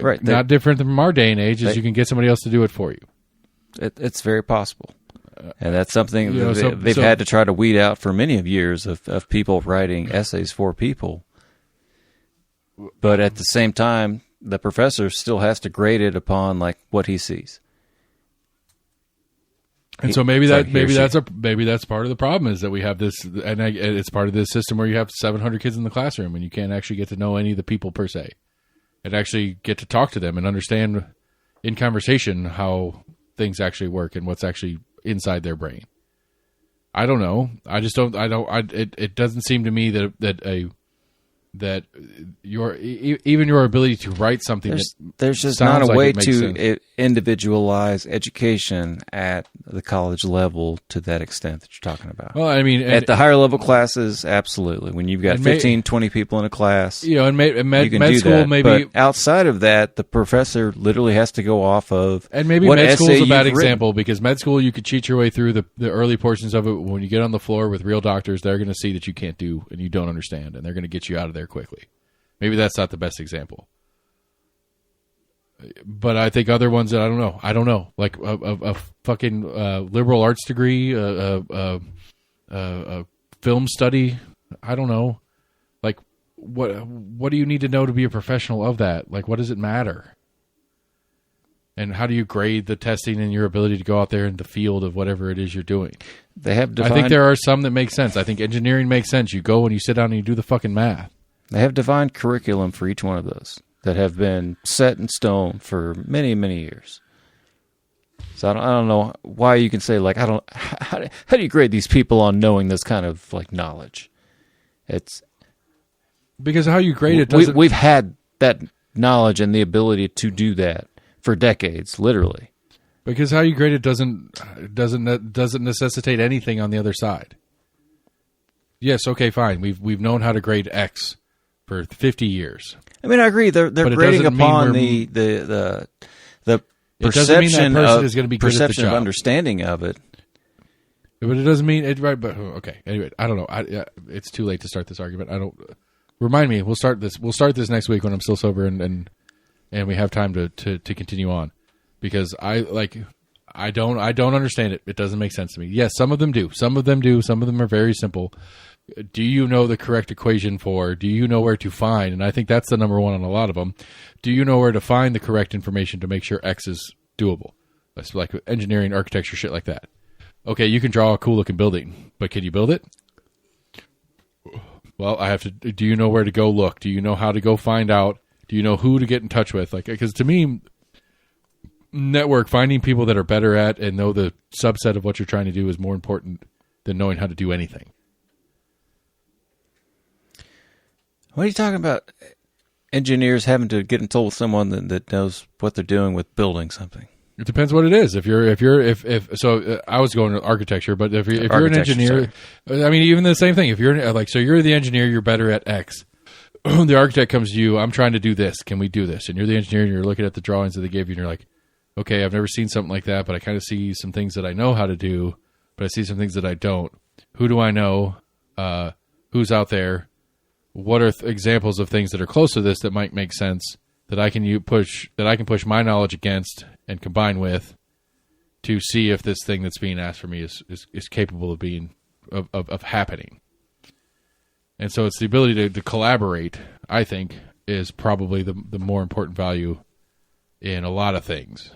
Right. not different from our day and age, is you can get somebody else to do it for you. It's very possible. And that's something You know, they've had to try to weed out for many of years of people writing essays for people. But at the same time, the professor still has to grade it upon like what he sees. And so maybe that's part of the problem, is that we have this, and it's part of this system where you have 700 kids in the classroom and you can't actually get to know any of the people per se, and actually get to talk to them and understand in conversation how things actually work and what's actually inside their brain. I don't know. It doesn't seem to me that your ability to write something there's just not a way to individualize education at the college level to that extent that you're talking about. Well, I mean, at the higher level classes, absolutely. When you've got 15, 20 people in a class, you know, and med school that. maybe. But outside of that, the professor literally has to go off of. And maybe what med school is a bad example, written. because med school you could cheat your way through the early portions of it. When you get on the floor with real doctors, they're going to see that you can't do and you don't understand, and they're going to get you out of there quickly. Maybe that's not the best example. But I think other ones that I don't know, like a fucking liberal arts degree, a film study. I don't know. Like, what do you need to know to be a professional of that? Like, what does it matter? And how do you grade the testing and your ability to go out there in the field of whatever it is you're doing? They have I think there are some that make sense. I think engineering makes sense. You go and you sit down and you do the fucking math. They have defined curriculum for each one of those that have been set in stone for many, many years. So I don't know why you can say, like, how do you grade these people on knowing this kind of like knowledge? It's because how you grade it doesn't. We've had that knowledge and the ability to do that for decades, literally. Because how you grade it doesn't necessitate anything on the other side. Yes, okay, fine. We've known how to grade X for 50 years. I mean, I agree. They're grading upon the perception of understanding of it. But it doesn't mean it, right. But okay. Anyway, I don't know. It's too late to start this argument. I don't. Remind me. We'll start this next week when I'm still sober and we have time to continue on, because I don't understand it. It doesn't make sense to me. Yes, some of them do. Some of them do. Some of them are very simple. Do you know the correct equation for? Do you know where to find? And I think that's the number one on a lot of them. Do you know where to find the correct information to make sure X is doable? That's like engineering, architecture, shit like that. Okay, you can draw a cool looking building, but can you build it? Well, I have to. Do you know where to go look? Do you know how to go find out? Do you know who to get in touch with? Like, because to me, finding people that are better at and know the subset of what you're trying to do is more important than knowing how to do anything. What are you talking about? Engineers having to get in touch with someone that knows what they're doing with building something. It depends what it is. I was going to architecture, but if you're an engineer, sorry. I mean, even the same thing. If you're so you're the engineer, you're better at X. The architect comes to you. I'm trying to do this. Can we do this? And you're the engineer, and you're looking at the drawings that they gave you, and you're like, okay, I've never seen something like that, but I kind of see some things that I know how to do, but I see some things that I don't. Who do I know? Who's out there? What are examples of things that are close to this that might make sense that I can push my knowledge against and combine with to see if this thing that's being asked for me is capable of being of happening. And so it's the ability to collaborate, I think, is probably the more important value in a lot of things.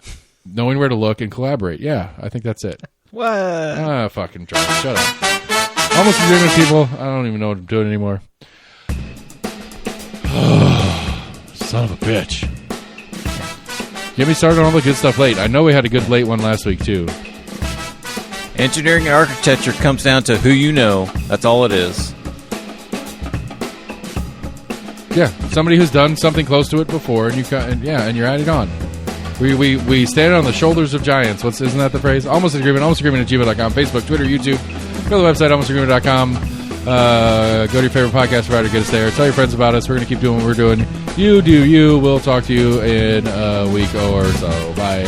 Knowing where to look and collaborate. Yeah, I think that's it. What? Fucking John, shut up. Almost agreeing with people. I don't even know what I'm doing anymore. Son of a bitch. Get me started on all the good stuff late. I know we had a good late one last week, too. Engineering and architecture comes down to who you know. That's all it is. Yeah, somebody who's done something close to it before, and you're adding on. We stand on the shoulders of giants. Isn't that the phrase? Almost agreement at gmail.com, Facebook, Twitter, YouTube. Go to the website, almostagreement.com. Go to your favorite podcast provider, get us there. Tell your friends about us. We're going to keep doing what we're doing. You do you. We'll talk to you in a week or so. Bye.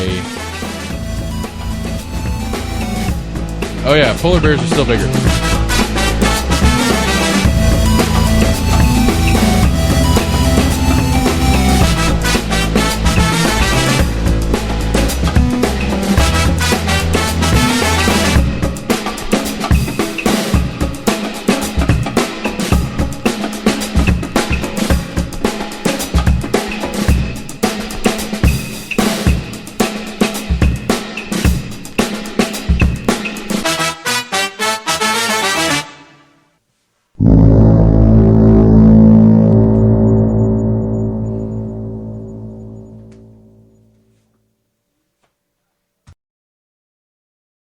Oh, yeah, polar bears are still bigger.